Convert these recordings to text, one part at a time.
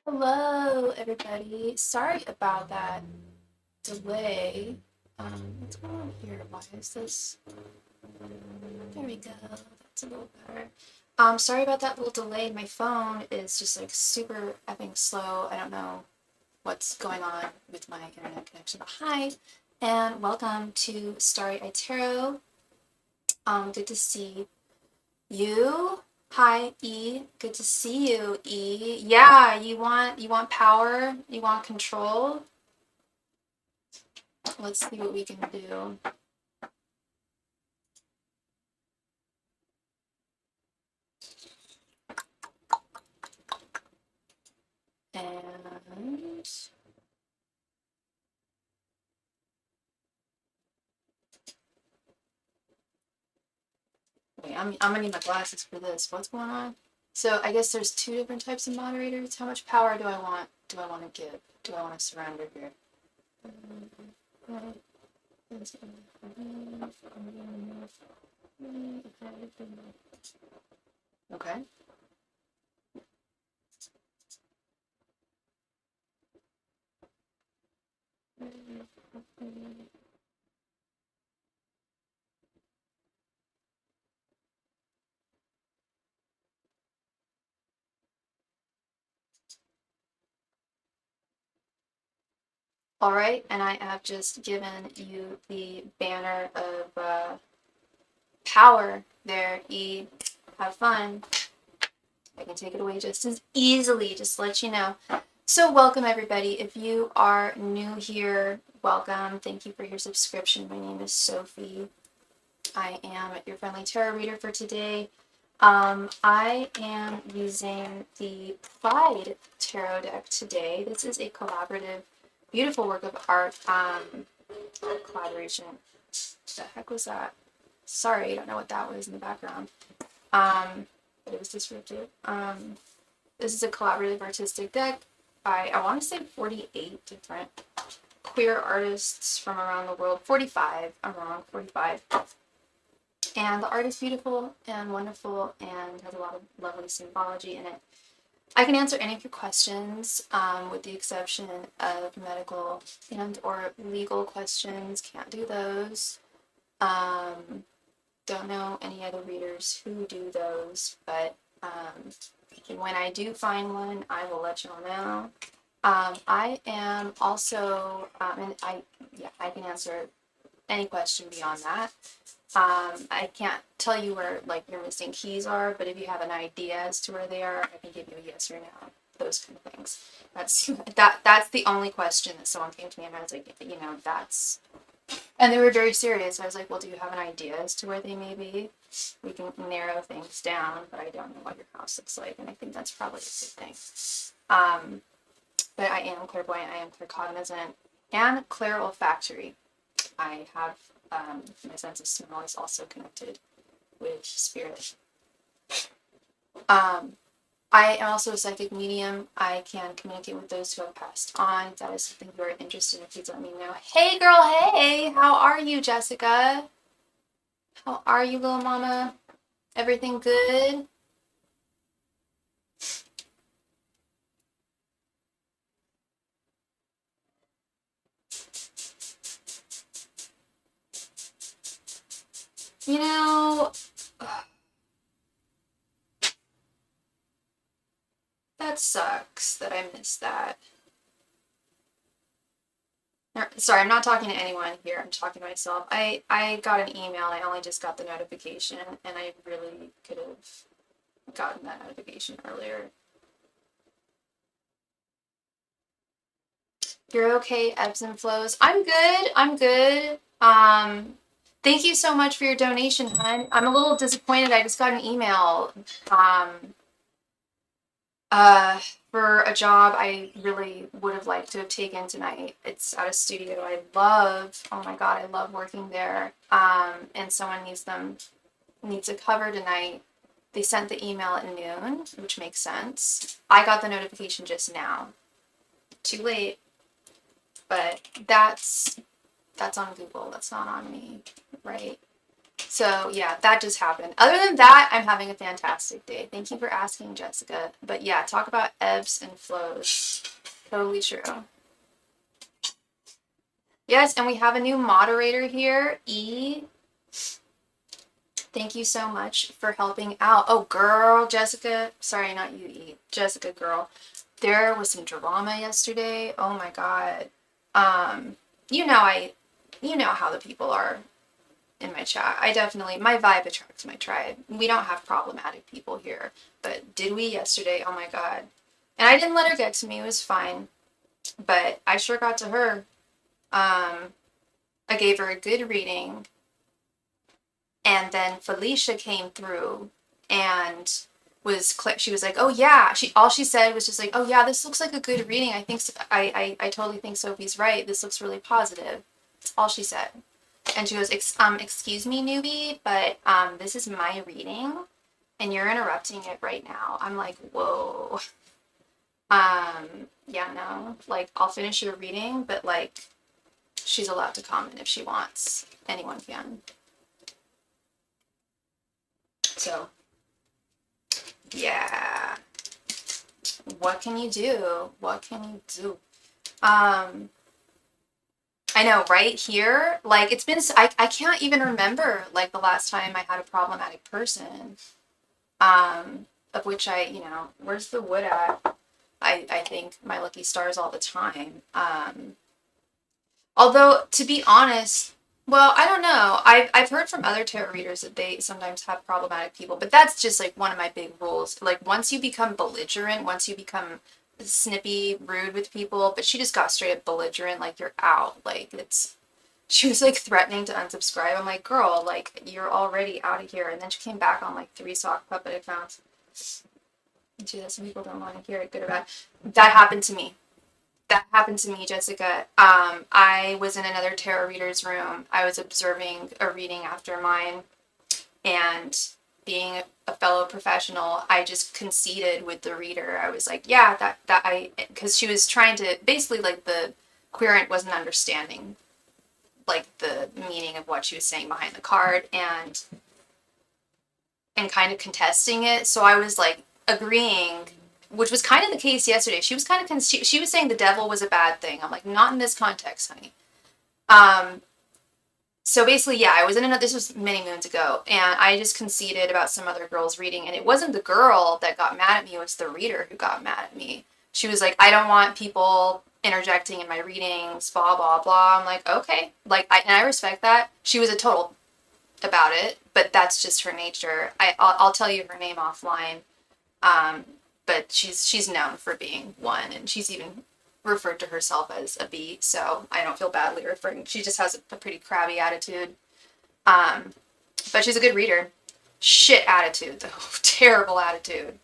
Hello, everybody. Sorry about that delay. What's going on here? Why is this? There we go. That's a little better. Sorry about that little delay. My phone is just like super effing slow. I don't know what's going on with my internet connection. But hi, and welcome to Starry Tarot. Good to see you. Hi, E. Good to see you, E. Yeah, you want power? You want control? Let's see what we can do. And wait, I'm gonna need my glasses for this. What's going on? So I guess there's two different types of moderators. How much power do I want? Do I want to give? Do I want to surrender here? Okay. All right, and I have just given you the banner of power there, E. Have fun. I can take it away just as easily, just to let you know. So welcome everybody. If you are new here, welcome. Thank you for your subscription. My name is Sophie. I am your friendly tarot reader for today. I am using the Pride Tarot deck today. This is a collaborative, beautiful work of art. Collaboration. What the heck was that? Sorry, I don't know what that was in the background. But it was disruptive. This is a collaborative artistic deck by, I want to say 48 different queer artists from around the world. 45, I'm wrong, 45. And the art is beautiful and wonderful and has a lot of lovely symbology in it. I can answer any of your questions, with the exception of medical and or legal questions. Can't do those. Don't know any other readers who do those, but when I do find one, I will let you all know. I am also, and I can answer any question beyond that. I can't tell you where like your missing keys are, but if you have an idea as to where they are, I can give you a yes or no. Those kind of things. That's the only question that someone came to me and I was like, that's. And they were very serious. I was like, well, do you have an idea as to where they may be? We can narrow things down, but I don't know what your house looks like, and I think that's probably a good thing. But I am clairvoyant, I am claircognizant, and clairolfactory. I have my sense of smell is also connected with spirit. I am also a psychic medium. I can communicate with those who have passed on. If that is something you are interested in, please let me know. Hey girl, hey! How are you, Jessica? How are you, little mama? Everything good? You know, that sucks that I missed that. Sorry, I'm not talking to anyone here. I'm talking to myself. I got an email. I only just got the notification, and I really could have gotten that notification earlier. You're okay, ebbs and flows. I'm good. I'm good. Thank you so much for your donation, hon. I'm a little disappointed. I just got an email for a job I really would have liked to have taken tonight. It's at a studio I love. Oh my god, I love working there. And someone needs a cover tonight. They sent the email at noon, which makes sense. I got the notification just now. Too late. But that's on Google. That's not on me, right? So yeah, that just happened. Other than that, I'm having a fantastic day. Thank you for asking, Jessica. But yeah, talk about ebbs and flows. Totally true. Yes, and we have a new moderator here, E. Thank you so much for helping out. Oh, girl, Jessica. Sorry, not you, E. Jessica, girl. There was some drama yesterday. Oh my God. Um, you know you know how the people are in my chat. My vibe attracts my tribe. We don't have problematic people here. But did we yesterday? Oh my God. And I didn't let her get to me. It was fine. But I sure got to her. I gave her a good reading. And then Felicia came through and she was like, oh yeah, all she said was just like, oh yeah, this looks like a good reading. I think I totally think Sophie's right. This looks really positive. That's all she said. And she goes, excuse me, newbie, but this is my reading and you're interrupting it right now. I'm like, whoa. Yeah, no. Like, I'll finish your reading, but like, she's allowed to comment if she wants. Anyone can. So, yeah. What can you do? What can you do? I know, right here, like it's been, I can't even remember like the last time I had a problematic person, of which where's the wood at? I think my lucky stars all the time. Although to be honest, well, I don't know. I've heard from other tarot readers that they sometimes have problematic people, but that's just like one of my big rules. Like once you become belligerent, once you become snippy, rude with people, but she just got straight up belligerent, like you're out. Like she was like threatening to unsubscribe. I'm like, girl, like you're already out of here. And then she came back on like 3 sock puppet accounts. And she said some people don't want to hear it, good or bad. That happened to me. That happened to me, Jessica. I was in another tarot reader's room. I was observing a reading after mine, and being a fellow professional, I just conceded with the reader. I was like, yeah, because she was trying to, basically like the querent wasn't understanding like the meaning of what she was saying behind the card and kind of contesting it. So I was like agreeing, which was kind of the case yesterday. She was kind of she was saying the devil was a bad thing. I'm like, not in this context, honey. So basically, yeah, I was in another, this was many moons ago, and I just conceded about some other girl's reading, and it wasn't the girl that got mad at me, it was the reader who got mad at me. She was like, I don't want people interjecting in my readings, blah, blah, blah. I'm like, okay. Like, and I respect that. She was a total about it, but that's just her nature. I'll tell you her name offline. But she's known for being one, and she's even referred to herself as a B, so I don't feel badly referring. She just has a pretty crabby attitude. But she's a good reader. Shit attitude, though. Terrible attitude.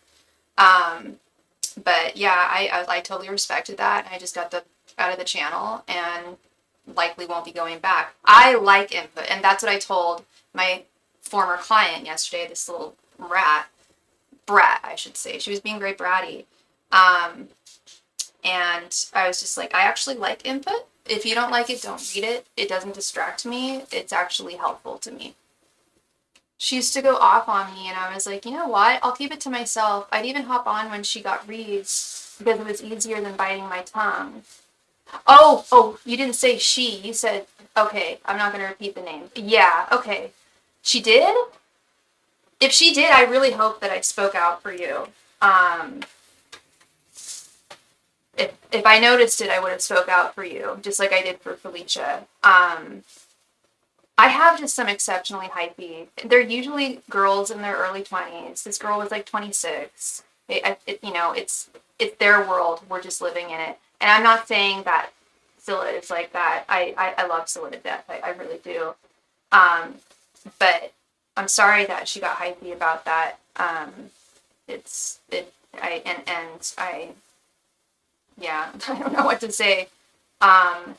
But yeah, I totally respected that. I just got out of the channel and likely won't be going back. I like input, and that's what I told my former client yesterday, this little brat, I should say. She was being very bratty. And I was just like, I actually like input. If you don't like it, don't read it. It doesn't distract me. It's actually helpful to me. She used to go off on me, and I was like, you know what? I'll keep it to myself. I'd even hop on when she got reads because it was easier than biting my tongue. Oh, you didn't say she. You said, okay, I'm not going to repeat the name. Yeah, okay. She did? If she did, I really hope that I spoke out for you. If I noticed it, I would have spoke out for you, just like I did for Felicia. I have just some exceptionally hypey. They're usually girls in their early 20s. This girl was like 26. It's their world. We're just living in it. And I'm not saying that Scylla is like that. I love Scylla to death. I really do. But I'm sorry that she got hypey about that. Yeah, I don't know what to say. I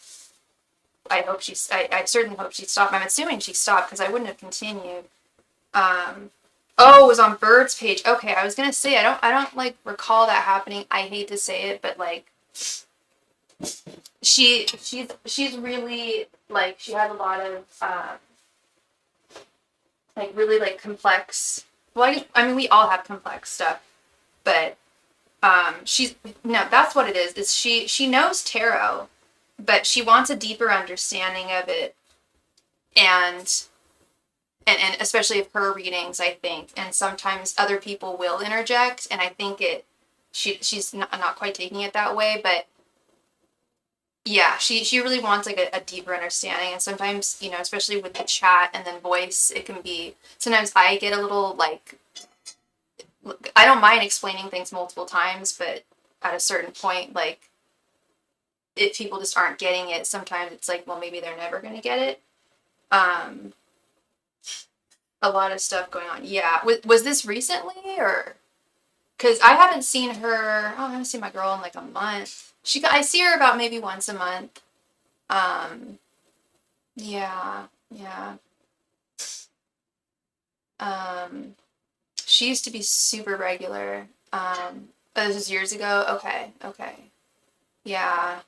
certainly hope she stopped. I'm assuming she stopped because I wouldn't have continued. Oh, it was on Bird's page. Okay, I was gonna say I don't like recall that happening. I hate to say it, but like she's really like she had a lot of like really like complex. Well, I mean, we all have complex stuff, but she's no, that's what it is she knows tarot, but she wants a deeper understanding of it, and and especially of her readings, I think. And sometimes other people will interject, and I think she's not quite taking it that way, but yeah, she really wants like a deeper understanding. And sometimes, you know, especially with the chat and then voice, it can be, sometimes I get a little like, I don't mind explaining things multiple times, but at a certain point, like, if people just aren't getting it, sometimes it's like, well, maybe they're never going to get it. A lot of stuff going on. Yeah. Was this recently, or? Because I haven't seen her, I haven't seen my girl in like a month. I see her about maybe once a month. Um, yeah, yeah. Um, she used to be super regular. But this was years ago. Okay, okay. Yeah.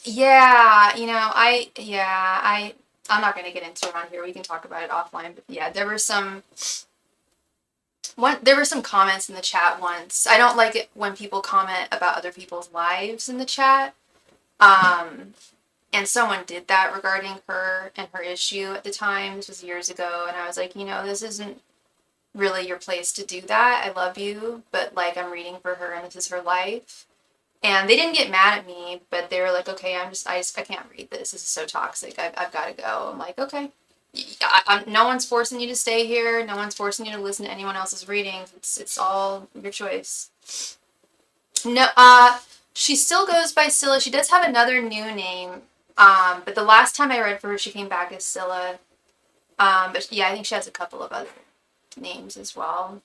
Yeah, you know, I'm not going to get into it on here. We can talk about it offline, but yeah, there were some comments in the chat once. I don't like it when people comment about other people's lives in the chat. And someone did that regarding her and her issue at the time. This was years ago, and I was like, you know, this isn't really your place to do that. I love you, but like, I'm reading for her and this is her life. And they didn't get mad at me, but they were like, okay, I can't read this. This is so toxic. I've got to go. I'm like, okay. No one's forcing you to stay here. No one's forcing you to listen to anyone else's readings. It's all your choice. No, she still goes by Scylla. She does have another new name. But the last time I read for her, she came back as Scylla. But yeah, I think she has a couple of other names as well.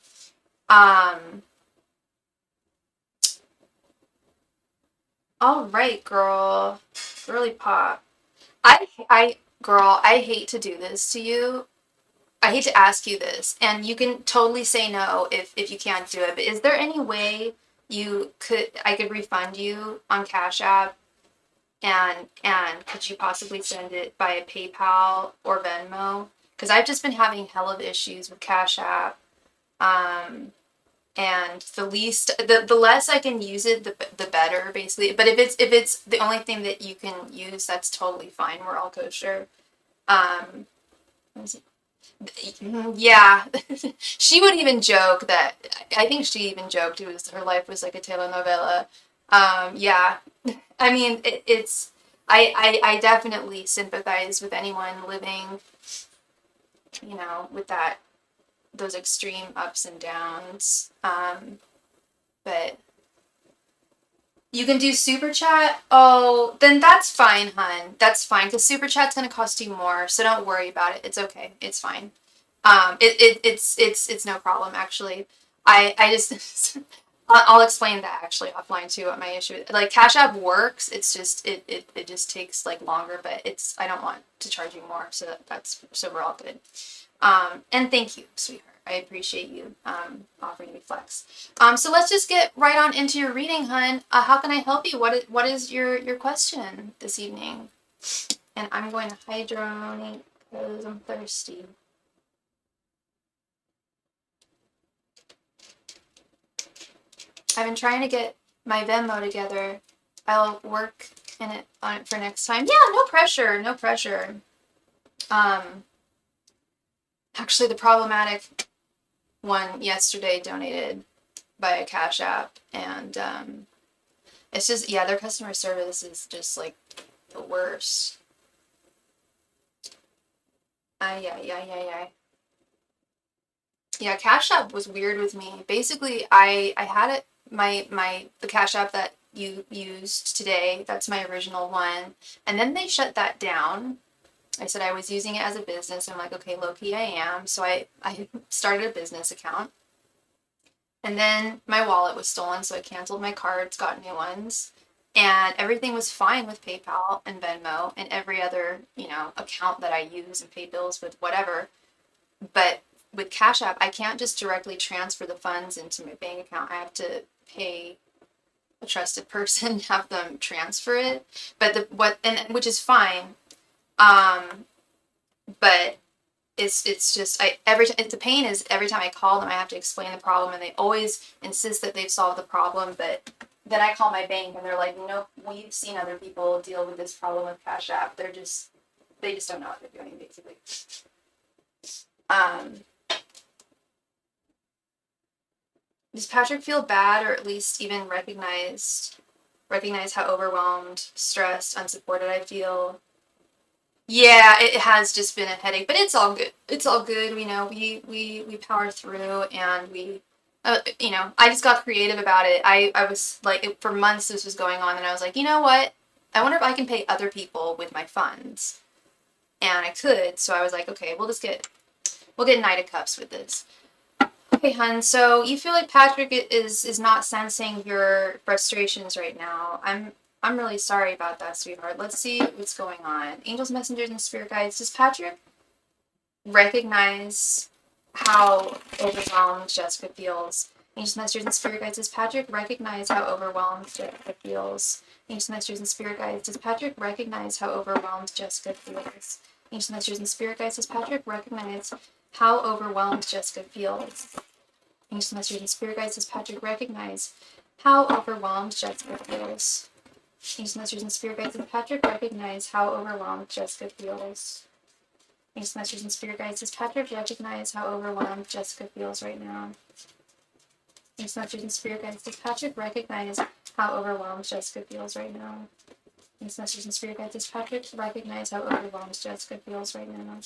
All right, girl. Girly pop. Girl, I hate to do this to you. I hate to ask you this, and you can totally say no if you can't do it, but is there any way I could refund you on Cash App, and could you possibly send it via PayPal or Venmo? Because I've just been having hell of issues with Cash App. And the less I can use it, the better, basically. But if it's the only thing that you can use, that's totally fine. We're all kosher. Um, yeah, she would even joke that, I think she even joked her life was like a telenovela. Yeah, I mean I definitely sympathize with anyone living, you know, with those extreme ups and downs. But you can do super chat. Oh, then that's fine, hun. That's fine, because super chat's gonna cost you more, so don't worry about it. It's okay. It's fine. It's no problem, actually. I just I'll explain that actually offline too, what my issue is. Like, Cash App works, it's just it just takes like longer, but I don't want to charge you more, so we're all good. And thank you, sweetheart. I appreciate you offering me flex. So let's just get right on into your reading, hun. How can I help you? What is your question this evening? And I'm going to hydronate because I'm thirsty. I've been trying to get my Venmo together. I'll work on it for next time. Yeah, no pressure, no pressure. Actually, the problematic one yesterday donated by a Cash App, and it's just, yeah, their customer service is just like the worst. Yeah, Cash App was weird with me. Basically, I had it, the Cash App that you used today, that's my original one, and then they shut that down. I said I was using it as a business. I'm like, okay, low-key I am. So I started a business account. And then my wallet was stolen, so I canceled my cards, got new ones. And everything was fine with PayPal and Venmo and every other, you know, account that I use and pay bills with, whatever. But with Cash App, I can't just directly transfer the funds into my bank account. I have to pay a trusted person, have them transfer it. But which is fine. But it's just every time the pain is every time I call them, I have to explain the problem, and they always insist that they've solved the problem, but then I call my bank and they're like, nope, we've seen other people deal with this problem with Cashapp. They just don't know what they're doing, basically. Does Patrick feel bad, or at least even recognize how overwhelmed, stressed, unsupported I feel? Yeah, it has just been a headache, but it's all good. It's all good. We power through, and I just got creative about it. I was like, for months this was going on, and I was like, you know what? I wonder if I can pay other people with my funds, and I could. So I was like, okay, we'll get Knight of Cups with this. Okay, hun. So you feel like Patrick is not sensing your frustrations right now. I'm really sorry about that, sweetheart. Let's see what's going on. Angels, messengers, and spirit guides. Does Patrick recognize how overwhelmed Jessica feels? Angels, messengers, and spirit guides. Does Patrick recognize how overwhelmed Jessica feels? Angels, messengers, and spirit guides. Does Patrick recognize how overwhelmed Jessica feels? Angels, messengers, and spirit guides. Does Patrick recognize how overwhelmed Jessica feels? Angels, messengers, and spirit guides. Does Patrick recognize how overwhelmed Jessica feels? Angels, messengers, and spirit guides. Does Patrick recognize how overwhelmed Jessica feels? Angels, messengers, and spirit guides. Does Patrick recognize how overwhelmed Jessica feels right now? Angels, messengers, and spirit guides. Does Patrick recognize how overwhelmed Jessica feels right now? Angels, messengers, and spirit guides. Does Patrick recognize how overwhelmed Jessica feels right now?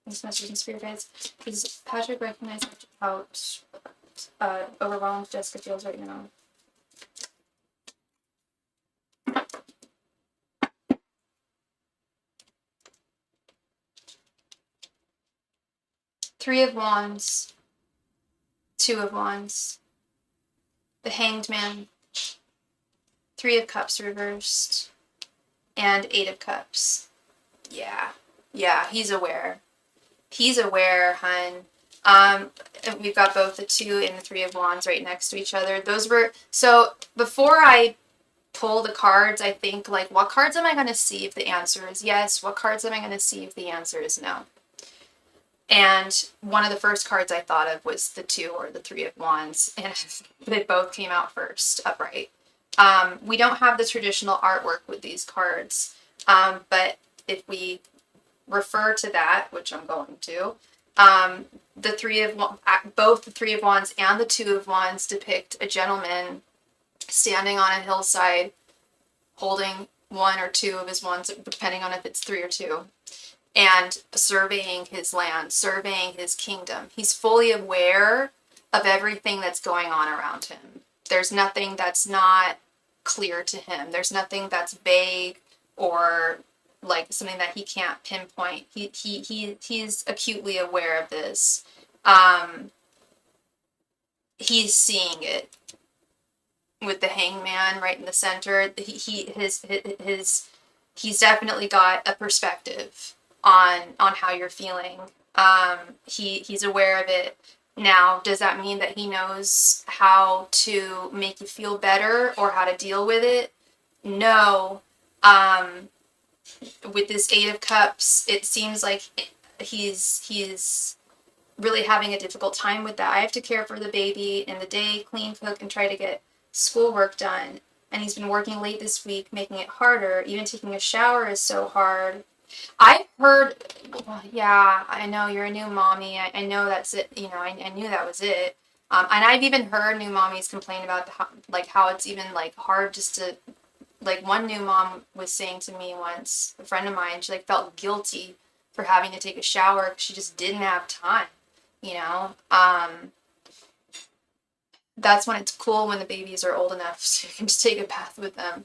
Angels, messengers, and spirit guides. Does Patrick recognize how overwhelmed Jessica feels right now? Three of Wands, Two of Wands, the Hanged Man, Three of Cups reversed, and Eight of Cups. Yeah, he's aware. He's aware, hun. We've got both the Two and the Three of Wands right next to each other. So before I pull the cards, I think, like, what cards am I going to see if the answer is yes? What cards am I going to see if the answer is no? And one of the first cards I thought of was the Two or the Three of Wands, and they both came out first, upright. We don't have the traditional artwork with these cards, but if we refer to that, which I'm going to, both the Three of Wands and the Two of Wands depict a gentleman standing on a hillside, holding one or two of his wands, depending on if it's three or two, and surveying his land, surveying his kingdom. He's fully aware of everything that's going on around him. There's nothing that's not clear to him. There's nothing that's vague or like something that he can't pinpoint. He's acutely aware of this. He's seeing it with the Hangman right in the center. He's definitely got a perspective on how you're feeling. He's aware of it. Now, does that mean that he knows how to make you feel better or how to deal with it? No. With this Eight of Cups, it seems like he's really having a difficult time with that. I have to care for the baby in the day, clean, cook, and try to get schoolwork done. And he's been working late this week, making it harder. Even taking a shower is so hard. I've heard, well, yeah, I know you're a new mommy. I know that's it. I knew that was it. And I've even heard new mommies complain about how it's even like hard just to, like, one new mom was saying to me once, a friend of mine, she like felt guilty for having to take a shower because she just didn't have time. That's when it's cool when the babies are old enough so you can just take a bath with them.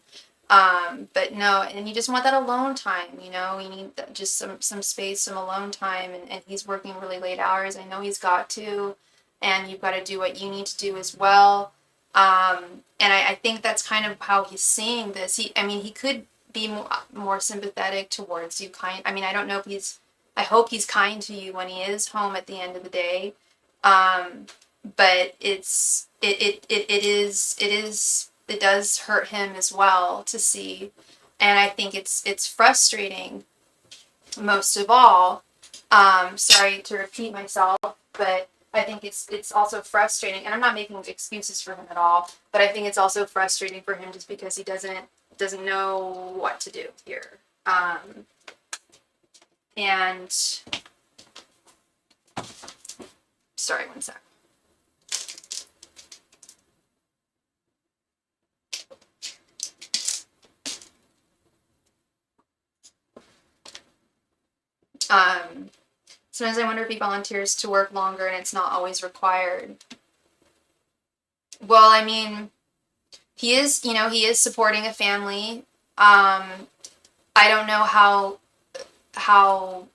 But no, and you just want that alone time, you need just some space, some alone time, and he's working really late hours. I know he's got to, and you've got to do what you need to do as well. And I think that's kind of how he's seeing this. He could be more sympathetic towards you, I don't know if I hope he's kind to you when he is home at the end of the day. But it does hurt him as well to see, and I think it's frustrating most of all, Sorry to repeat myself, but I think it's also frustrating, and I'm not making excuses for him at all, but I think it's also frustrating for him just because he doesn't know what to do here. And sorry, one sec. Sometimes I wonder if he volunteers to work longer and it's not always required. Well, I mean, he is supporting a family. I don't know how how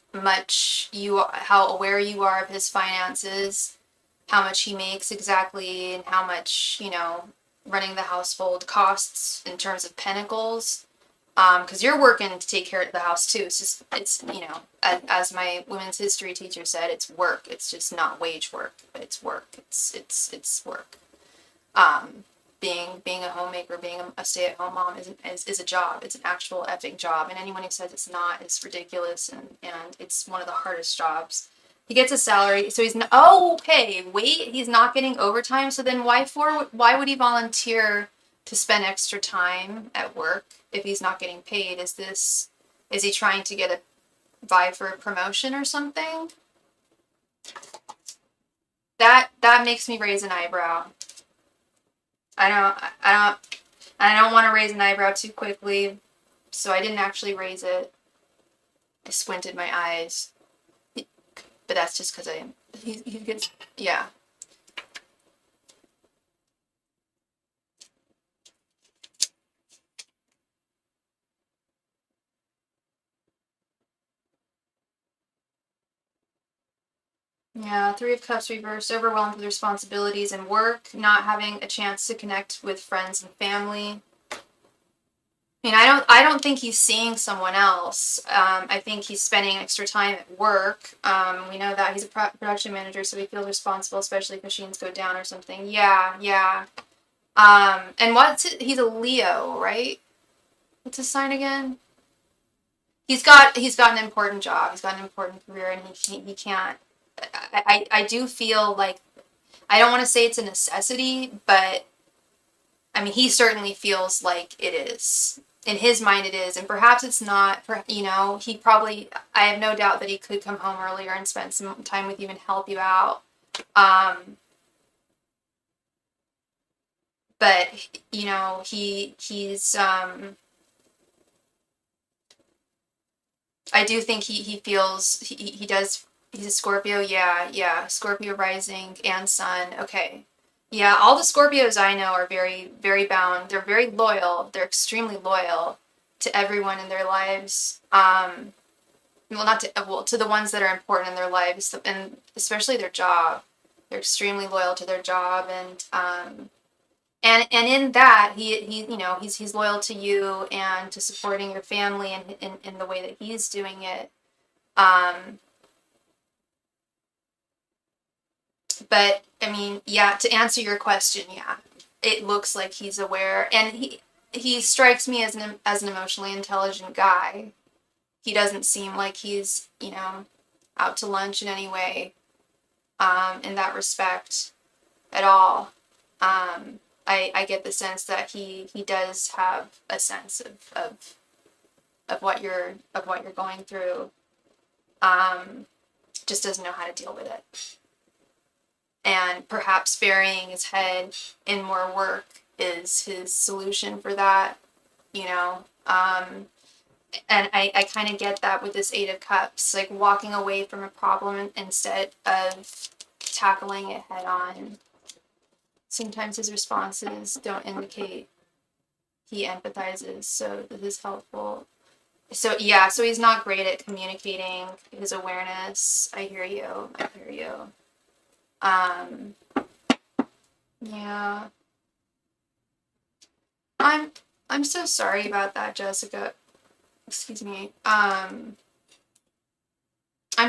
aware you are of his finances, how much he makes exactly, and how much, running the household costs in terms of pentacles. Because you're working to take care of the house too. It's as my women's history teacher said, it's work. It's just not wage work, but it's work. It's work. Being a homemaker, being a stay-at-home mom is a job. It's an actual effing job. And anyone who says it's not is ridiculous, and it's one of the hardest jobs. He gets a salary, so he's not, okay, wait, he's not getting overtime, so then why would he volunteer to spend extra time at work if he's not getting paid? Is he trying to get a vie for a promotion or something? That makes me raise an eyebrow. I don't want to raise an eyebrow too quickly, so I didn't actually raise it. I squinted my eyes, but that's just because he gets, yeah. Yeah, Three of Cups reversed, overwhelmed with responsibilities and work, not having a chance to connect with friends and family. I mean, I don't think he's seeing someone else. I think he's spending extra time at work. We know that he's a production manager, so he feels responsible, especially if machines go down or something. Yeah. And he's a Leo, right? What's his sign again? He's got an important job. He's got an important career, and he can't. I do feel like, I don't want to say it's a necessity, but I mean, he certainly feels like it is. In his mind it is, and perhaps it's not. He probably, I have no doubt that he could come home earlier and spend some time with you and help you out. But he's I do think he feels, he does. He's a Scorpio, yeah. Scorpio rising and sun. Okay. Yeah, all the Scorpios I know are very, very bound. They're very loyal. They're extremely loyal to everyone in their lives. To the ones that are important in their lives, and especially their job. They're extremely loyal to their job, and in that he's loyal to you and to supporting your family in the way that he's doing it. But I mean, yeah, to answer your question, yeah, it looks like he's aware, and he strikes me as an emotionally intelligent guy. He doesn't seem like he's, out to lunch in any way, in that respect at all. I get the sense that he does have a sense of what you're going through. Just doesn't know how to deal with it. And perhaps burying his head in more work is his solution for that, and I kind of get that with this Eight of Cups, like walking away from a problem instead of tackling it head on. Sometimes his responses don't indicate he empathizes, so this is helpful. So yeah, so he's not great at communicating his awareness. I hear you. Yeah. I'm so sorry about that, Jessica. Excuse me. I'm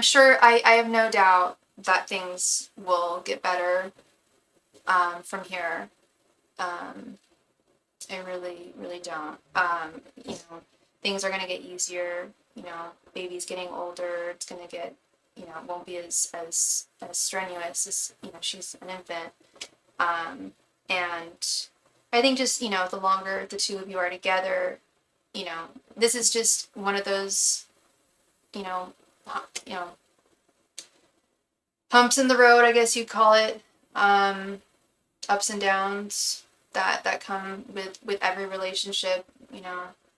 sure, I have no doubt that things will get better from here. I really, really don't. Things are gonna get easier. Baby's getting older. It's gonna get won't be as strenuous as, she's an infant. And I think just, the longer the two of you are together, this is just one of those, you know, you know, humps in the road, I guess you'd call it, ups and downs that come with every relationship,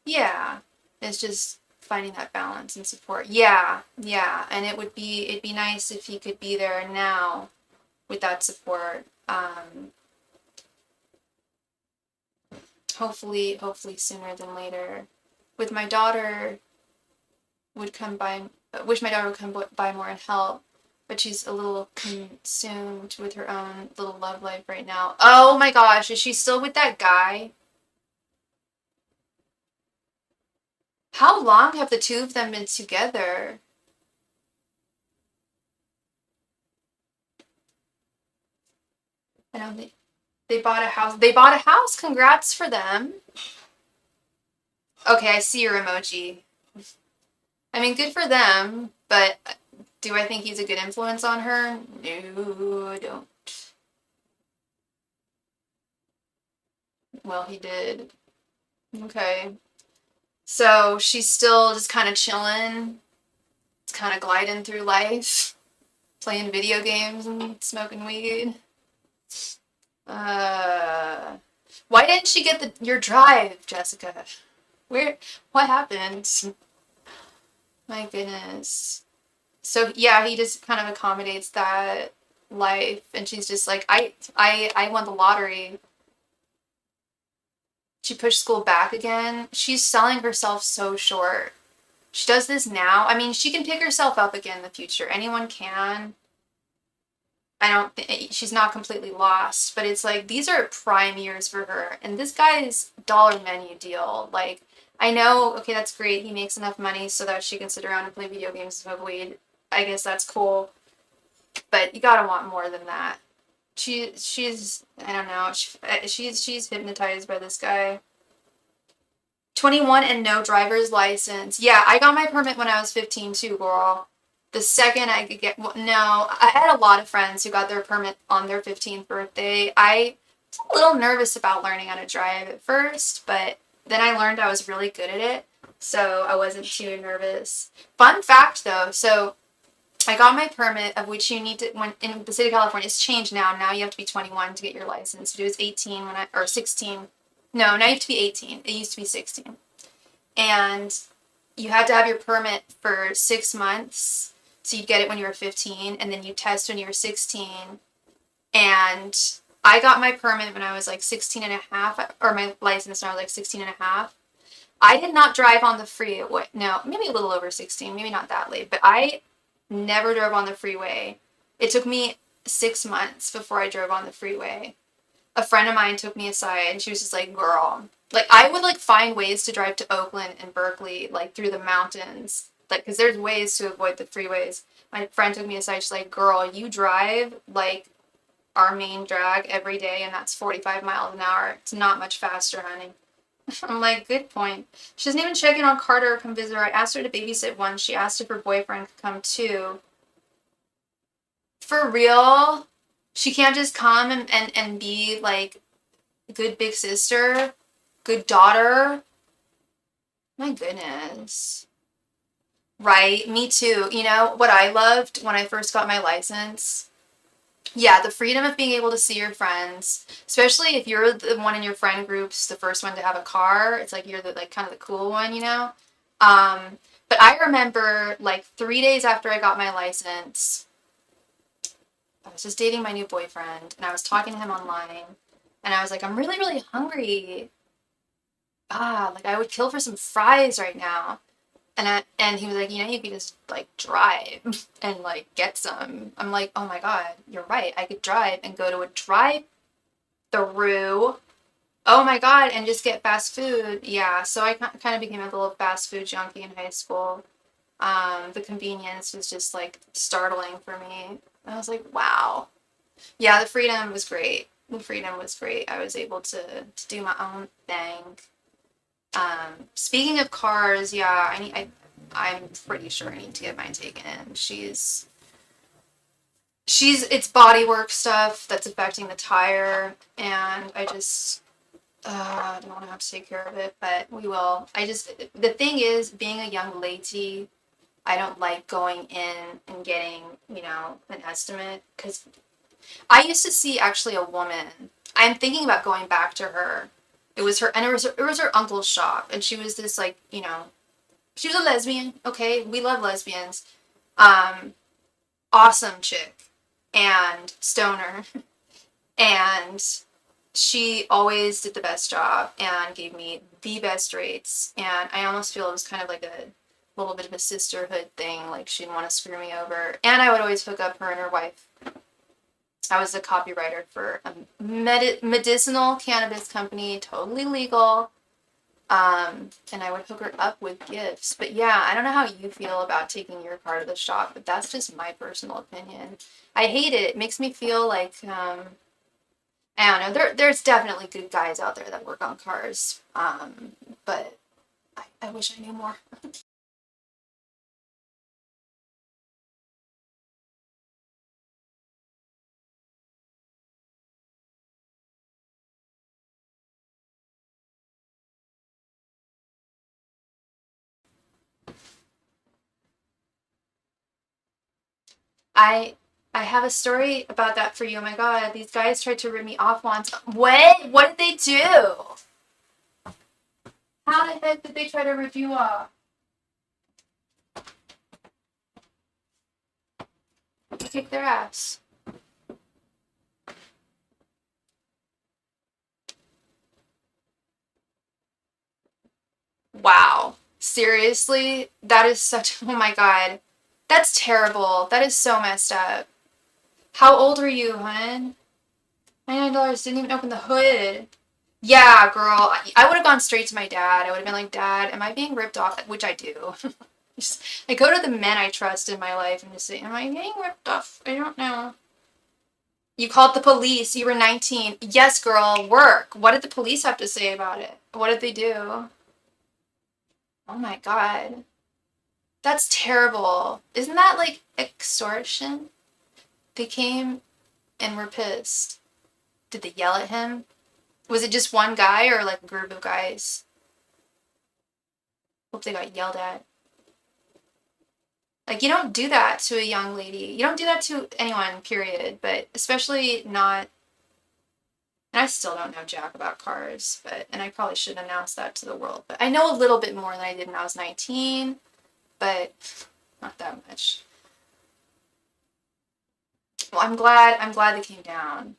Yeah, it's just finding that balance and support. Yeah, yeah, and it'd be nice if he could be there now with that support. Hopefully sooner than later. With my daughter, would come by. Wish my daughter would come by more and help, but she's a little consumed with her own little love life right now. Oh my gosh, is she still with that guy? How long have the two of them been together? I don't think they bought a house. They bought a house. Congrats for them. Okay, I see your emoji. I mean, good for them, but do I think he's a good influence on her? No, I don't. Well, he did. Okay. So she's still just kind of chilling, kind of gliding through life, playing video games and smoking weed. Why didn't she get your drive, Jessica? What happened? My goodness. So yeah, he just kind of accommodates that life, and she's just like, I won the lottery. She pushed school back again. She's selling herself so short. She does this now. I mean, she can pick herself up again in the future. Anyone can. I don't think she's not completely lost, but it's like these are prime years for her. And this guy's dollar menu deal. Like, I know, okay, that's great. He makes enough money so that she can sit around and play video games and smoke weed. I guess that's cool. But you gotta want more than that. She's I don't know. She's hypnotized by this guy. 21 and no driver's license. Yeah, I got my permit when I was 15 too, girl. The second I could get, well, no, I had a lot of friends who got their permit on their 15th birthday. I was a little nervous about learning how to drive at first, but then I learned I was really good at it, so I wasn't too nervous. Fun fact though, so I got my permit, of which you need to, when in the state of California, it's changed now. Now you have to be 21 to get your license. It was 18 or 16. No, now you have to be 18. It used to be 16. And you had to have your permit for 6 months. So you'd get it when you were 15, and then you test when you were 16. And I got my permit when I was like 16 and a half, or my license when I was like 16 and a half. I did not drive on the freeway. No, maybe a little over 16, maybe not that late, but I never drove on the freeway. It took me 6 months before I drove on the freeway. A friend of mine took me aside and she was just like, girl, like I would like find ways to drive to Oakland and Berkeley, like through the mountains, like, because there's ways to avoid the freeways. My friend took me aside, she's like, girl, you drive like our main drag every day and that's 45 miles an hour. It's not much faster, honey. I'm like, good point. She doesn't even check in on Carter or come visit her. I asked her to babysit once. She asked if her boyfriend could come too. For real? She can't just come and be like good big sister, good daughter. My goodness. Right, me too. You know what I loved when I first got my license? Yeah, the freedom of being able to see your friends, especially if you're the one in your friend groups, the first one to have a car. It's like you're the like kind of the cool one, you know? But I remember like 3 days after I got my license, I was just dating my new boyfriend and I was talking to him online and I was like, I'm really, really hungry. Like I would kill for some fries right now. And he was like, you could just like drive and like get some. I'm like, oh my God, you're right. I could drive and go to a drive-through. Oh my God, and just get fast food. Yeah, so I kind of became a little fast food junkie in high school. The convenience was just like startling for me. I was like, wow. Yeah, the freedom was great. The freedom was great. I was able to do my own thing. Speaking of cars, yeah, I'm pretty sure I need to get mine taken. She's it's bodywork stuff that's affecting the tire, and I just don't want to have to take care of it, but we will. The thing is, being a young lady, I don't like going in and getting, an estimate, because I used to see actually a woman. I'm thinking about going back to her. It was her uncle's shop, and she was this, like, she was a lesbian. Okay, we love lesbians. Um, Awesome chick and stoner, and she always did the best job and gave me the best rates. And I almost feel it was kind of like a little bit of a sisterhood thing. Like, she didn't want to screw me over. And I would always hook up her and her wife. I was a copywriter for a medicinal cannabis company, totally legal. And I would hook her up with gifts. But yeah, I don't know how you feel about taking your car to the shop, but that's just my personal opinion. I hate it. It makes me feel like, I don't know. There's definitely good guys out there that work on cars. But I wish I knew more. I I have a story about that for you. Oh my god, these guys tried to rip me off once. What? What did they do? How the heck did they try to rip you off? Kick their ass. Wow. Seriously? That is such. Oh my god. That's terrible. That is so messed up. How old were you, hun? $99 didn't even open the hood. Yeah, girl. I would have gone straight to my dad. I would have been like, Dad, am I being ripped off? Which I do. I go to the men I trust in my life and just say, am I being ripped off? I don't know. You called the police. You were 19. Yes, girl, work. What did the police have to say about it? What did they do? Oh my god. That's terrible. Isn't that like extortion? They came and were pissed. Did they yell at him? Was it just one guy or like a group of guys? Hope they got yelled at. Like, you don't do that to a young lady. You don't do that to anyone, period. But especially not. And I still don't know jack about cars, and I probably should announce that to the world. But I know a little bit more than I did when I was 19, but not that much. Well, I'm glad they came down.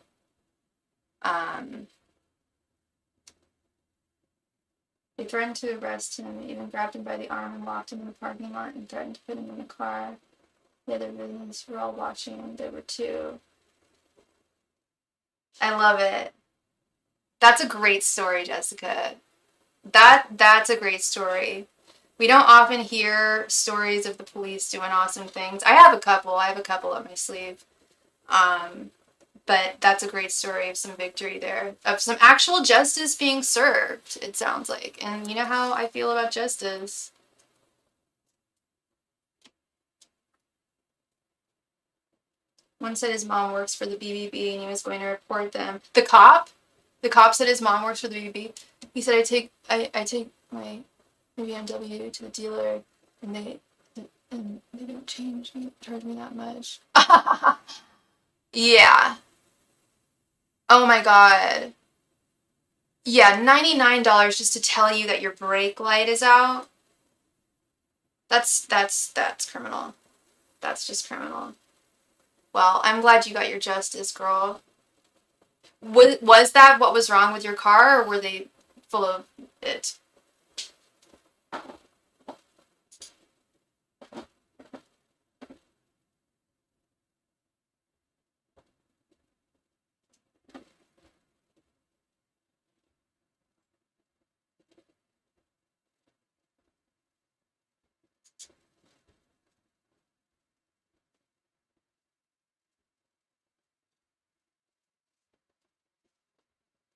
Um, they threatened to arrest him, even grabbed him by the arm and locked him in the parking lot and threatened to put him in the car. The other residents were all watching, and there were two. I love it. That's a great story, Jessica. That's a great story. We don't often hear stories of the police doing awesome things. I have a couple. I have a couple up my sleeve. Um, but that's a great story of some victory there, of some actual justice being served, it sounds like. And you know how I feel about justice. One said his mom works for the BBB and he was going to report them. The cop? The cop said his mom works for the BBB. He said, I take my BMW to the dealer and they don't charge me that much. Yeah. Oh my god. Yeah, $99 just to tell you that your brake light is out. That's criminal. That's just criminal. Well, I'm glad you got your justice, girl. Was that what was wrong with your car, or were they full of it?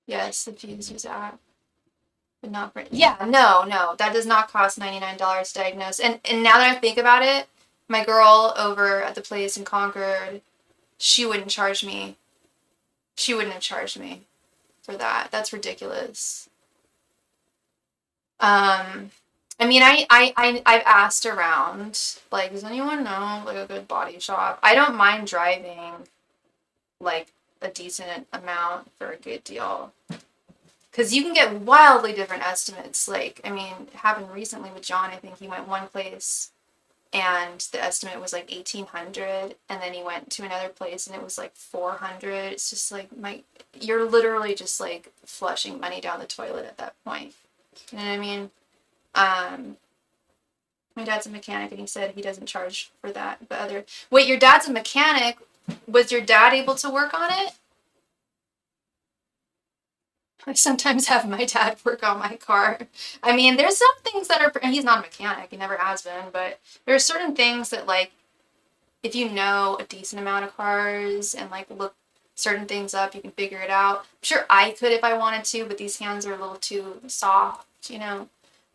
Yes, the fuse was out, but not for. Yeah, no, that does not cost $99 to diagnose. And now that I think about it, my girl over at the place in Concord, she wouldn't charge me. She wouldn't have charged me for that. That's ridiculous. I mean, I've asked around, like, does anyone know, like, a good body shop? I don't mind driving, like, a decent amount for a good deal. Because you can get wildly different estimates. Like, I mean, it happened recently with John. I think he went one place and the estimate was like 1,800, and then he went to another place and it was like 400. It's just like, you're literally just like flushing money down the toilet at that point. You know what I mean? My dad's a mechanic and he said he doesn't charge for that. But wait, your dad's a mechanic. Was your dad able to work on it? I sometimes have my dad work on my car. I mean, there's some things that are, he's not a mechanic, he never has been, but there are certain things that, like, if you know a decent amount of cars and, like, look certain things up, you can figure it out. I'm sure I could if I wanted to, but these hands are a little too soft, you know?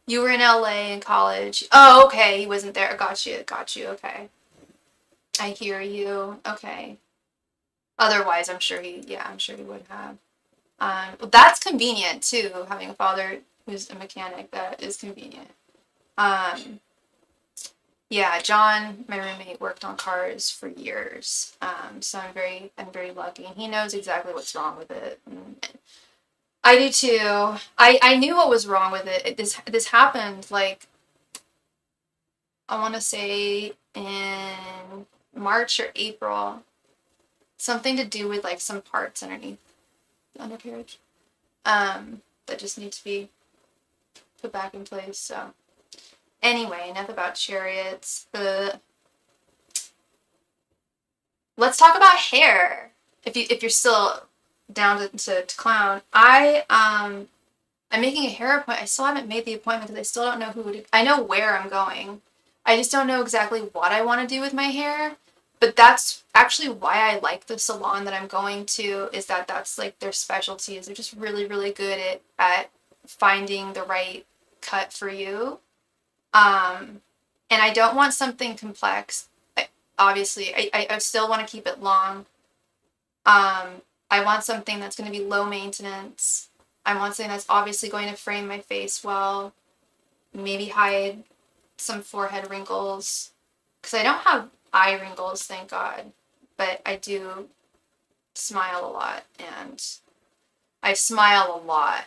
You were in LA in college. Oh, okay, he wasn't there. Got you, okay. I hear you. Okay. Otherwise, I'm sure he would have. That's convenient too, having a father who's a mechanic. That is convenient. Yeah, John, my roommate, worked on cars for years. So I'm very lucky, and he knows exactly what's wrong with it. And I do too. I knew what was wrong with it. This happened, like, I want to say in March or April. Something to do with, like, some parts underneath the undercarriage that just need to be put back in place. So anyway, enough about chariots. Let's talk about hair. If you're still down to clown, I'm making a hair appointment. I still haven't made the appointment because I still don't know I know where I'm going. I just don't know exactly what I want to do with my hair. But that's actually why I like the salon that I'm going to, is that that's like their specialty, is they're just really, really good at finding the right cut for you. And I don't want something complex. Obviously, I still want to keep it long. I want something that's going to be low maintenance. I want something that's obviously going to frame my face well, maybe hide some forehead wrinkles, because I don't have eye wrinkles, thank God, but I do smile a lot, and I smile a lot,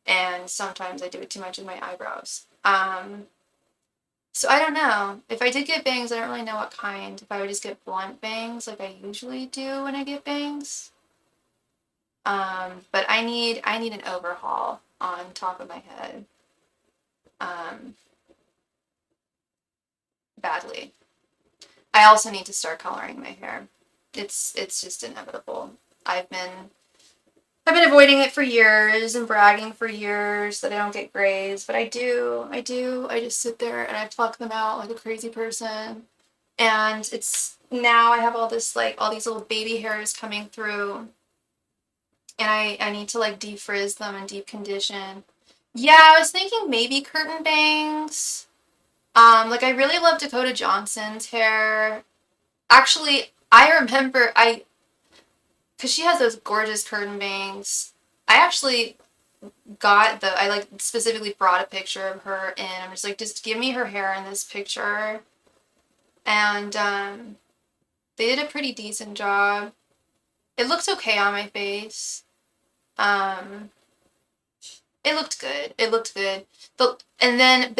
and sometimes I do it too much with my eyebrows. So I don't know. If I did get bangs, I don't really know what kind. If I would just get blunt bangs like I usually do when I get bangs. But I need an overhaul on top of my head. Badly. I also need to start coloring my hair. It's just inevitable. I've been avoiding it for years and bragging for years that I don't get grays, but I do. I just sit there and I pluck them out like a crazy person. And it's now I have all these little baby hairs coming through, and I need to, like, defrizz them and deep condition. Yeah, I was thinking maybe curtain bangs. Like, I really love Dakota Johnson's hair. Actually, I remember because she has those gorgeous curtain bangs. I actually I, like, specifically brought a picture of her in. I'm just like, just give me her hair in this picture. And, they did a pretty decent job. It looked okay on my face. It looked good. But then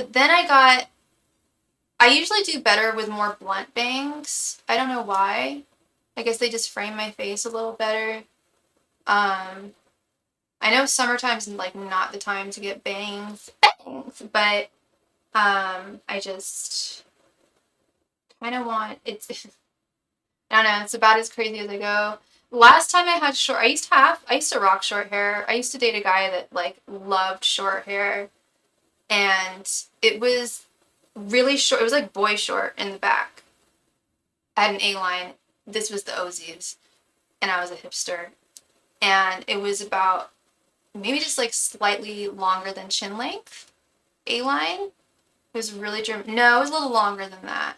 I usually do better with more blunt bangs. I don't know why. I guess they just frame my face a little better. I know summertime's, like, not the time to get bangs, but I just kind of want it's. I don't know. It's about as crazy as I go. Last time I had I used to rock short hair. I used to date a guy that, like, loved short hair, and it was really short. It was like boy short in the back. I had an A-line. This was the Ozies, and I was a hipster. And it was about maybe just, like, slightly longer than chin length. A-line. It was really No, it was a little longer than that.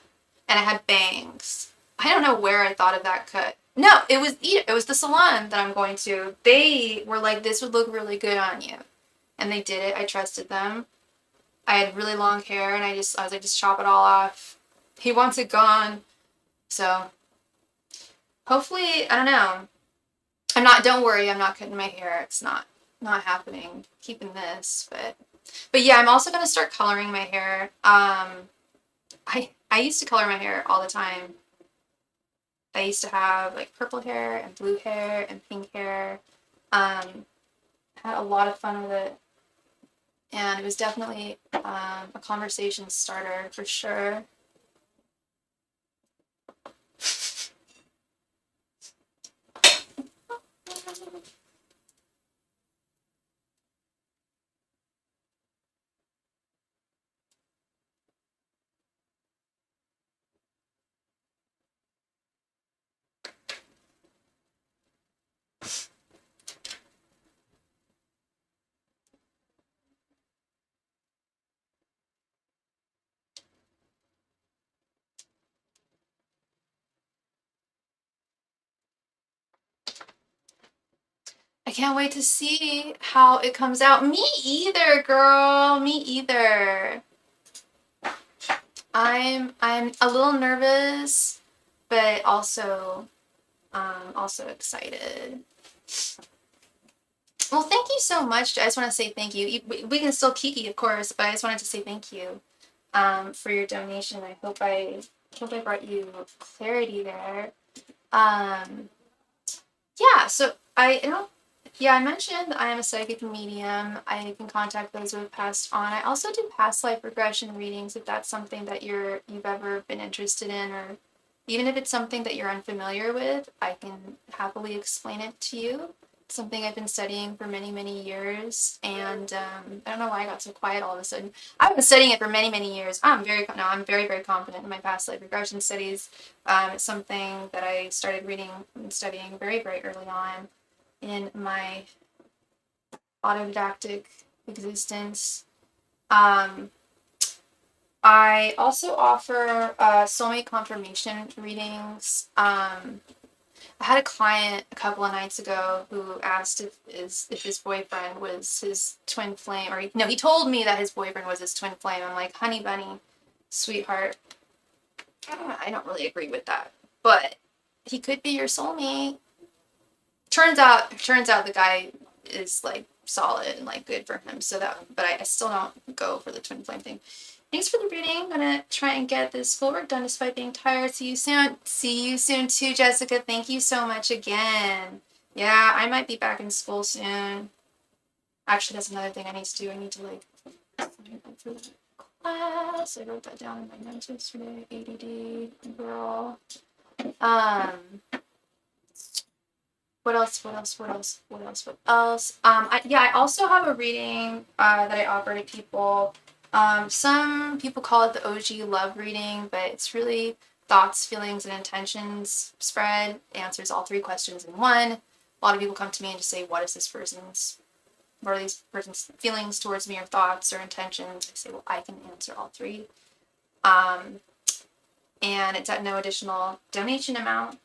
And I had bangs. I don't know where I thought of that cut. No, it was the salon that I'm going to. They were like, this would look really good on you. And they did it. I trusted them. I had really long hair and I was like, just chop it all off. He wants it gone. So hopefully, I don't know. Don't worry, I'm not cutting my hair. It's not happening. Keeping this, but yeah, I'm also gonna start coloring my hair. I used to color my hair all the time. I used to have like purple hair and blue hair and pink hair. Had a lot of fun with it, and it was definitely a conversation starter for sure. I can't wait to see how it comes out. Me either, girl. Me either. I'm a little nervous, but also excited. Well, thank you so much. I just want to say thank you. We can still kiki, of course, but I just wanted to say thank you for your donation. I hope I brought you clarity there. Yeah, so I mentioned I am a psychic medium. I can contact those who have passed on. I also do past life regression readings if that's something that you've ever been interested in, or even if it's something that you're unfamiliar with, I can happily explain it to you. It's something I've been studying for many, many years, and I don't know why I got so quiet all of a sudden. I've been studying it for many, many years. I'm very, very confident in my past life regression studies. It's something that I started reading and studying very, very early on in my autodidactic existence. I also offer soulmate confirmation readings. I had a client a couple of nights ago who asked if his boyfriend was his twin flame, or no, he told me that his boyfriend was his twin flame. I'm like, honey bunny, sweetheart, I don't really agree with that, but he could be your soulmate. Turns out the guy is like solid and like good for him. But I still don't go for the twin flame thing. Thanks for the reading. I'm gonna try and get this schoolwork done despite being tired. See you soon. See you soon too, Jessica. Thank you so much again. Yeah, I might be back in school soon. Actually, that's another thing I need to do. I need to like sign up for that class. I wrote that down in my notes yesterday. ADD girl. What else? I also have a reading that I offer to people. Some people call it the OG love reading, but it's really thoughts, feelings, and intentions spread. It answers all three questions in one. A lot of people come to me and just say, what are these person's feelings towards me, or thoughts, or intentions? I say, well, I can answer all three. And it's at no additional donation amount.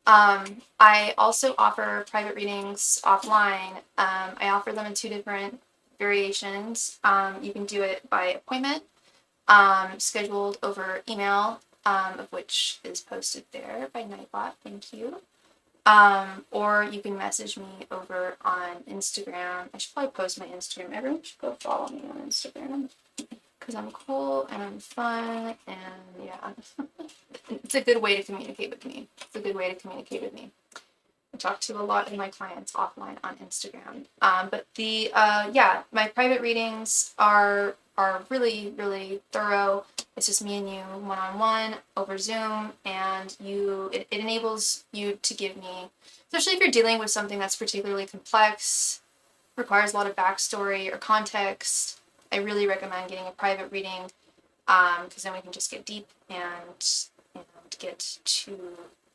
I also offer private readings offline. I offer them in two different variations. You can do it by appointment, scheduled over email, of which is posted there by Nightbot. Thank you. Or you can message me over on Instagram. I should probably post my Instagram. Everyone should go follow me on Instagram because I'm cool and I'm fun, and yeah, it's a good way to communicate with me. I talk to a lot of my clients offline on Instagram. But my private readings are really, really thorough. It's just me and you one-on-one over Zoom, and it enables you to give me, especially if you're dealing with something that's particularly complex, requires a lot of backstory or context. I really recommend getting a private reading, because then we can just get deep and get to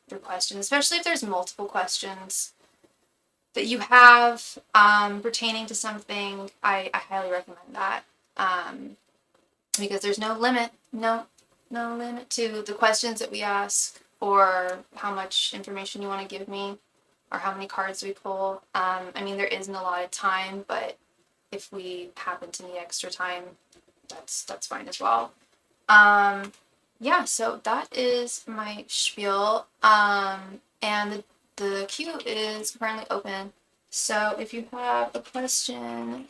your questions, especially if there's multiple questions that you have pertaining to something. I highly recommend that, because there's no limit to the questions that we ask. or how much information you want to give me, or how many cards we pull. I mean, there isn't a lot of time, but if we happen to need extra time, that's fine as well. Yeah, so that is my spiel. And the queue is currently open. So if you have a question,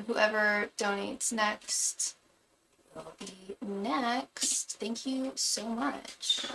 whoever donates next will be next. Thank you so much.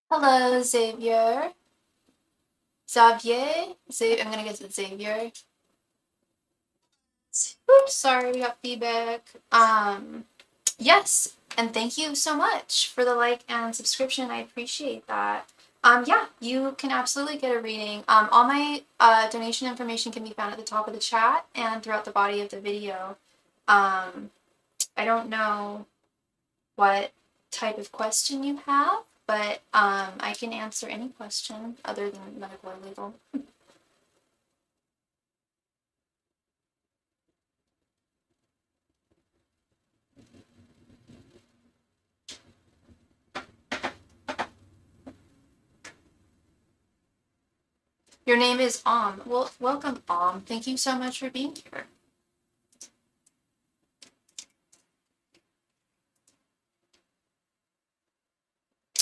Hello, Xavier. Xavier? I'm gonna guess it's Xavier. Oops, sorry, we got feedback. Yes, and thank you so much for the like and subscription. I appreciate that. Yeah, you can absolutely get a reading. All my donation information can be found at the top of the chat and throughout the body of the video. Um, I don't know what type of question you have, but I can answer any question other than medical or legal. Your name is Well, welcome, Thank you so much for being here.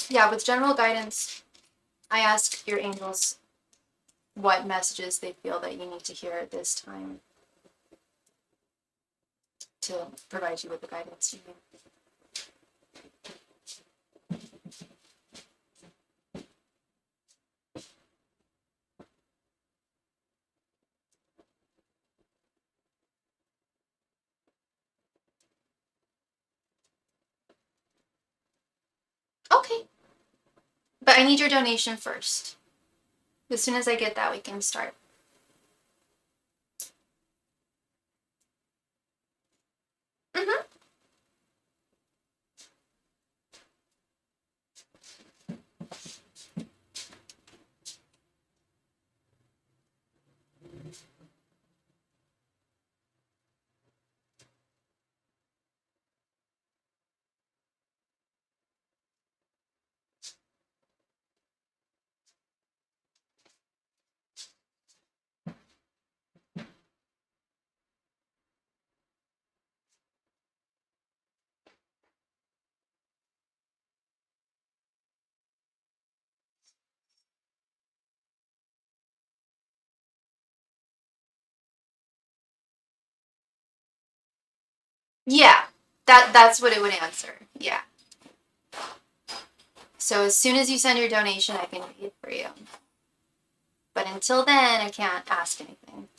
Yeah, with general guidance, I ask your angels what messages they feel that you need to hear at this time to provide you with the guidance you need. Okay, but I need your donation first. As soon as I get that, we can start. Mm-hmm. Yeah, that's what it would answer. Yeah. So as soon as you send your donation, I can read for you. But until then, I can't ask anything.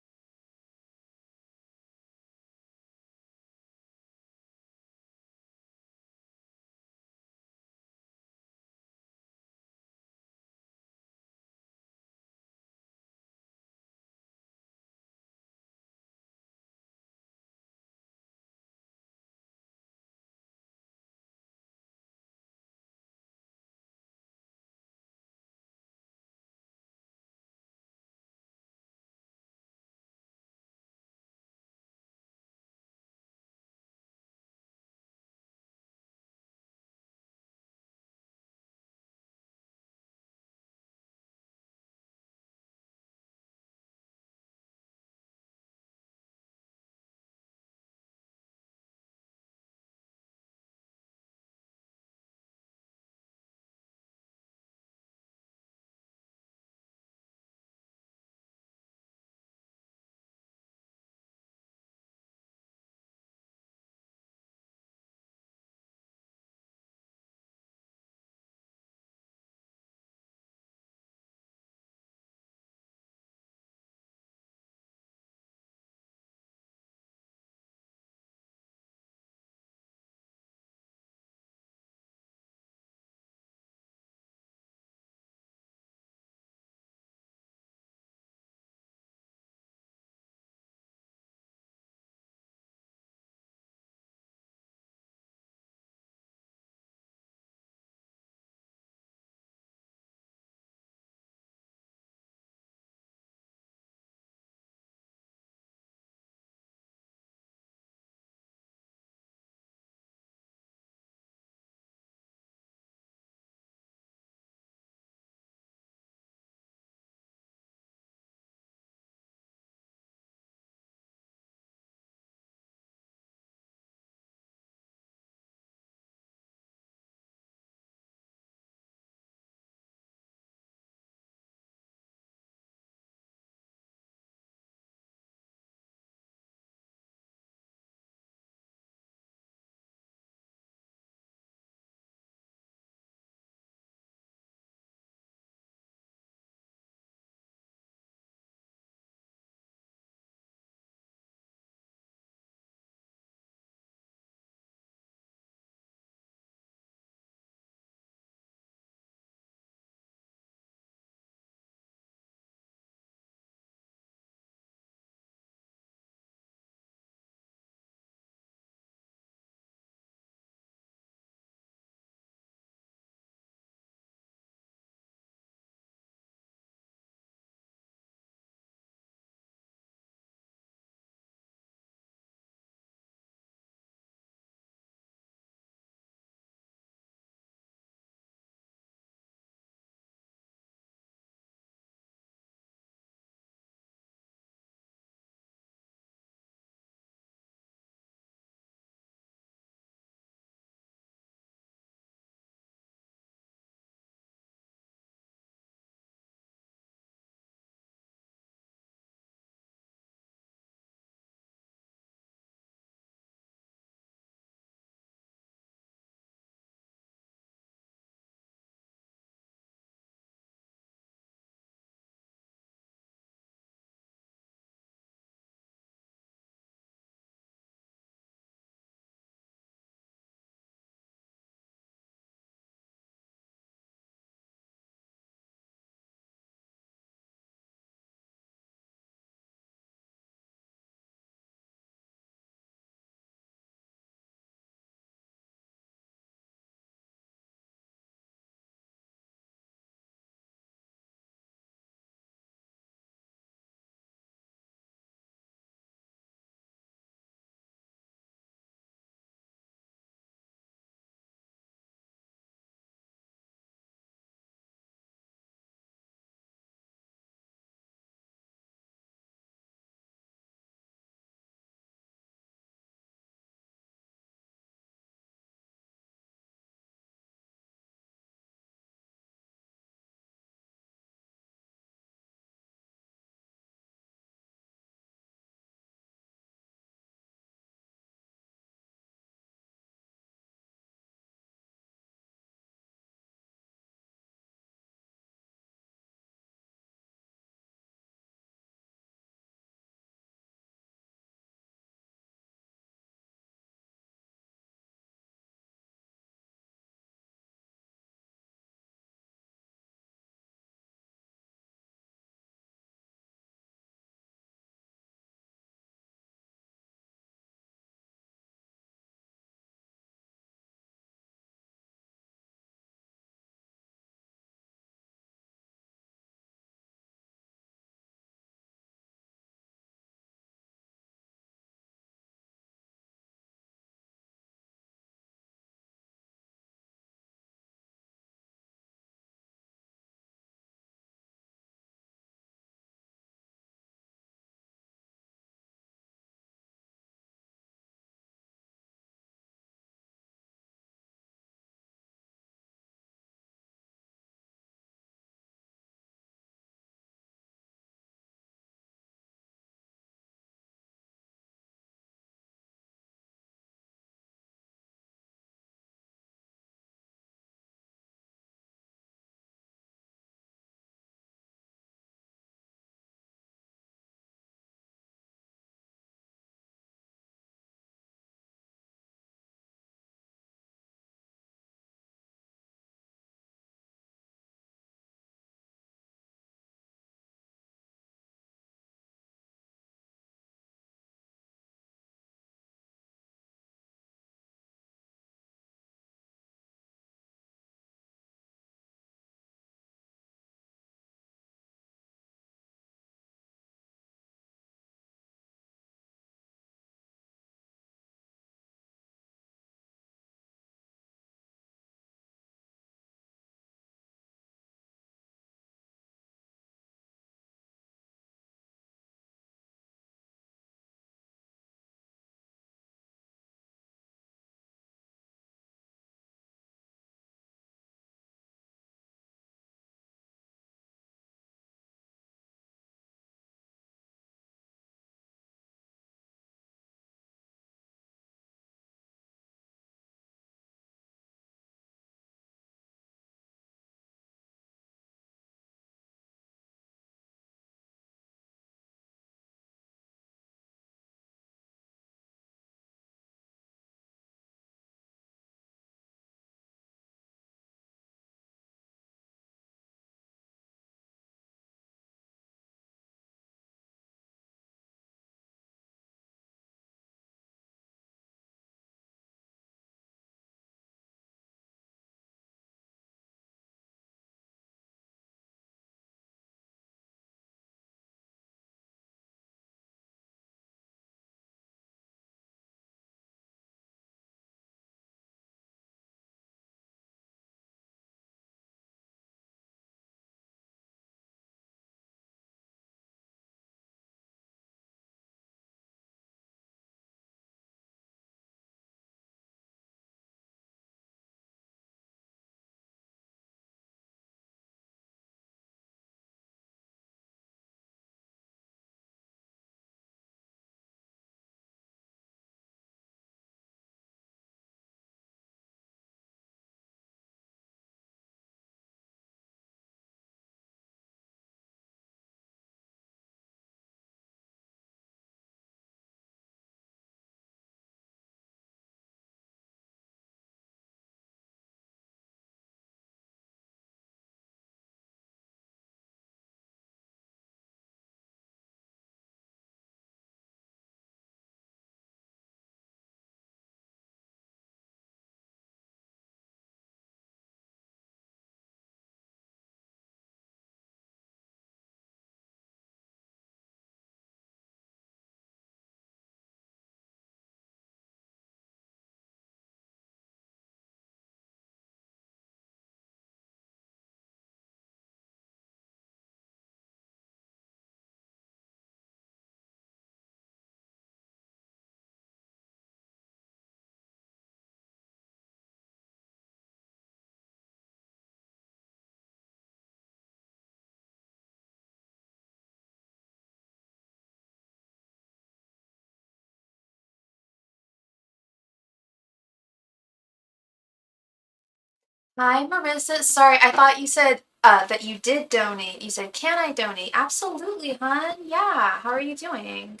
Hi, Marissa. Sorry, I thought you said that you did donate. You said, can I donate? Absolutely, hon. Yeah. How are you doing?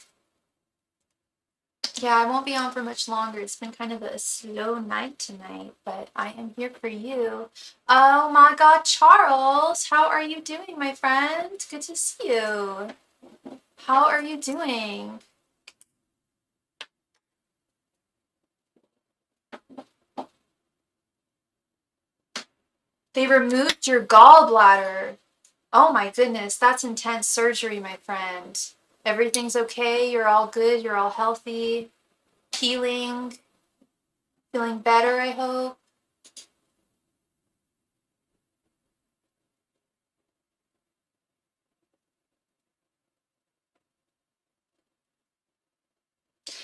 Yeah, I won't be on for much longer. It's been kind of a slow night tonight, but I am here for you. Oh my God, Charles, how are you doing, my friend? Good to see you. How are you doing? They removed your gallbladder. Oh my goodness, that's intense surgery, my friend. Everything's okay? You're all good? You're all healthy? Healing? Feeling better, I hope?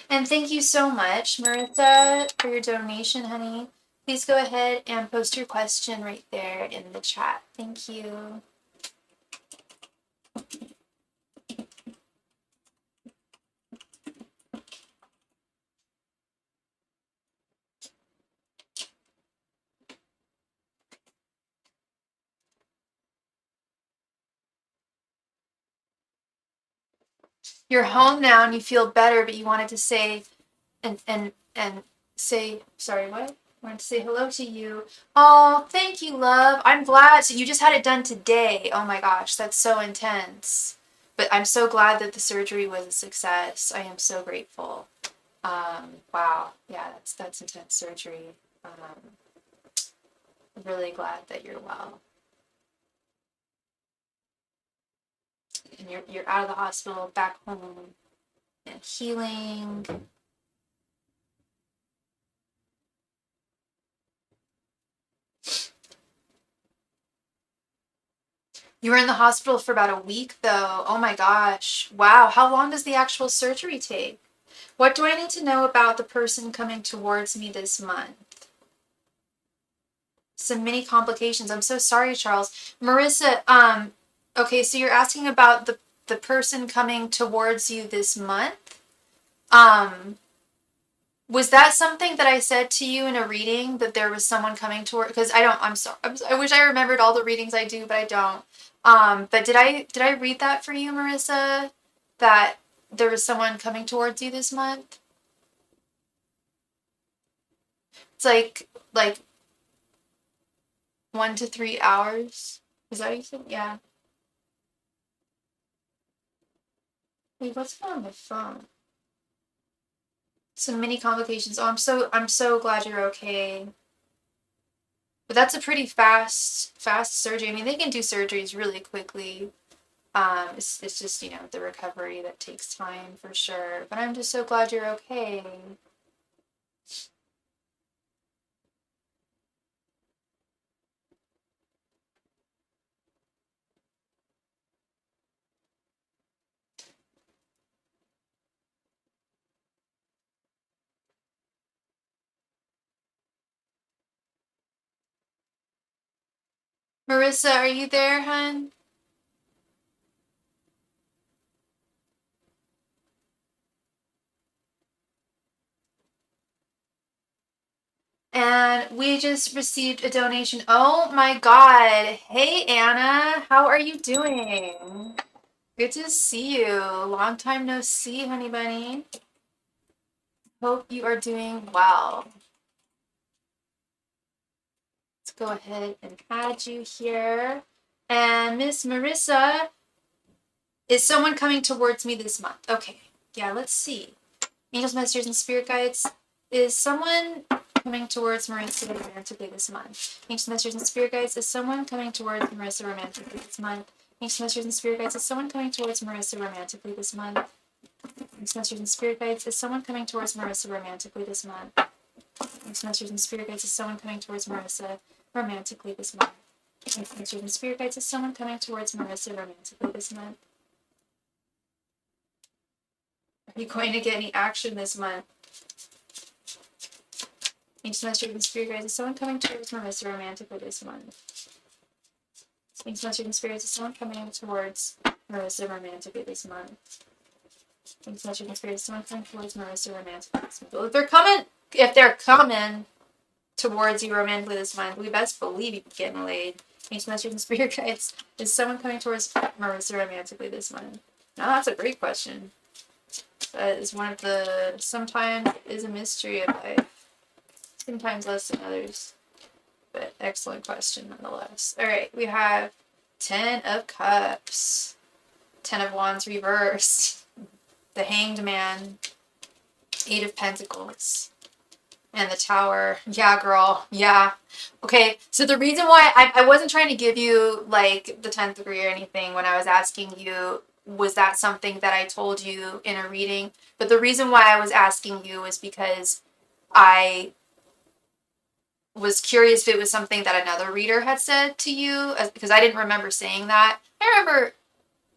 And thank you so much, Marissa, for your donation, honey. Please go ahead and post your question right there in the chat. Thank you. You're home now and you feel better, but you wanted to say and say sorry, what? I wanted to say hello to you. Oh, thank you, love. I'm glad. So you just had it done today. Oh my gosh, that's so intense. But I'm so glad that the surgery was a success. I am so grateful. Wow. Yeah, that's intense surgery. Really glad that you're well. And you're out of the hospital, back home, and healing. You were in the hospital for about a week, though. Oh my gosh. Wow. How long does the actual surgery take? What do I need to know about the person coming towards me this month? Some mini complications. I'm so sorry, Charles. Marissa, okay, so you're asking about the person coming towards you this month? Um, was that something that I said to you in a reading that there was someone coming toward? Because I don't. I'm sorry. I wish I remembered all the readings I do, but I don't. But did I read that for you, Marissa? That there was someone coming towards you this month? It's like 1 to 3 hours. Is that what you said? Yeah. Wait, what's going on with my phone? Some mini complications. Oh, I'm so glad you're okay. But that's a pretty fast surgery. I mean, they can do surgeries really quickly. It's just, the recovery that takes time for sure. But I'm just so glad you're okay. Marissa, are you there, hun? And we just received a donation. Oh my God. Hey, Anna. How are you doing? Good to see you. Long time no see, honey bunny. Hope you are doing well. Let's go ahead and add you here. And Miss Marissa, is someone coming towards me this month? Okay. Yeah, let's see. Angels, messengers, and spirit guides. Is someone coming towards Marissa romantically this month? Angels, messengers, and spirit guides. Is someone coming towards Marissa romantically this month? Angels, messengers, and spirit guides. Is someone coming towards Marissa romantically this month? Angels, messengers, and spirit guides. Is someone coming towards Marissa romantically this month? Angels, messengers, and spirit guides. Is someone coming towards Marissa romantically this month? Angels, messengers, and spirit guides. Is someone coming towards Marissa romantically this month? Are you going to get any action this month? Angels, messengers, and spirit guides. Is someone coming towards Marissa romantically this month? Angels, messengers, and spirits. Is someone coming towards Marissa romantically this month? Angels, messengers, and spirits. Is someone coming towards Marissa romantically this month? Well, if they're coming towards you romantically this month. We best believe you're getting laid. Ancient masters and spirit guides. Is someone coming towards Marissa romantically this month? No, that's a great question. That is one of the, sometimes is a mystery of life. Sometimes less than others. But excellent question nonetheless. Alright, we have 10 of Cups. 10 of Wands reversed. The Hanged Man. 8 of Pentacles. And the Tower. Yeah, girl. Yeah. Okay, so the reason why I wasn't trying to give you, like, the 10th degree or anything when I was asking you, was that something that I told you in a reading? But the reason why I was asking you was because I was curious if it was something that another reader had said to you, because I didn't remember saying that. I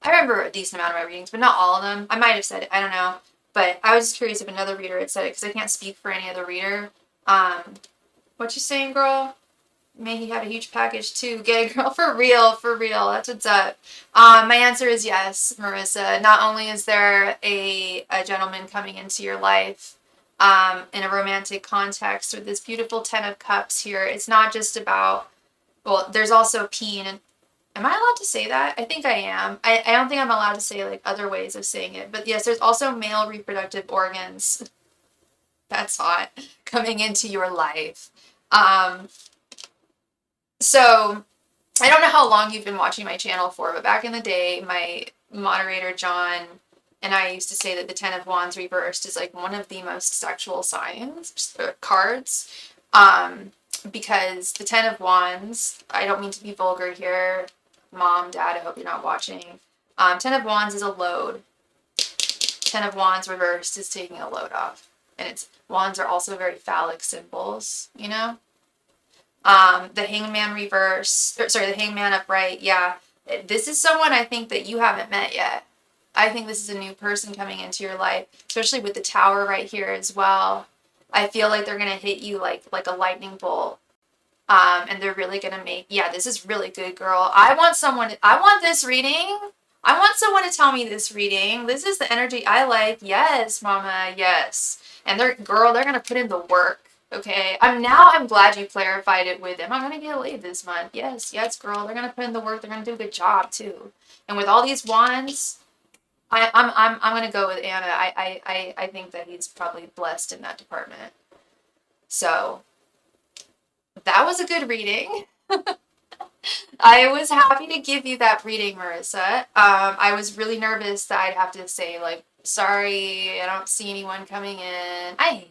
remember a decent amount of my readings, but not all of them. I might have said it. I don't know. But I was just curious if another reader had said it, because I can't speak for any other reader. What you saying, girl? May he have a huge package too. Get it, girl. For real. For real. That's what's up. My answer is yes, Marissa. Not only is there a gentleman coming into your life in a romantic context with this beautiful 10 of Cups here, it's not just about, well, there's also peen. And am I allowed to say that? I think I am. I don't think I'm allowed to say, like, other ways of saying it. But yes, there's also male reproductive organs. That's hot. Coming into your life. So, I don't know how long you've been watching my channel for, but back in the day, my moderator, John, and I used to say that the 10 of Wands reversed is, like, one of the most sexual signs, cards, because the 10 of Wands, I don't mean to be vulgar here, Mom, Dad, I hope you're not watching, 10 of Wands is a load. 10 of Wands reversed is taking a load off, and wands are also very phallic symbols, you know? The Hangman reverse, the Hangman upright, yeah. This is someone I think that you haven't met yet. I think this is a new person coming into your life, especially with the Tower right here as well. I feel like they're going to hit you like a lightning bolt. And they're really going to make, yeah, this is really good, girl. I want this reading. I want someone to tell me this reading. This is the energy I like. Yes, mama, yes. And they're going to put in the work. Okay, I'm glad you clarified it with them. I'm gonna get laid this month. Yes, girl. They're gonna put in the work. They're gonna do a good job too. And with all these wands, I'm gonna go with Anna. I think that he's probably blessed in that department. So that was a good reading. I was happy to give you that reading, Marissa. I was really nervous that I'd have to say, like, sorry, I don't see anyone coming in. I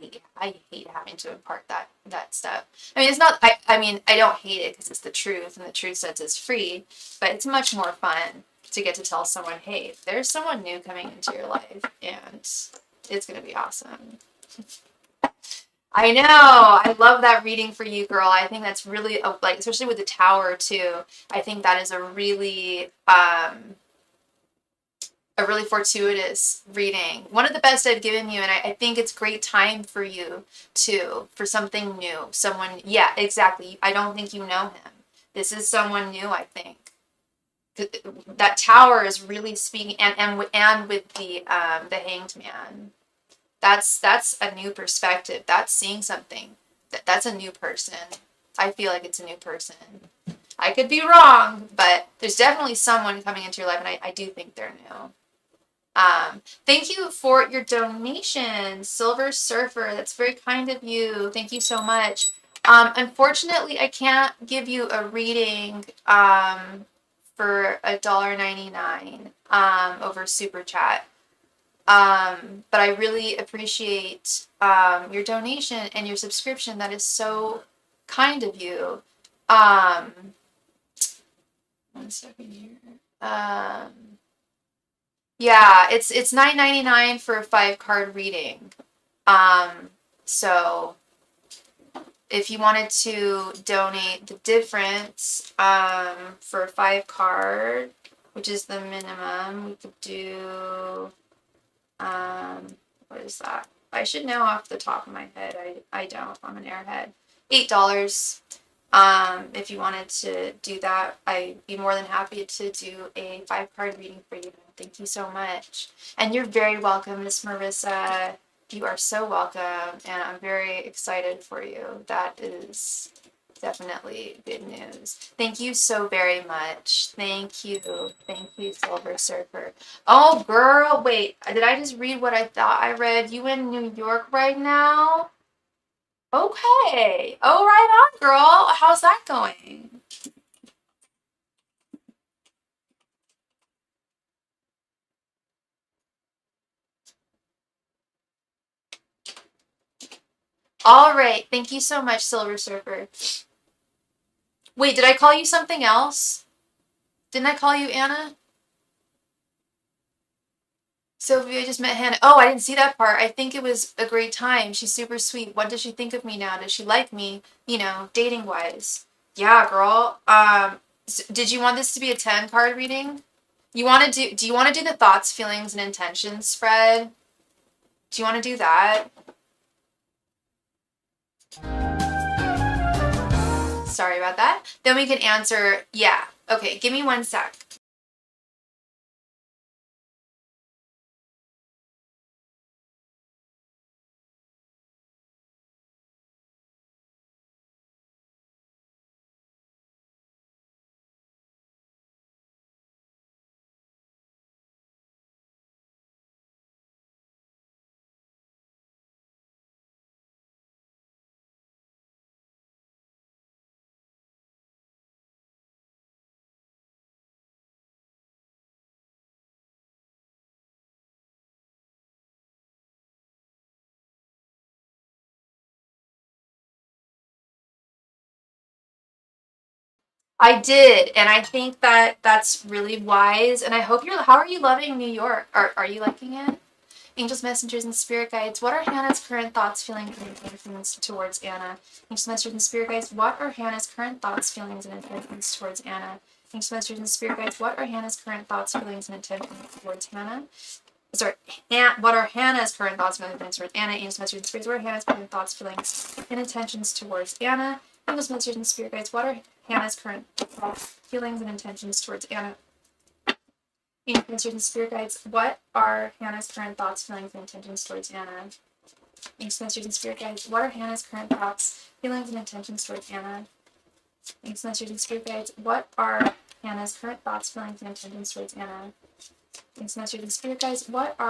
hate having to impart that stuff. I mean, it's not, I mean, I don't hate it because it's the truth, and the truth sets us free, but it's much more fun to get to tell someone, hey, there's someone new coming into your life, and it's going to be awesome. I know. I love that reading for you, girl. I think that's really, like, especially with the Tower, too. I think that is a really fortuitous reading. One of the best I've given you, and I think it's great time for you, too, for something new. Someone, yeah, exactly. I don't think you know him. This is someone new, I think. That Tower is really speaking, and with the Hanged Man. That's a new perspective. That's seeing something. That's a new person. I feel like it's a new person. I could be wrong, but there's definitely someone coming into your life, and I do think they're new. Thank you for your donation, Silver Surfer. That's very kind of you. Thank you so much. Unfortunately, I can't give you a reading for $1.99 over SuperChat. But I really appreciate your donation and your subscription. That is so kind of you. 1 second here. Yeah, it's $9.99 for a 5-card reading. So if you wanted to donate the difference for a 5-card, which is the minimum, we could do. What is that? I should know off the top of my head. I don't. I'm an airhead. $8. If you wanted to do that, I'd be more than happy to do a 5-card reading for you. Thank you so much. And you're very welcome, Miss Marissa. You are so welcome, and I'm very excited for you. That is definitely good news. Thank you so very much. Thank you. Thank you, Silver Surfer. Oh, girl, wait. Did I just read what I thought I read? You in New York right now? Okay. Oh, right on, girl. How's that going? All right. Thank you so much, Silver Surfer. Wait, did I call you something else? Didn't I call you Anna? Sophie, I just met Hannah. Oh, I didn't see that part. I think it was a great time. She's super sweet. What does she think of me now? Does she like me? You know, dating wise. Yeah, girl. Did you want this to be a 10 card reading? Do you want to do the thoughts, feelings, and intentions spread? Do you want to do that? Sorry about that. Then we can answer, yeah. Okay, give me 1 sec. I did, and I think that that's really wise. And I hope how are you loving New York? Are you liking it? Angels, messengers, and spirit guides, what are Hannah's current thoughts, feelings, and intentions towards Anna? Angels, messengers, and spirit guides, what are Hannah's current thoughts, feelings, and intentions towards Anna? Angels, messengers, and spirit guides, what are Hannah's current thoughts, feelings, and intentions towards Hannah? Sorry, what are Hannah's current thoughts, feelings, and intentions towards Anna? Angels, messengers, and spirit guides, what are Hannah's current thoughts, feelings, and intentions towards Anna? Angels, messengers, and spirit guides, what are Hannah's current thoughts, feelings, and intentions towards Anna? Angels, messengers, and spirit guides, what are Hannah's current thoughts, feelings, and intentions towards Anna? Angels, messengers, and spirit guides, what are Hannah's current thoughts, feelings, and intentions towards Anna? Angels, messengers, and spirit guides, what are Hannah's current thoughts, feelings, and intentions towards Anna? Angels, messengers, and spirit guides, what are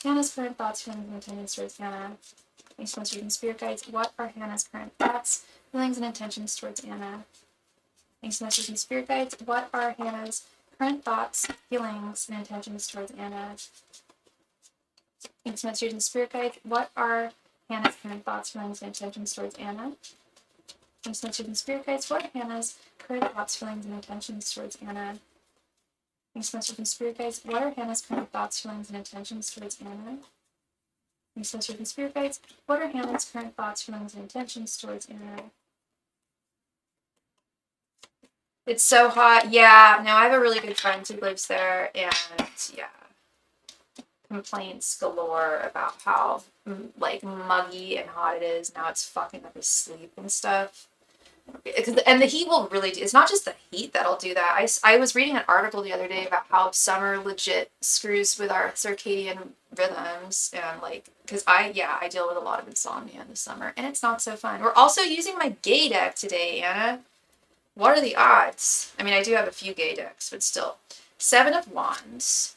Hannah's current thoughts, feelings, and intentions towards Anna? Angels, messengers, and spirit guides, what are Hannah's current thoughts, feelings, and intentions towards Anna? Angels, messengers, and spirit guides, what are Hannah's current thoughts, feelings, and intentions towards Anna? Angels, messengers, and spirit guides, what are Hannah's current thoughts, feelings, and intentions towards Anna? Angels, messengers, and spirit guides, what are Hannah's current thoughts, feelings, and intentions towards Anna? Angels, messengers, and spirit guides, what are Hannah's current thoughts, feelings, and intentions towards Anna? Angels, messengers, and spirit guides, what are Hannah's current thoughts, feelings, and intentions towards Anna? It's so hot. Yeah, no, I have a really good friend who lives there, and yeah, complaints galore about how like muggy and hot it is. Now it's fucking up his sleep and stuff. And the heat will really do. It's not just the heat that'll do that. I was reading an article the other day about how summer legit screws with our circadian rhythms, and like, because I deal with a lot of insomnia in the summer, and it's not so fun. We're also using my gay deck today, Anna. What are the odds? I mean, I do have a few gay decks, but still. 7 of Wands.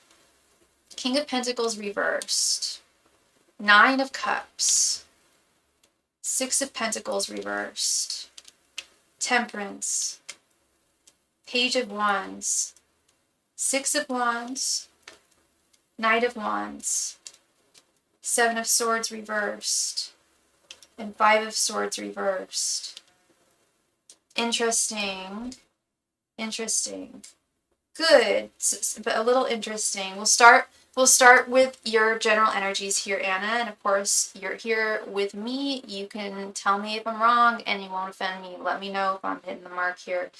King of Pentacles reversed. 9 of Cups. 6 of Pentacles reversed. Temperance. Page of Wands. 6 of Wands. Knight of Wands. 7 of Swords reversed. And 5 of Swords reversed. Interesting. Good, but a little interesting. We'll start with your general energies here, Anna, and of course you're here with me. You can tell me if I'm wrong and you won't offend me. Let me know if I'm hitting the mark here.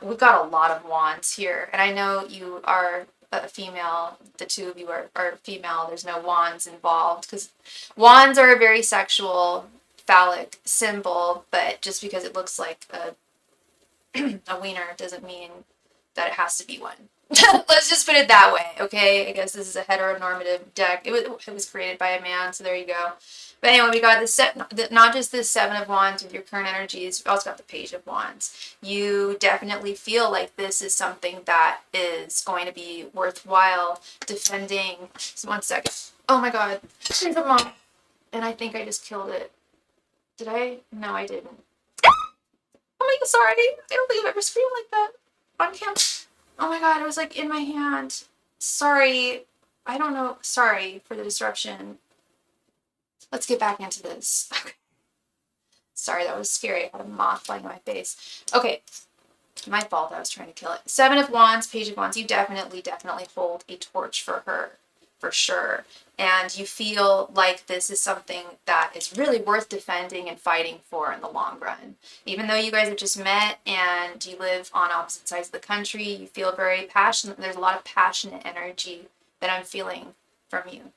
We've got a lot of wands here, and I know you are a female. The two of you are female. There's no wands involved because wands are a very sexual, phallic symbol, but just because it looks like a wiener doesn't mean that it has to be one. Let's just put it that way, okay? I guess this is a heteronormative deck. It was created by a man, so there you go. But anyway, we got not just this Seven of Wands with your current energies, we also got the Page of Wands. You definitely feel like this is something that is going to be worthwhile defending. So 1 second. Oh my god. There's a mom. And I think I just killed it. Did I? No, I didn't. Oh my god, sorry. I don't think I've ever screamed like that on camera. Oh my god, it was like in my hand. Sorry. I don't know. Sorry for the disruption. Let's get back into this. Okay. Sorry, that was scary. I had a moth flying in my face. Okay. My fault. I was trying to kill it. Seven of Wands, Page of Wands. You definitely hold a torch for her. For sure. And you feel like this is something that is really worth defending and fighting for in the long run. Even though you guys have just met and you live on opposite sides of the country, you feel very passionate. There's a lot of passionate energy that I'm feeling from you.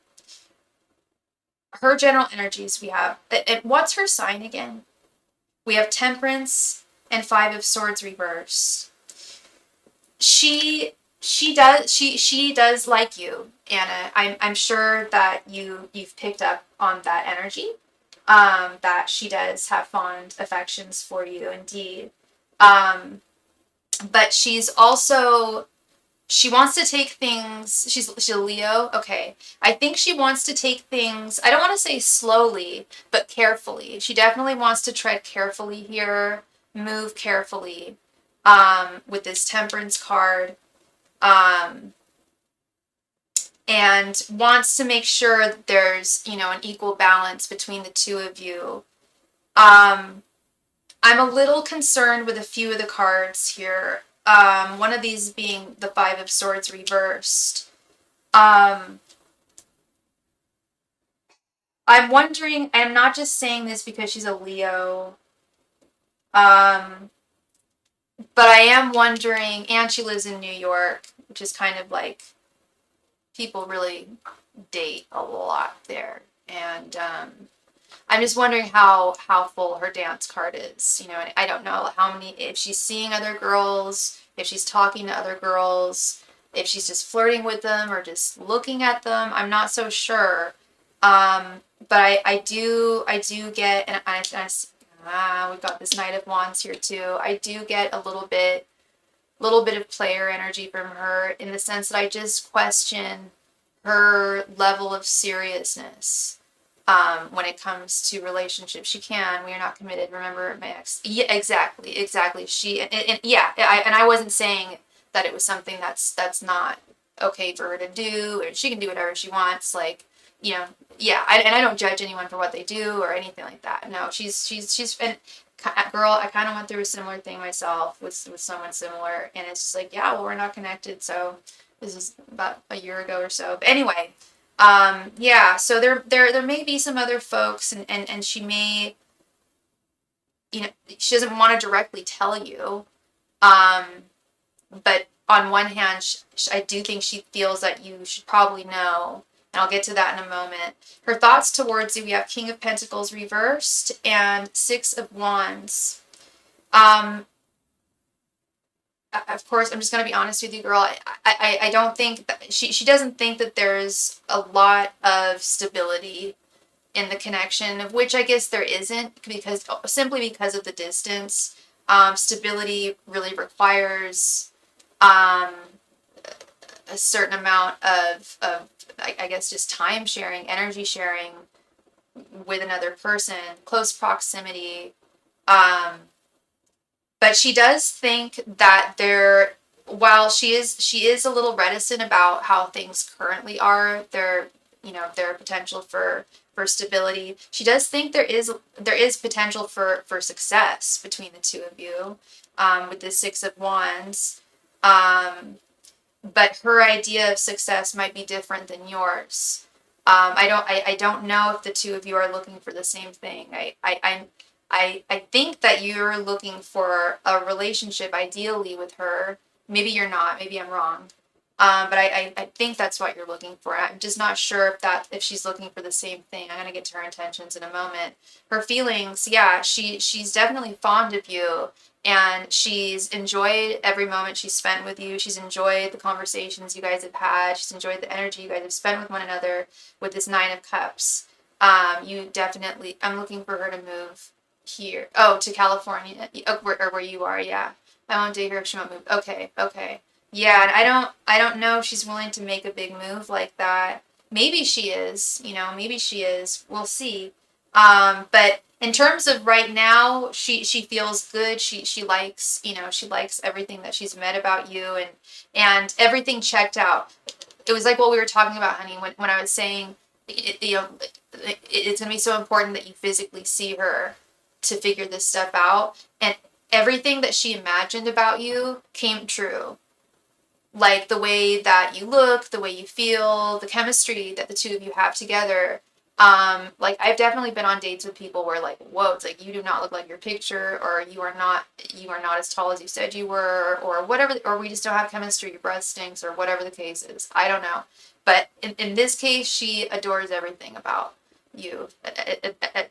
Her general energies we have. What's her sign again? We have Temperance and Five of Swords reversed. She does like you, Anna. I'm sure that you've picked up on that energy. That she does have fond affections for you, indeed. But she's also, she wants to take things, she's a Leo. Okay. I think she wants to take things, I don't want to say slowly, but carefully. She definitely wants to tread carefully here, move carefully, with this Temperance card. And wants to make sure that there's, an equal balance between the two of you. I'm a little concerned with a few of the cards here. One of these being the Five of Swords reversed. I'm wondering, I'm not just saying this because she's a Leo, but I am wondering, and she lives in New York, which is kind of like, people really date a lot there. And I'm just wondering how full her dance card is. And I don't know if she's seeing other girls, if she's talking to other girls, if she's just flirting with them or just looking at them. I'm not so sure. But I do get, and we've got this Knight of Wands here too. I do get a little bit of player energy from her, in the sense that I just question her level of seriousness when it comes to relationships. We are not committed. Remember my ex? Yeah, exactly. She and I wasn't saying that it was something that's not okay for her to do, or she can do whatever she wants. Like, I don't judge anyone for what they do or anything like that. No, she's and girl, I kind of went through a similar thing myself with someone similar, and it's just like, yeah, well, we're not connected. So this is about a year ago or so. But anyway, so there may be some other folks, and she may, she doesn't want to directly tell you, but on one hand, I do think she feels that you should probably know. And I'll get to that in a moment. Her thoughts towards you, we have King of Pentacles reversed and Six of Wands. Of course, I'm just going to be honest with you, girl. I don't think that she doesn't think that there's a lot of stability in the connection, of which I guess there isn't, simply because of the distance. Stability really requires a certain amount of I guess just time sharing, energy sharing with another person, close proximity. But she does think that while she is a little reticent about how things currently are, their potential for stability. She does think there is potential for success between the two of you, with the Six of Wands. But her idea of success might be different than yours. I don't know if the two of you are looking for the same thing. I think that you're looking for a relationship, ideally, with her. Maybe you're not. Maybe I'm wrong. But I think that's what you're looking for. I'm just not sure if she's looking for the same thing. I'm gonna get to her intentions in a moment. Her feelings, yeah, she's definitely fond of you, And she's enjoyed every moment she's spent with you. She's enjoyed the conversations you guys have had. She's enjoyed the energy you guys have spent with one another with this Nine of Cups. You definitely, I'm looking for her to move here. Oh, to California, or where you are, yeah. I want to hear if she won't move. Okay, okay. Yeah, and I don't know if she's willing to make a big move like that. Maybe she is, maybe she is. We'll see. But in terms of right now, she feels good. She likes, she likes everything that she's met about you, and everything checked out. It was like what we were talking about, honey, when I was saying, it's going to be so important that you physically see her to figure this stuff out. And everything that she imagined about you came true. Like the way that you look, the way you feel, the chemistry that the two of you have together. Like I've definitely been on dates with people where like, whoa, it's like you do not look like your picture, or you are not as tall as you said you were, or whatever, or we just don't have chemistry, your breath stinks, or whatever the case is. I don't know. But in this case, she adores everything about you,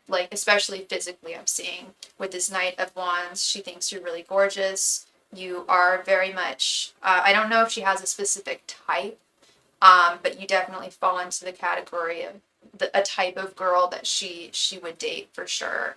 like especially physically. I'm seeing with this Knight of Wands, she thinks you're really gorgeous. You are very much, I don't know if she has a specific type, but you definitely fall into the category of a type of girl that she would date for sure.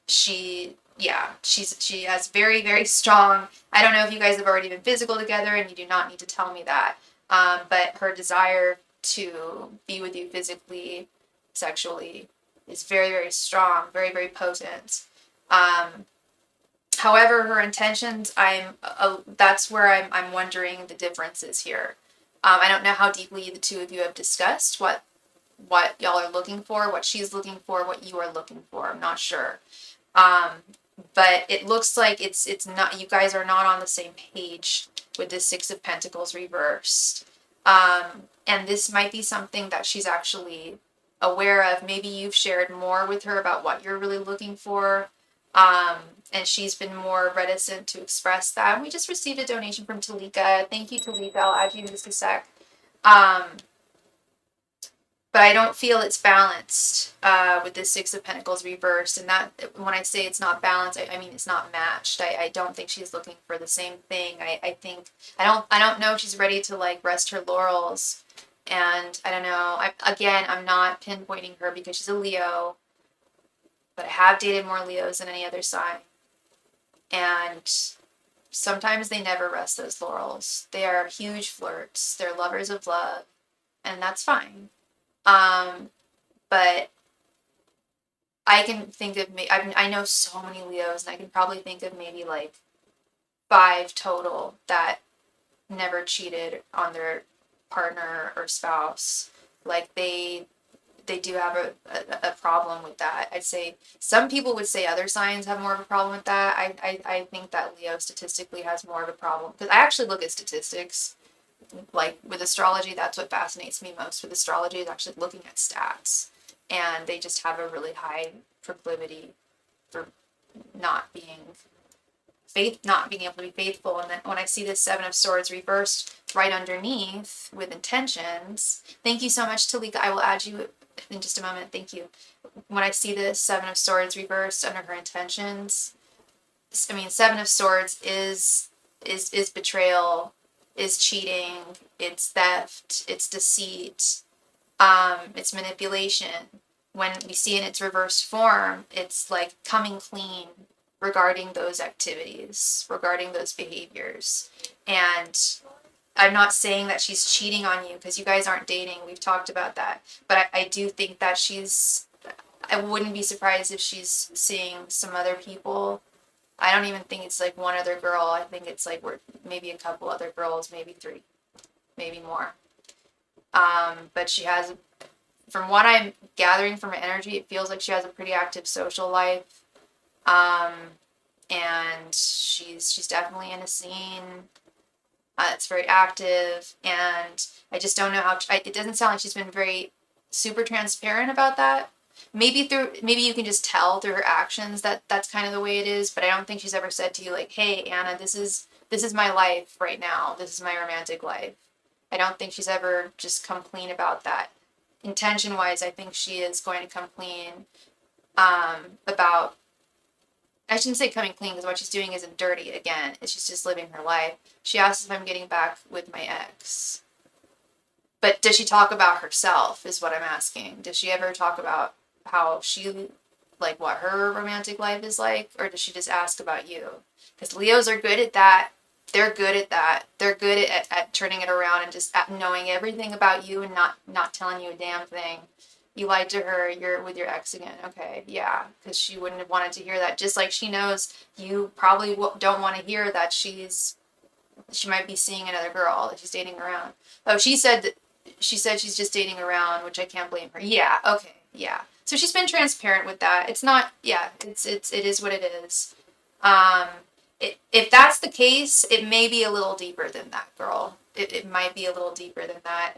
She has very, very strong, I don't know if you guys have already been physical together, and you do not need to tell me that, but her desire to be with you physically, sexually, is very, very strong, very, very potent. However, her intentions, that's where I'm wondering the differences here. I don't know how deeply the two of you have discussed what y'all are looking for, what she's looking for, what you are looking for. I'm not sure. But it looks like it's not, you guys are not on the same page with the Six of Pentacles reversed. And this might be something that she's actually aware of. Maybe you've shared more with her about what you're really looking for. And she's been more reticent to express that. And we just received a donation from Talika. Thank you, Talika. I'll add you in just a sec. But I don't feel it's balanced with this Six of Pentacles reversed. And that, when I say it's not balanced, I mean it's not matched. I don't think she's looking for the same thing. I think I don't know if she's ready to like rest her laurels. And I don't know. I'm not pinpointing her because she's a Leo, but I have dated more Leos than any other sign. And sometimes they never rest those laurels. They are huge flirts. They're lovers of love, and that's fine. But I can think of I know so many Leos, and I can probably think of maybe like 5 total that never cheated on their partner or spouse. Like they do have a problem with that. I'd say some people would say other signs have more of a problem with that. I think that Leo statistically has more of a problem, because I actually look at statistics. Like with astrology, that's what fascinates me most with astrology, is actually looking at stats. And they just have a really high proclivity for not being able to be faithful. And then when I see this Seven of Swords reversed right underneath with intentions, thank you so much, Talika. I will add you in just a moment. Thank you. When I see this Seven of Swords reversed under her intentions, I mean, Seven of Swords is betrayal, is cheating, it's theft, it's deceit, it's manipulation. When we see in its reverse form, it's like coming clean regarding those activities, regarding those behaviors. And I'm not saying that she's cheating on you, because you guys aren't dating. We've talked about that. But I do think that I wouldn't be surprised if she's seeing some other people. I don't even think it's like one other girl. I think it's like maybe a couple other girls, maybe 3, maybe more. But she has, from what I'm gathering from her energy, it feels like she has a pretty active social life. And she's definitely in a scene that's very active, and I just don't know how, it doesn't sound like she's been very super transparent about that. Maybe you can just tell through her actions that that's kind of the way it is, but I don't think she's ever said to you like, hey, Anna, this is my life right now. This is my romantic life. I don't think she's ever just come clean about that. Intention-wise, I think she is going to come clean about I shouldn't say coming clean because what she's doing isn't dirty again. She's just living her life. She asks if I'm getting back with my ex. But does she talk about herself is what I'm asking. Does she ever talk about how she, like what her romantic life is like? Or does she just ask about you? Because Leos are good at that. They're good at that. They're good at turning it around and just knowing everything about you and not telling you a damn thing. You lied to her, you're with your ex again. Okay, yeah, because she wouldn't have wanted to hear that. Just like she knows you probably don't want to hear that she might be seeing another girl that she's dating around. Oh, she said she's just dating around, which I can't blame her. Yeah, okay, yeah. So she's been transparent with that. It's not, yeah, it is what it is. Um, if that's the case, it may be a little deeper than that, girl. It might be a little deeper than that.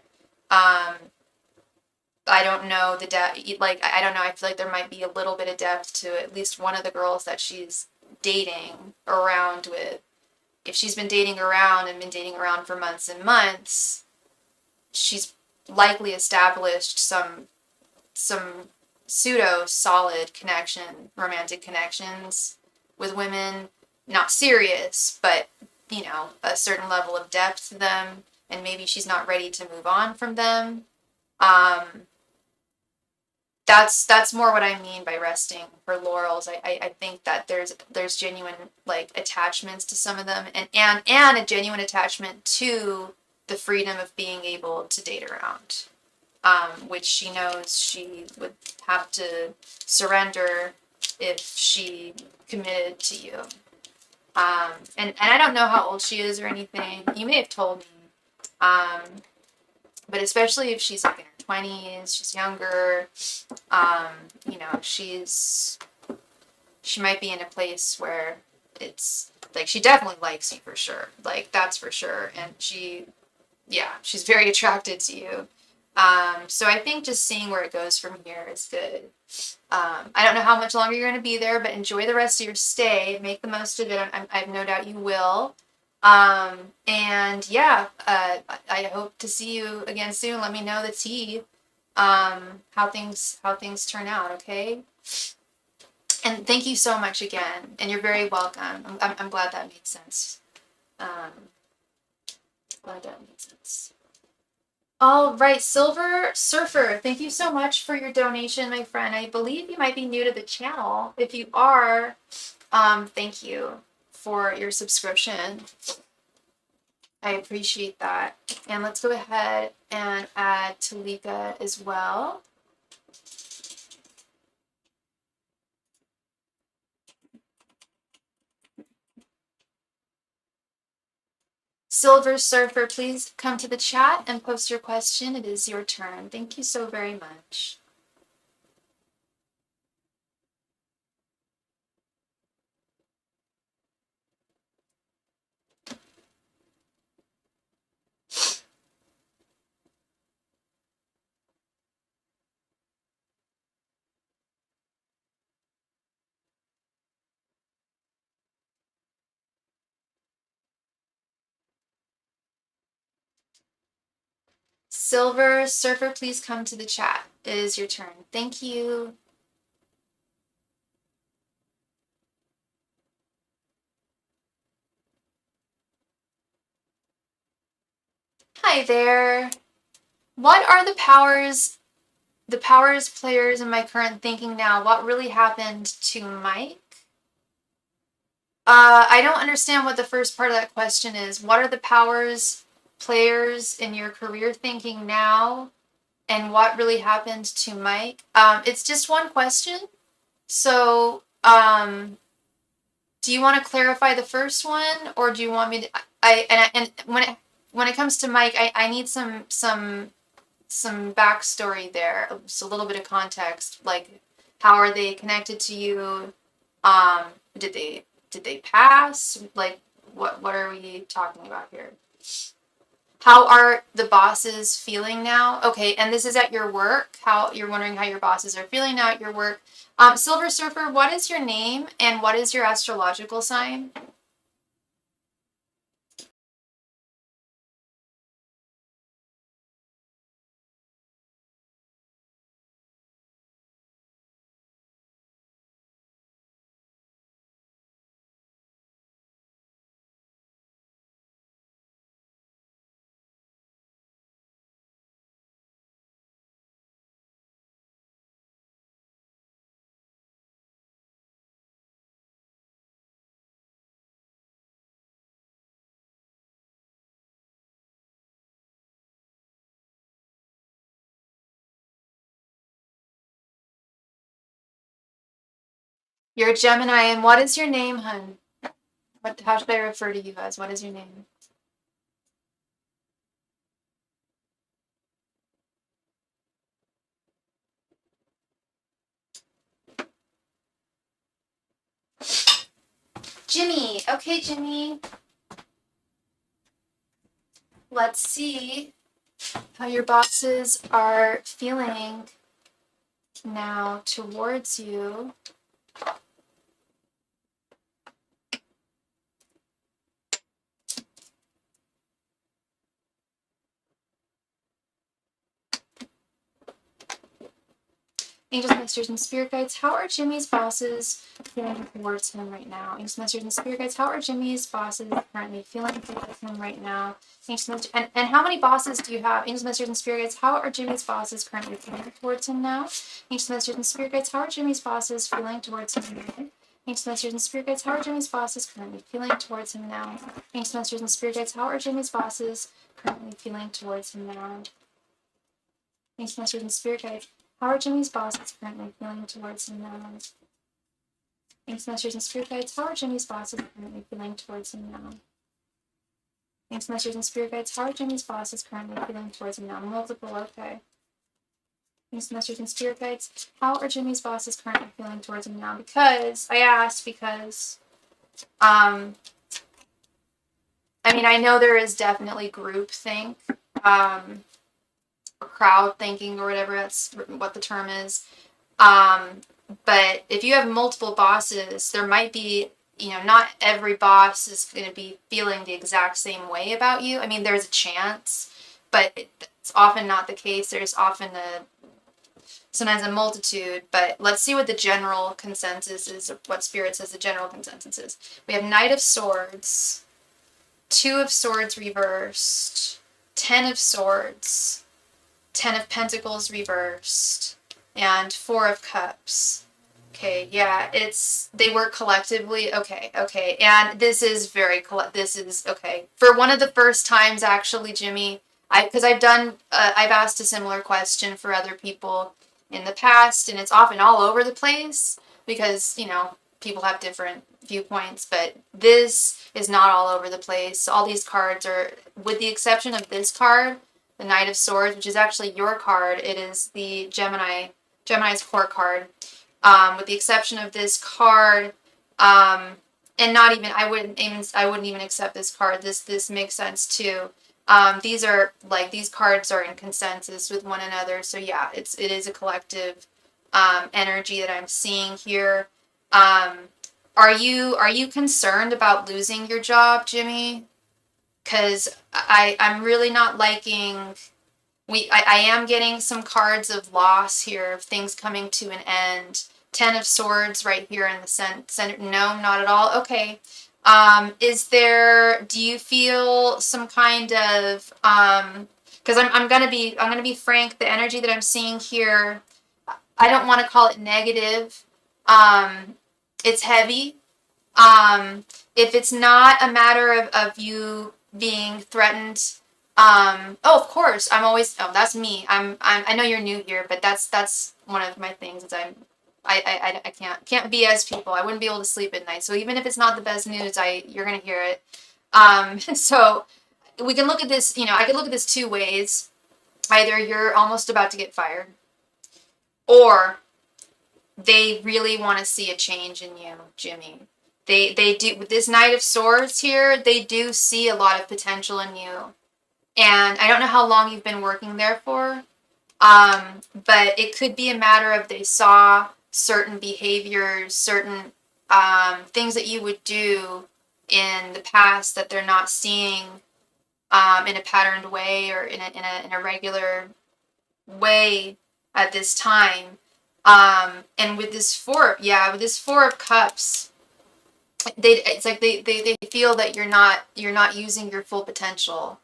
I don't know the depth, like, I don't know, I feel like there might be a little bit of depth to at least one of the girls that she's dating around with. If she's been dating around and been dating around for months and months, she's likely established some pseudo solid romantic connections with women, not serious, but a certain level of depth to them, and maybe she's not ready to move on from them. That's more what I mean by resting her laurels. I think that there's genuine like attachments to some of them, and a genuine attachment to the freedom of being able to date around, which she knows she would have to surrender if she committed to you. And I don't know how old she is or anything. You may have told me. But especially if she's like in her 20s, she's younger, she might be in a place where it's like she definitely likes you for sure. Like that's for sure. And she's very attracted to you. So I think just seeing where it goes from here is good. I don't know how much longer you're going to be there, but enjoy the rest of your stay. Make the most of it. I have no doubt you will. And yeah, I hope to see you again soon. Let me know the tea, how things turn out. Okay. And thank you so much again. And you're very welcome. I'm glad that made sense. Glad that made sense. All right, Silver Surfer, thank you so much for your donation, my friend. I believe you might be new to the channel. If you are, thank you for your subscription. I appreciate that. And let's go ahead and add Talika as well. Silver Surfer, please come to the chat and post your question. It is your turn. Thank you so very much. Silver Surfer, please come to the chat. It is your turn. Thank you. Hi there. What are the powers players in my current thinking now? What really happened to Mike? I don't understand what the first part of that question is. What are the powers players in your career thinking now? And what really happened to Mike? It's just one question. So, do you want to clarify the first one, or do you want me to? And when it comes to Mike, I need some backstory there, just a little bit of context. Like, how are they connected to you? Did they pass? Like, what are we talking about here? How are the bosses feeling now? Okay, and this is at your work. How you're wondering how your bosses are feeling now at your work. Silver Surfer, what is your name and what is your astrological sign? You're a Gemini, and what is your name, hun? How should I refer to you as? What is your name? Jimmy. Okay, Jimmy. Let's see how your bosses are feeling now towards you. Angels, messengers, and spirit guides, how are Jimmy's bosses feeling towards him right now? Angels, messengers, and spirit guides, how are Jimmy's bosses currently feeling towards him right now? Angels, and how many bosses do you have? Angels, messengers, and spirit guides, how are Jimmy's bosses currently feeling towards him now? Angels, messengers, and spirit guides, how are Jimmy's bosses feeling towards him now? Angels, messengers, and spirit guides, how are Jimmy's bosses currently feeling towards him now? Angels, messengers, and spirit guides, how are Jimmy's bosses currently feeling towards him now? Angels, messengers, and spirit guides, how are Jimmy's bosses currently feeling towards him now? Thanks, messengers and spirit guides. How are Jimmy's bosses currently feeling towards him now? Thanks, messengers and spirit guides. How are Jimmy's bosses currently feeling towards him now? Multiple, okay. Thanks, messengers and spirit guides. How are Jimmy's bosses currently feeling towards him now? Because I asked because, I mean, I know there is definitely groupthink, or crowd thinking, or whatever that's what the term is. But if you have multiple bosses, there might be, not every boss is going to be feeling the exact same way about you. I mean, there's a chance, but it's often not the case. There's often sometimes a multitude, but let's see what the general consensus is, or what Spirit says the general consensus is. We have Knight of Swords, Two of Swords reversed, Ten of Swords, Ten of Pentacles reversed, and Four of Cups. Okay, yeah, they work collectively. Okay. And this is okay. For one of the first times, actually, Jimmy, because I've asked a similar question for other people in the past, and it's often all over the place because, people have different viewpoints, but this is not all over the place. All these cards are, with the exception of this card, the Knight of Swords, which is actually your card. It is the Gemini's core card. With the exception of this card, and not even I wouldn't even accept this card. This makes sense too. These cards are in consensus with one another. So yeah, it is a collective energy that I'm seeing here. Are you concerned about losing your job, Jimmy? Because I'm really not liking. I am getting some cards of loss here, of things coming to an end. Ten of Swords right here in the center. No, not at all. Okay. Do you feel some kind of, because I'm gonna be frank, the energy that I'm seeing here, I don't want to call it negative. It's heavy. If it's not a matter of you being threatened, of course, that's me. I know you're new here, but that's one of my things is I can't BS people. I wouldn't be able to sleep at night. So even if it's not the best news, you're going to hear it. So we can look at this, I could look at this two ways. Either you're almost about to get fired, or they really want to see a change in you, Jimmy. They do, with this Knight of Swords here, they do see a lot of potential in you. And I don't know how long you've been working there for, but it could be a matter of they saw certain behaviors, certain things that you would do in the past that they're not seeing in a patterned way or in a regular way at this time. And with this Four of Cups, it's like they feel that you're not using your full potential.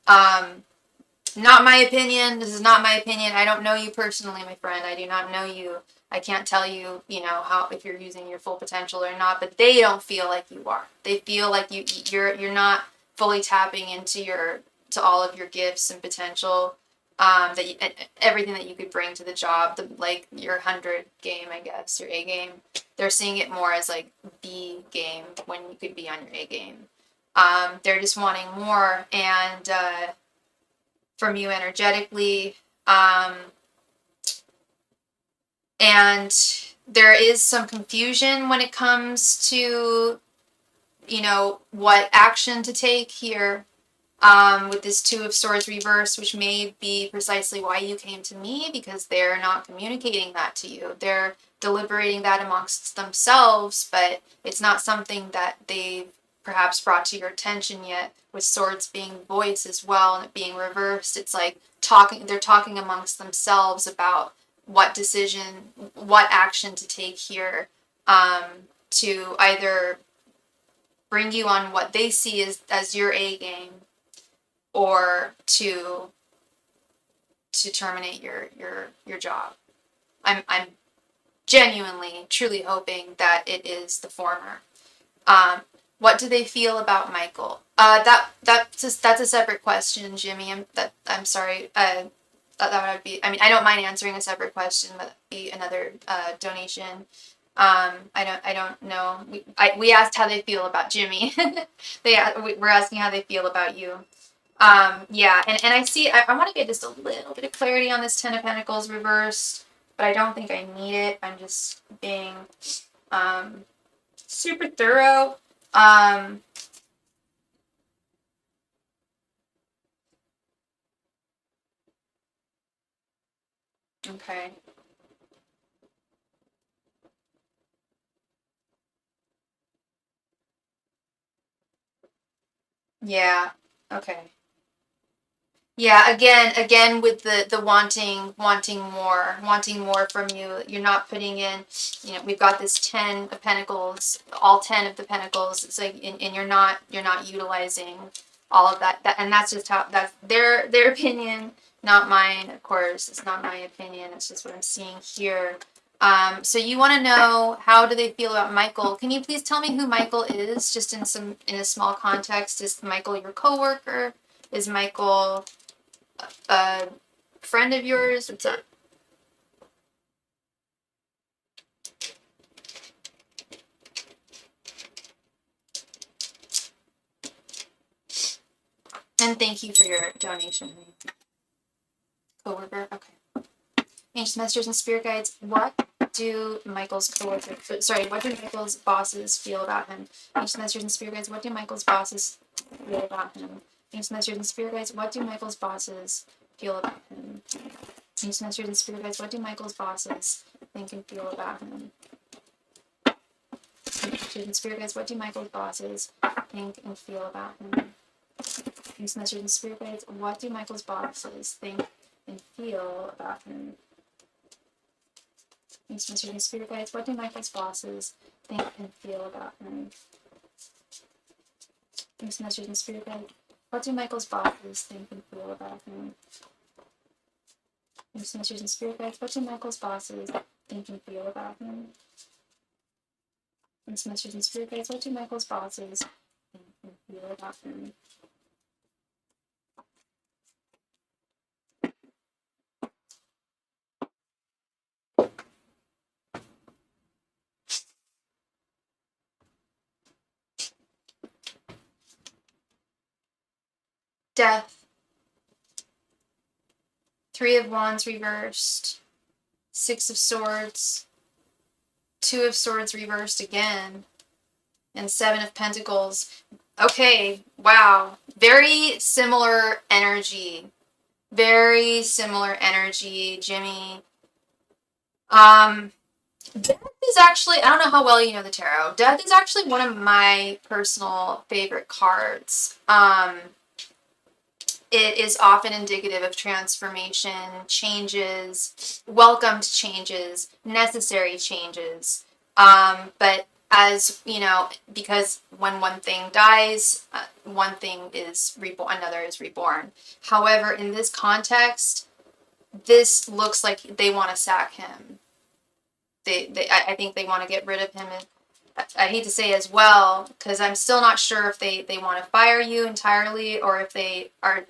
Not my opinion. This is not my opinion. I don't know you personally, my friend. I do not know you. I can't tell you, how, if you're using your full potential or not, but they don't feel like you are. They feel like you're not fully tapping into to all of your gifts and potential. that you, everything that you could bring to the job, like your 100 game, I guess, your A game. They're seeing it more as like B game when you could be on your A game. They're just wanting more, and from you energetically. And there is some confusion when it comes to, you know, what action to take here. With this Two of Swords reverse, which may be precisely why you came to me, because they're not communicating that to you. They're deliberating that amongst themselves, but it's not something that they've perhaps brought to your attention yet, with Swords being voice as well and it being reversed. It's like they're talking amongst themselves about what decision, what action to take here, to either bring you on what they see as your A game, or to terminate your job. I'm genuinely, truly hoping that it is the former. What do they feel about Michael? That's a separate question, Jimmy. I'm sorry. That would be. I mean, I don't mind answering a separate question, but that'd be another donation. I don't know. We asked how they feel about Jimmy. We're asking how they feel about you. Yeah, and I see, I want to get just a little bit of clarity on this Ten of Pentacles reversed, but I don't think I need it. I'm just being super thorough. Okay. Yeah, okay. Yeah, again with the wanting more from you. You're not putting in, you know, we've got this 10 of Pentacles, all 10 of the Pentacles. It's like, and you're not utilizing all of that. And that's just how, that's their opinion, not mine, of course. It's not my opinion. It's just what I'm seeing here. So you want to know, how do they feel about Michael? Can you please tell me who Michael is, just in a small context? Is Michael your coworker? Is Michael a friend of yours? What's up? And thank you for your donation. Coworker, okay. Ancient masters and spirit guides, what do Michael's coworkers, sorry, what do Michael's bosses feel about him? Ancient masters and spirit guides, what do Michael's bosses feel about him? Ancient masters and spirit guides, what do Michael's bosses feel about him? Ancient masters and spirit guides, what do Michael's bosses think and feel about him? Ancient and spirit guides, what do Michael's bosses think and feel about him? Ancient masters and spirit guides, what do Michael's bosses think and feel about him? Ancient masters and spirit guides, what do Michael's bosses think and feel about him? Ancient masters and spirit guides, what do Michael's bosses think and feel about him? Ancient masters and spirit guides, what do Michael's bosses think and feel about him? Ancient masters and spirit guides, what do Michael's bosses think and feel about him? Death. Three of Wands reversed. Six of Swords. Two of Swords reversed again. And Seven of Pentacles. Okay, wow. Very similar energy. Very similar energy, Jimmy. Death is actually, I don't know how well you know the tarot. Death is actually one of my personal favorite cards. It is often indicative of transformation, changes, welcomed changes, necessary changes. But as you know, because when one thing dies, one thing is reborn, another is reborn. However, in this context, this looks like they want to sack him. I think they want to get rid of him. And I hate to say as well, because I'm still not sure if they want to fire you entirely, or if they are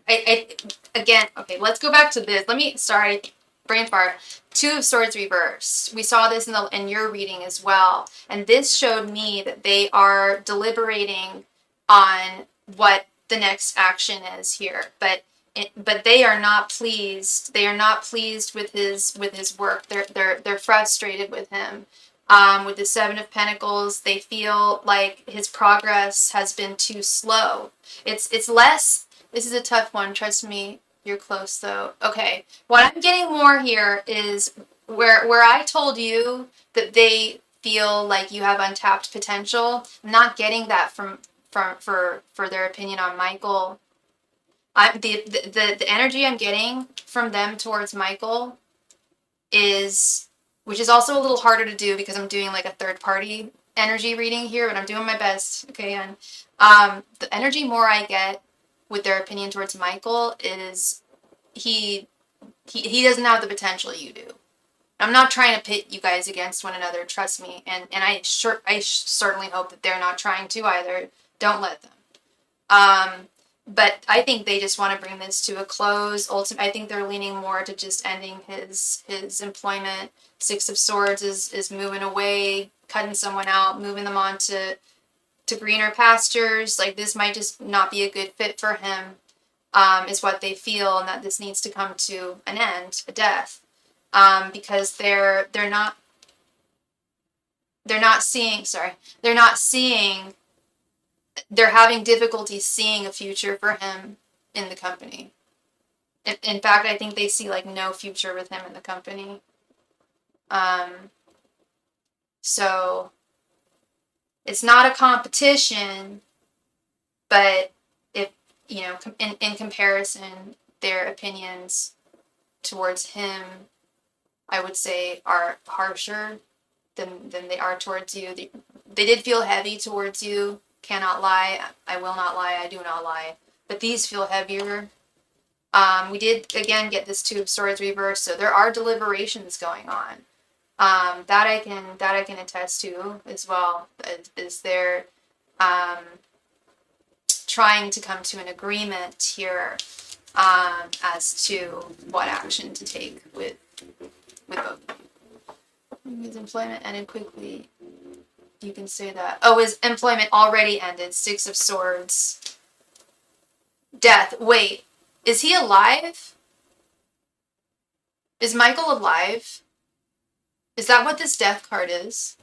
Again, okay, let's go back to this. Sorry, brain fart. Two of Swords reversed. We saw this in your reading as well. And this showed me that they are deliberating on what the next action is here. But they are not pleased. They are not pleased with his work. They're frustrated with him. With the Seven of Pentacles, they feel like his progress has been too slow. It's less. This is a tough one. Trust me. You're close though. Okay. What I'm getting more here is where I told you that they feel like you have untapped potential. I'm not getting that for their opinion on Michael. The energy I'm getting from them towards Michael is, which is also a little harder to do because I'm doing like a third party energy reading here, but I'm doing my best. Okay, and the energy more I get with their opinion towards Michael is he doesn't have the potential you do. I'm not trying to pit you guys against one another, trust me, and I certainly hope that they're not trying to either. Don't let them. But I think they just want to bring this to a close. Ultimately, I think they're leaning more to just ending his employment. Six of Swords is moving away, cutting someone out, moving them on to greener pastures. Like, this might just not be a good fit for him, is what they feel, and that this needs to come to an end, a death, because they're not seeing. They're having difficulty seeing a future for him in the company. In fact, I think they see like no future with him in the company. So it's not a competition, but if, in comparison, their opinions towards him, I would say, are harsher than they are towards you. They did feel heavy towards you. Cannot lie. I will not lie. I do not lie. But these feel heavier. We did again get this Two of Swords reversed, so there are deliberations going on. That I can attest to as well. Is they're trying to come to an agreement here as to what action to take with both. His employment ended quickly. You can say that. Oh, his employment already ended. Six of Swords. Death. Wait, is he alive? Is Michael alive? Is that what this death card is?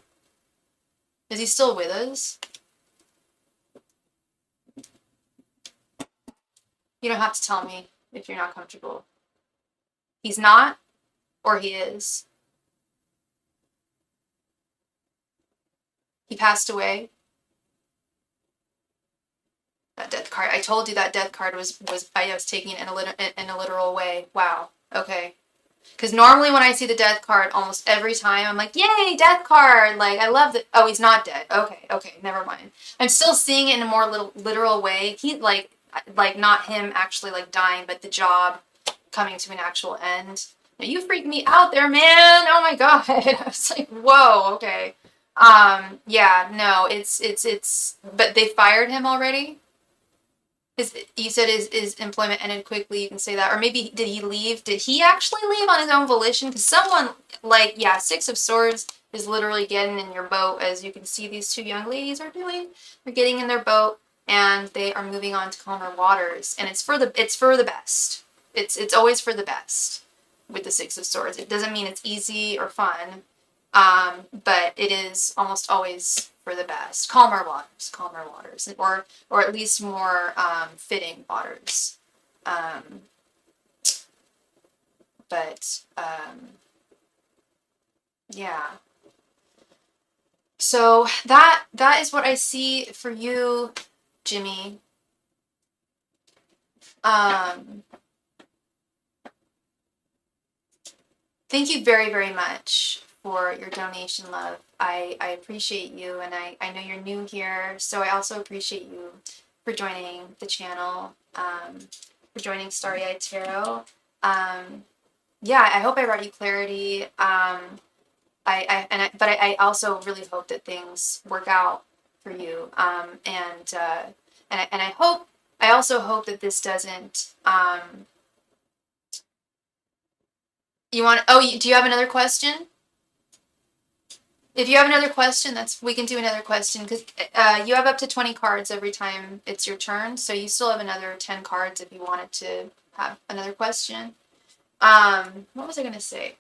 Is he still with us? You don't have to tell me if you're not comfortable. He's not, or he is? He passed away. That death card. I told you that death card was I was taking it in a literal way. Wow. Okay. Because normally when I see the death card, almost every time I'm like, yay, death card! Like, I love that. Oh, he's not dead. Okay, never mind. I'm still seeing it in a more literal way. He, like not him actually, like, dying, but the job coming to an actual end. Now, you freaked me out there, man! Oh my god! I was like, whoa, okay. Yeah, no, it's, but they fired him already? You said his employment ended quickly, you can say that. Or maybe, did he leave? Did he actually leave on his own volition? Because someone, like, yeah, Six of Swords is literally getting in your boat, as you can see these two young ladies are doing. They're getting in their boat, and they are moving on to calmer waters. And it's for the best. It's always for the best with the Six of Swords. It doesn't mean it's easy or fun, but it is almost always for the best. Calmer waters, or at least more fitting waters. Yeah. So that is what I see for you, Jimmy. Thank you very, very much for your donation, love. I appreciate you, and I know you're new here, so I also appreciate you for joining the channel, for joining Starry Tarot. Yeah, I hope I brought you clarity. But I also really hope that things work out for you. And I hope I also hope that this doesn't, do you have another question? If you have another question, we can do another question, because you have up to 20 cards every time it's your turn, so you still have another 10 cards if you wanted to have another question. What was I going to say?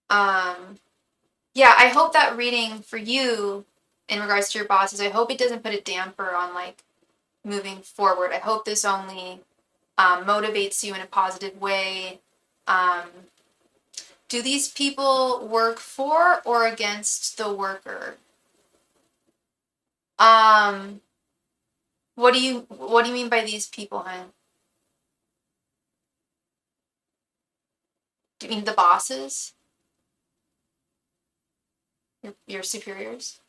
Yeah, I hope that reading for you in regards to your bosses, I hope it doesn't put a damper on like moving forward. I hope this only motivates you in a positive way. Do these people work for or against the worker? What do you mean by these people, hon? Do you mean the bosses? Your superiors?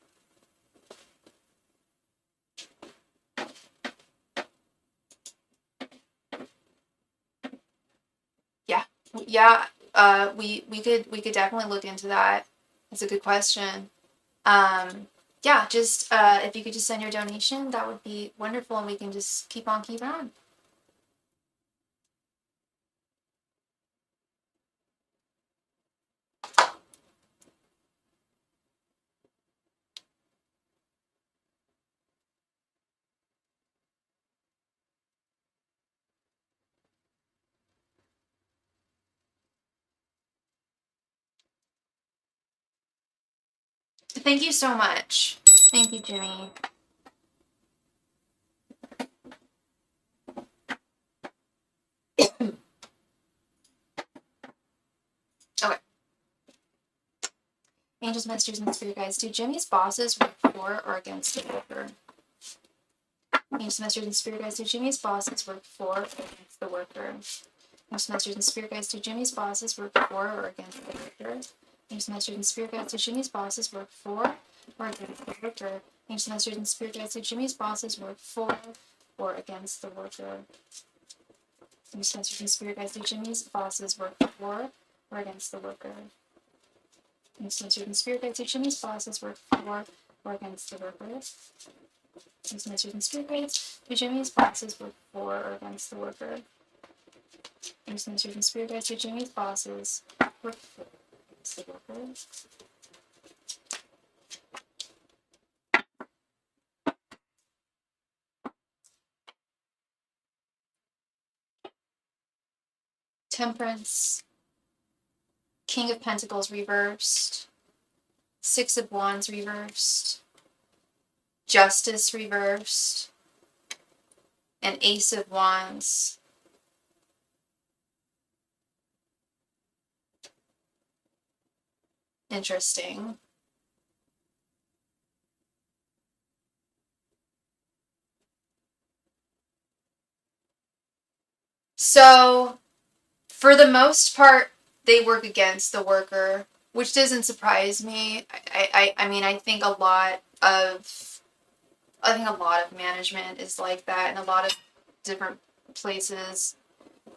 Yeah. Yeah. We could definitely look into that. That's a good question. Yeah, just if you could just send your donation, that would be wonderful, and we can just keep on keeping on. Thank you so much. Thank you, Jimmy. Okay. Angels, messengers, and spirit guides. Do Jimmy's bosses work for or against the worker? Angels, messengers, and spirit guides. Do Jimmy's bosses work for or against the worker? Angels, messengers, and spirit guides. Do Jimmy's bosses work for or against the worker? Angels, messengers, and spirit guides. Do Jimmy's bosses work for or against the worker? Angels, messengers, and spirit guides. Do Jimmy's bosses work for or against the worker? Angels, messengers, and spirit guides. Do Jimmy's bosses work for or against the worker? Angels, messengers, and spirit guides. Do Jimmy's bosses work for or against the worker? Angels, messengers, and spirit guides. Do Jimmy's bosses work for or against the worker? Angels, messengers, and spirit guides. Do Jimmy's bosses work for or against the worker? Temperance, King of Pentacles reversed, Six of Wands reversed, Justice reversed, and Ace of Wands. Interesting. So, for the most part, they work against the worker, which doesn't surprise me. I mean, I think a lot of management is like that in a lot of different places.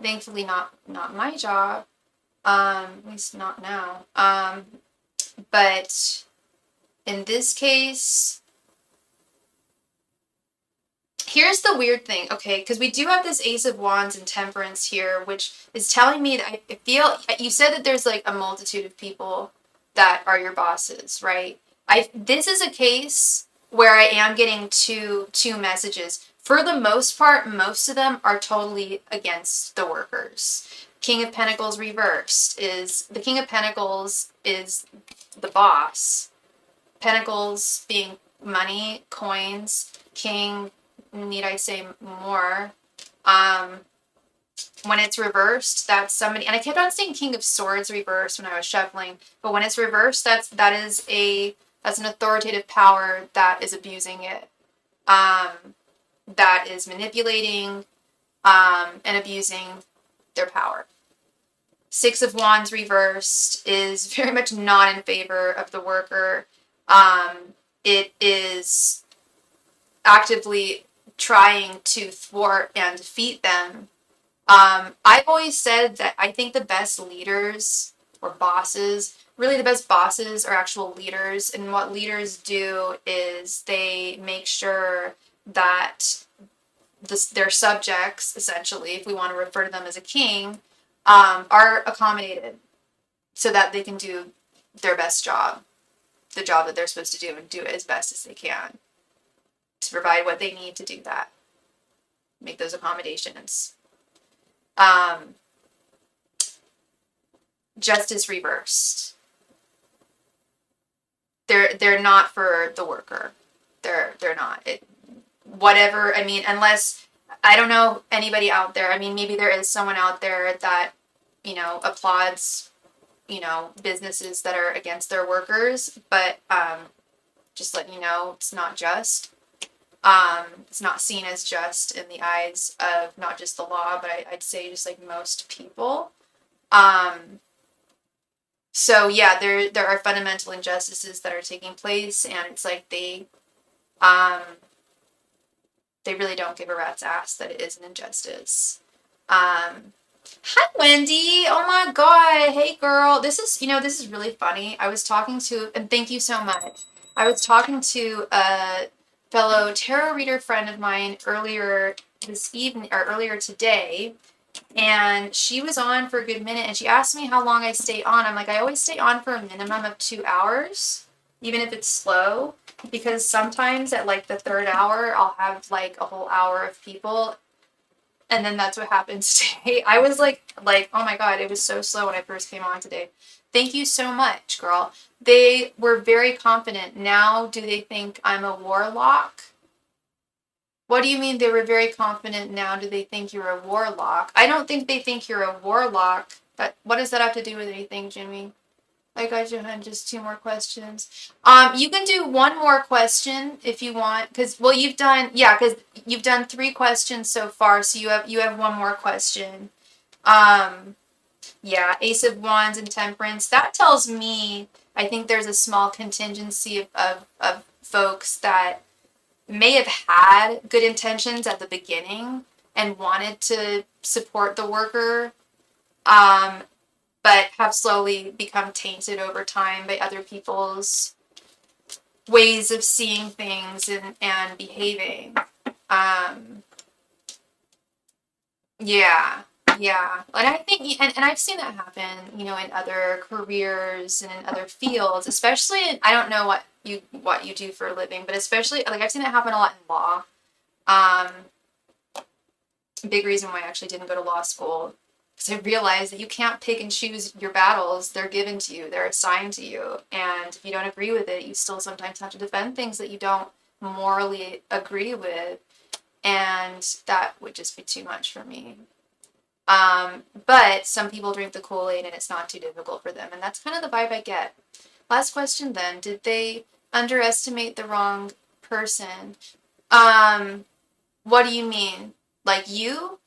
Thankfully, not my job. At least not now. But in this case, here's the weird thing, okay? Because we do have this Ace of Wands and Temperance here, which is telling me that I feel, you said that there's like a multitude of people that are your bosses, right? This is a case where I am getting two messages. For the most part, most of them are totally against the workers. King of Pentacles reversed is, the King of Pentacles is the boss. Pentacles being money, coins, King, need I say more? When it's reversed, that's somebody, and I kept on saying King of Swords reversed when I was shuffling, but when it's reversed, that's an authoritative power that is abusing it, that is manipulating, and abusing their power. Six of Wands reversed is very much not in favor of the worker. It is actively trying to thwart and defeat them. I've always said that I think the best leaders or bosses, really the best bosses are actual leaders. And what leaders do is they make sure that their subjects, essentially, if we want to refer to them as a king, are accommodated so that they can do their best job, the job that they're supposed to do, and do it as best as they can to provide what they need to do that, make those accommodations. Justice reversed. They're not for the worker. They're not. Whatever, I mean, unless, I don't know anybody out there. I mean, maybe there is someone out there that, applauds, businesses that are against their workers, but just letting you know, it's not just. It's not seen as just in the eyes of not just the law, but I'd say just like most people. So yeah, there are fundamental injustices that are taking place, and it's like they really don't give a rat's ass that it is an injustice. Hi, Wendy. Oh my God. Hey, girl. This is really funny. I was talking to, and thank you so much. I was talking to a fellow tarot reader friend of mine earlier this evening, or earlier today, and she was on for a good minute, and she asked me how long I stay on. I'm like, I always stay on for a minimum of 2 hours, even if it's slow, because sometimes at like the third hour, I'll have like a whole hour of people. And then that's what happened today. I was like, oh my God, it was so slow when I first came on today. Thank you so much, girl. They were very confident. Now, do they think I'm a warlock? What do you mean they were very confident? Now, do they think you're a warlock? I don't think they think you're a warlock. But what does that have to do with anything, Jimmy? I got you, hun. Just 2 more questions. You can do 1 more question if you want, because you've done 3 questions so far, so you have 1 more question. Yeah, Ace of Wands and Temperance. That tells me I think there's a small contingency of folks that may have had good intentions at the beginning and wanted to support the worker, but have slowly become tainted over time by other people's ways of seeing things and behaving. Yeah. And I think, and I've seen that happen, in other careers and in other fields, especially, I don't know what you do for a living, but especially, like, I've seen that happen a lot in law. Big reason why I actually didn't go to law school, because I realized that you can't pick and choose your battles. They're given to you. They're assigned to you. And if you don't agree with it, you still sometimes have to defend things that you don't morally agree with. And that would just be too much for me. But some people drink the Kool-Aid and it's not too difficult for them. And that's kind of the vibe I get. Last question then. Did they underestimate the wrong person? What do you mean? Like you?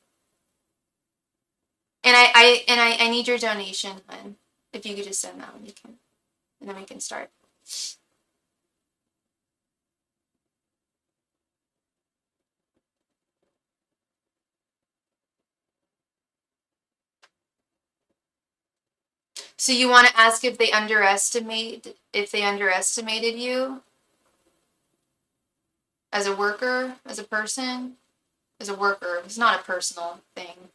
And I need your donation, hun. If you could just send that when you can. And then we can start. So you want to ask if they underestimated you as a worker, as a person, as a worker. It's not a personal thing.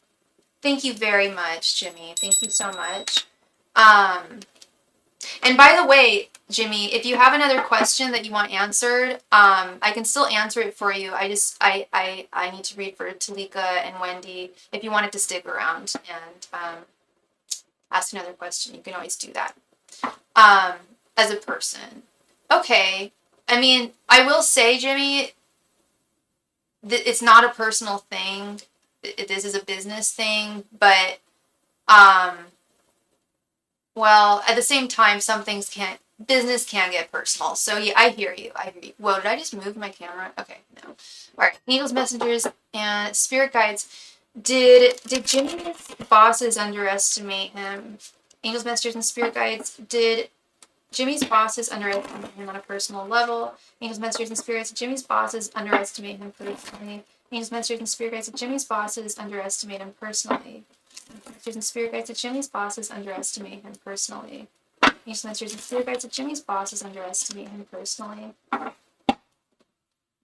Thank you very much, Jimmy. Thank you so much. And by the way, Jimmy, if you have another question that you want answered, I can still answer it for you. I need to read for Talika and Wendy. If you wanted to stick around and ask another question, you can always do that. As a person. Okay. I mean, I will say, Jimmy, it's not a personal thing. This is a business thing, but well, at the same time, business can get personal. So yeah, I hear you. Whoa, did I just move my camera? Okay, no. All right, angels, messengers, and spirit guides. Did Jimmy's bosses underestimate him? Angels, messengers, and spirit guides. Did Jimmy's bosses underestimate him on a personal level? Angels, messengers, and spirits. Jimmy's bosses underestimate him personally. Angels, messengers, and spirit guides. Jimmy's bosses underestimate him personally. Messengers and spirit guides. Jimmy's bosses underestimate him personally. Angels, messengers, and spirit guides. Jimmy's bosses underestimate him personally.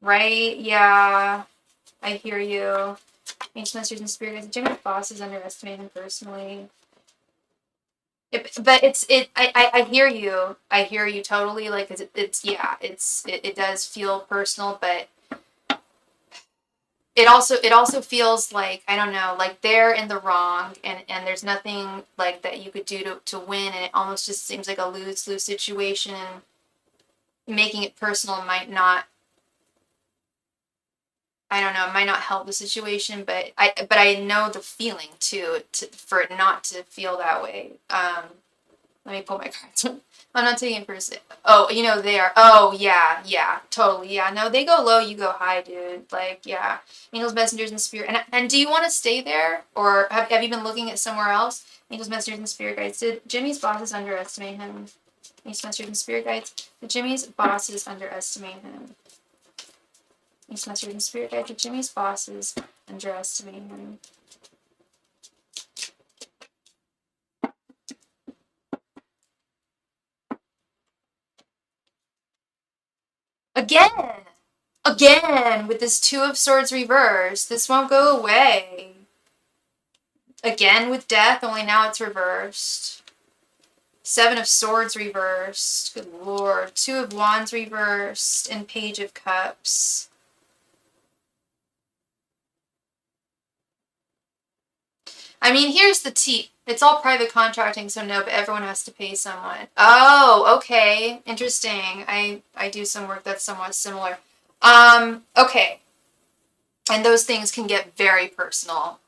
Right? Yeah. I hear you. Ancient masters and spirit guides. Jimmy's bosses underestimate him personally. But I hear you. I hear you totally. Like, it does feel personal, but it also feels like, I don't know, like they're in the wrong, and there's nothing like that you could do to win, and it almost just seems like a lose-lose situation. Making it personal might not, I don't know, it might not help the situation, but I know the feeling too, for it not to feel that way. Let me pull my cards. I'm not taking it personally. Oh, they are. Oh, yeah, totally. Yeah, no, they go low, you go high, dude. Like, yeah. Angels, messengers, and spirit. And do you want to stay there? Or have you been looking at somewhere else? Angels, messengers, and spirit guides. Did Jimmy's bosses underestimate him? Angels, messengers, and spirit guides. Did Jimmy's bosses underestimate him? Angels, messengers, and spirit guides. Did Jimmy's bosses underestimate him? Again, with this Two of Swords reversed. This won't go away. Again with death, only now it's reversed. Seven of Swords reversed. Good lord. Two of Wands reversed. And Page of Cups. I mean, here's the tea. It's all private contracting, so no, but everyone has to pay someone. Oh, okay. Interesting. I do some work that's somewhat similar. Okay. And those things can get very personal.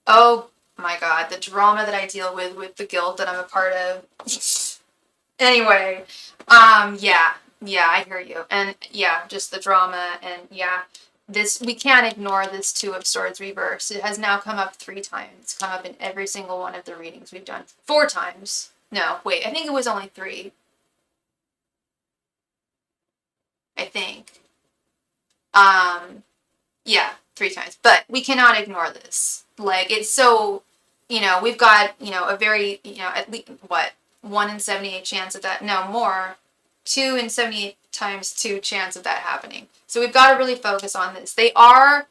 Oh my god, the drama that I deal with the guild that I'm a part of. Anyway, yeah, I hear you. And yeah, just the drama, and yeah, we can't ignore this Two of Swords reverse. It has now come up 3 times. It's come up in every single one of the readings we've done. 4 times. No, wait, I think it was only 3. I think. Yeah, 3 times. But we cannot ignore this. Like, it's so, we've got, a very, at least, 1 in 78 chance of that. No, more. 2 in 78 times 2 chance of that happening. So we've got to really focus on this. They are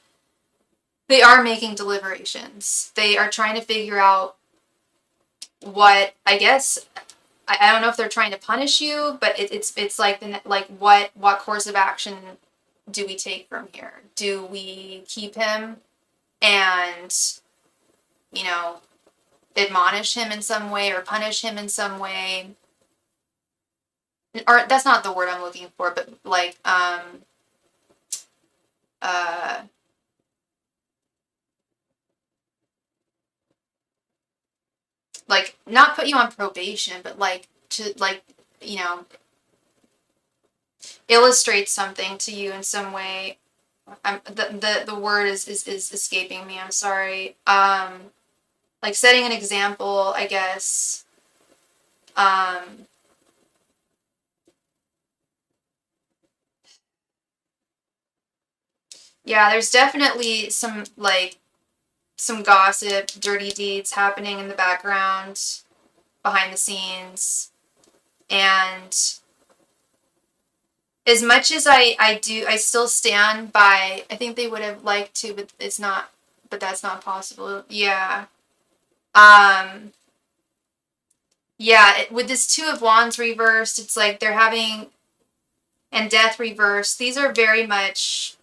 making deliberations. They are trying to figure out what, I guess, I don't know if they're trying to punish you, but it's like what course of action do we take from here? Do we keep him and, admonish him in some way or punish him in some way? Or that's not the word I'm looking for, but like, like not put you on probation, but like to illustrate something to you in some way. The word is escaping me. I'm sorry. Like setting an example, I guess. Yeah, there's definitely some gossip, dirty deeds happening in the background, behind the scenes. And as much as I still stand by, I think they would have liked to, but that's not possible. Yeah. Yeah, with this Two of Wands reversed, it's like they're having, and Death reversed. These are very much,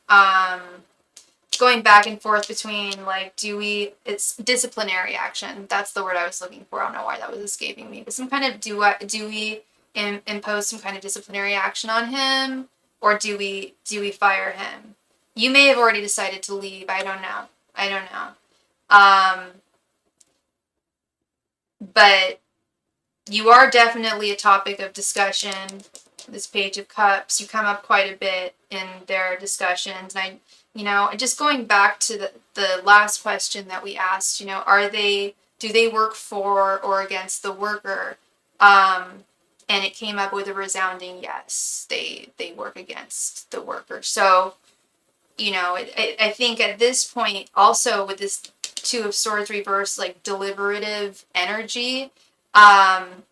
going back and forth between, like, it's disciplinary action. That's the word I was looking for. I don't know why that was escaping me. But some kind of, do we impose some kind of disciplinary action on him? Or do we fire him? You may have already decided to leave. I don't know. But you are definitely a topic of discussion. This Page of Cups, you come up quite a bit in their discussions. And just going back to the last question that we asked, do they work for or against the worker? And it came up with a resounding yes. They work against the worker. So, I think at this point, also with this Two of Swords reverse, like deliberative energy, I'm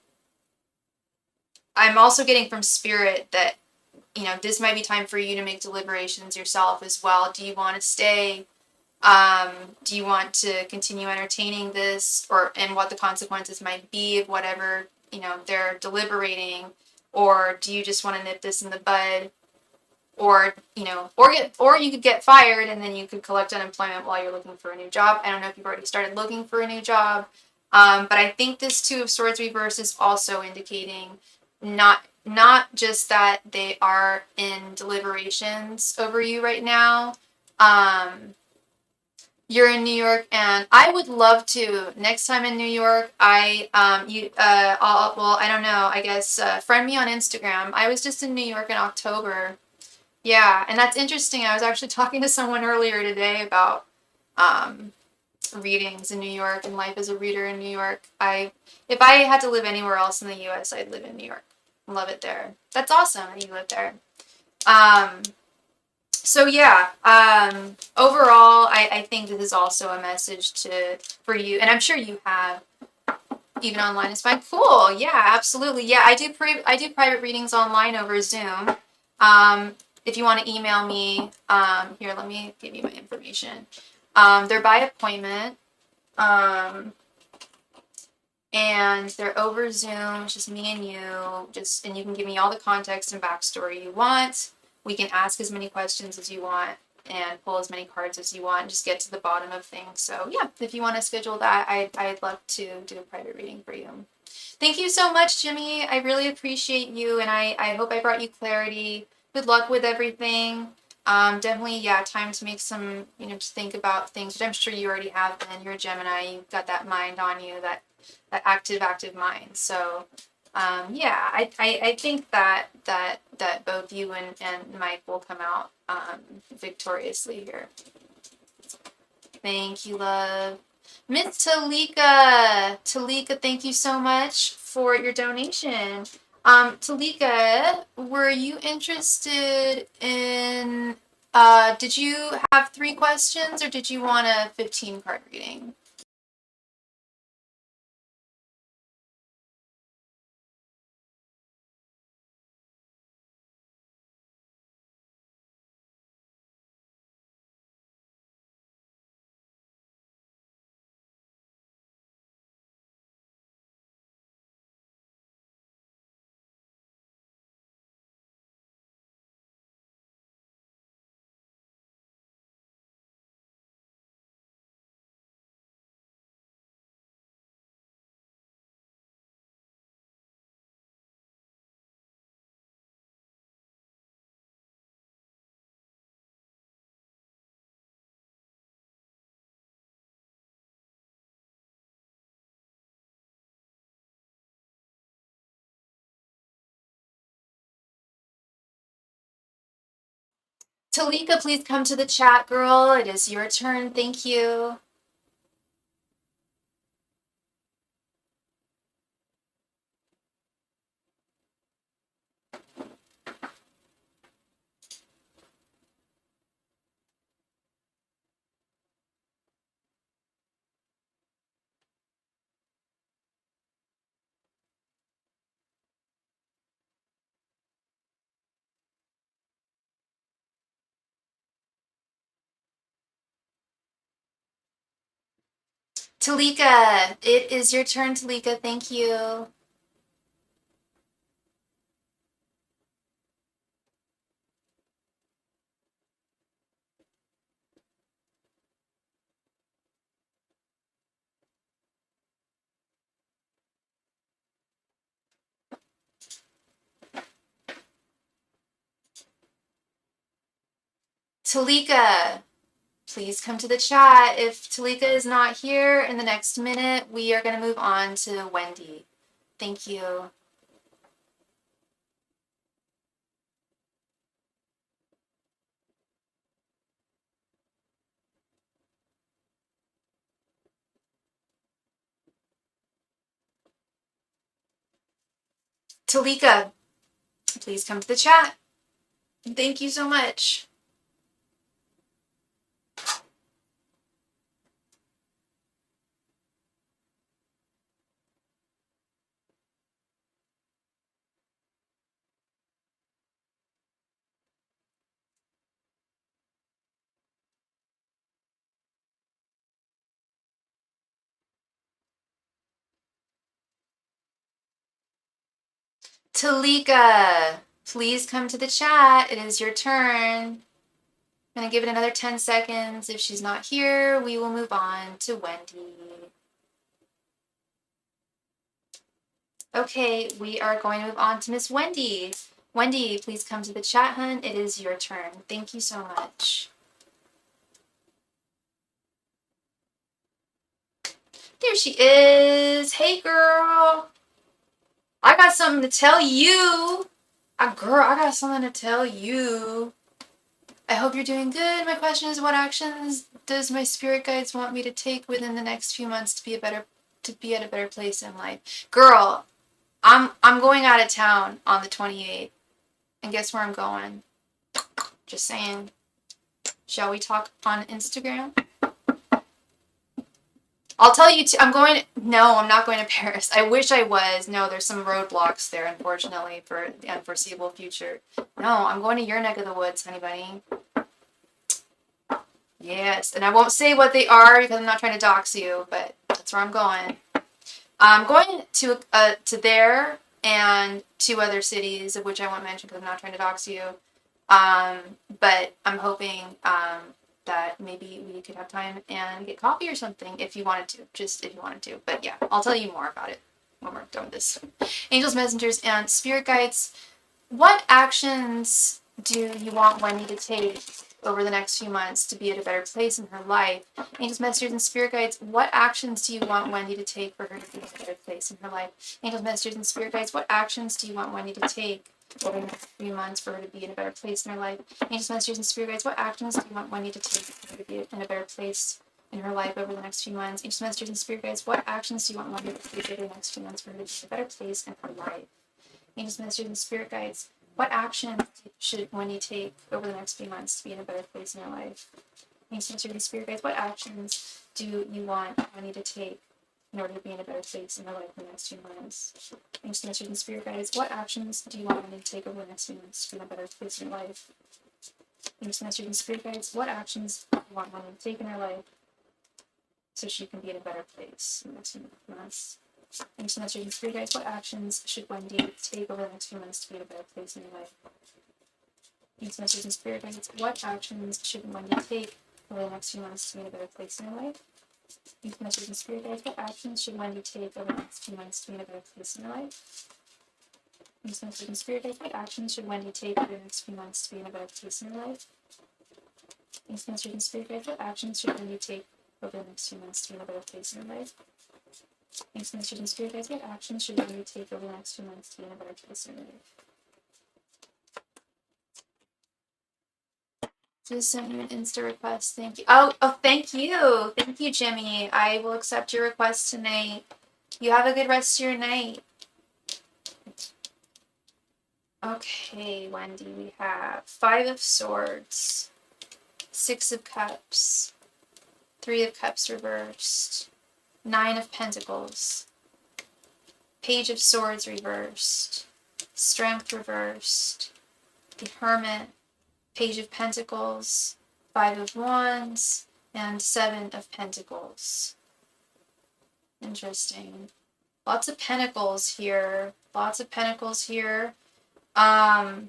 also getting from Spirit that, you know, this might be time for you to make deliberations yourself as well. Do you want to stay? Do you want to continue entertaining this, and what the consequences might be of whatever, you know, they're deliberating? Or do you just want to nip this in the bud? Or, you know, or you could get fired and then you could collect unemployment while you're looking for a new job. I don't know if you've already started looking for a new job. But I think this Two of Swords reverse is also indicating not just that they are in deliberations over you right now. You're in New York, and I would love to next time in New York. I don't know. I guess friend me on Instagram. I was just in New York in October. Yeah, and that's interesting. I was actually talking to someone earlier today about um, readings in New York and life as a reader in New York. If I had to live anywhere else in the U.S., I'd live in New York. Love it there. That's awesome that you live there. So yeah, overall, I think this is also a message for you, and I'm sure you have, even online is fine. Cool. Yeah, absolutely. Yeah, I do private readings online over Zoom. If you want to email me, here, let me give you my information. They're by appointment. And they're over Zoom, it's just me and you, and you can give me all the context and backstory you want. We can ask as many questions as you want and pull as many cards as you want and just get to the bottom of things. So yeah, if you want to schedule that, I'd love to do a private reading for you. Thank you so much, Jimmy. I really appreciate you, and I hope I brought you clarity. Good luck with everything. Definitely, yeah, time to make some, you know, to think about things, which I'm sure you already have been. You're a Gemini, you've got that mind on you, that active mind. So yeah, I think that both you and Mike will come out victoriously here. Thank you, love. Miss Talika, thank you so much for your donation. Talika, were you interested in did you have 3 questions, or did you want a 15 card reading? Talika, please come to the chat, girl. It is your turn. Thank you. Talika, it is your turn, Talika. Thank you. Talika, please come to the chat. If Talika is not here in the next minute, we are going to move on to Wendy. Thank you. Talika, please come to the chat. Thank you so much. Talika, please come to the chat. It is your turn. I'm going to give it another 10 seconds. If she's not here, we will move on to Wendy. Okay, we are going to move on to Miss Wendy. Wendy, please come to the chat, hun. It is your turn. Thank you so much. There she is. Hey, girl. I got something to tell you. Girl, I got something to tell you. I hope you're doing good. My question is, what actions does my spirit guides want me to take within the next few months to be at a better place in life? Girl, I'm going out of town on the 28th. And guess where I'm going? Just saying. Shall we talk on Instagram? I'll tell you, no, I'm not going to Paris. I wish I was. No, there's some roadblocks there, unfortunately, for the unforeseeable future. No, I'm going to your neck of the woods, honey bunny. Yes, and I won't say what they are because I'm not trying to dox you, but that's where I'm going. I'm going to there and 2 other cities, of which I won't mention because I'm not trying to dox you. But I'm hoping that maybe we could have time and get coffee or something if you wanted to, just if you wanted to. But yeah, I'll tell you more about it when we're done with this. Angels, messengers, and spirit guides, what actions do you want Wendy to take over the next few months to be at a better place in her life? Angels, messengers, and spirit guides, what actions do you want Wendy to take for her to be at a better place in her life? Angels, messengers, and spirit guides, what actions do you want Wendy to take over the next few months for her to be in a better place in her life? Angels, messengers, and spirit guides, what actions do you want Wendy to take for her to be in a better place in her life over the next few months? Angels, messengers, and spirit guides, what actions do you want Wendy to take over the next few months for her to be in a better place in her life? Angels, messengers, and spirit guides, what actions should Wendy take over the next few months to be in a better place in her life? Angels, messengers, and spirit guides, what actions do you want Wendy to take in order to be in a better place in her life in the next few months? Angels, messengers, and spirit guides, what actions do you want Wendy to take over the next few months to be in a better place in her life? Angels, messengers, and spirit guides, what actions do you want Wendy to take in her life so she can be in a better place in the next few months? Angels, messengers, and spirit guides, what actions should Wendy take over the next few months to be in a better place in her life? Angels, messengers, and spirit guides, what actions should Wendy take over the next few months to be in a better place in her life? Angels, messengers, and spirit guides, what actions should Wendy take over the next few months to be in a better place in her life? Angels, messengers, and spirit guides, what actions should Wendy take over the next few months to be in a better place in her life? Angels, messengers, and spirit guides, what actions should Wendy take over the next few months to be in a better place in her life? Angels, messengers, and spirit guides, what actions should Wendy take over the next few months to be in a better place in her life? Just sent you an Insta request. Thank you. Oh, thank you. Thank you, Jimmy. I will accept your request tonight. You have a good rest of your night. Okay, Wendy, we have 5 of Swords, 6 of Cups, 3 of Cups reversed, 9 of Pentacles, Page of Swords reversed, Strength reversed, the Hermit, Page of Pentacles, 5 of Wands, and 7 of Pentacles. Interesting. Lots of Pentacles here. Lots of Pentacles here. 2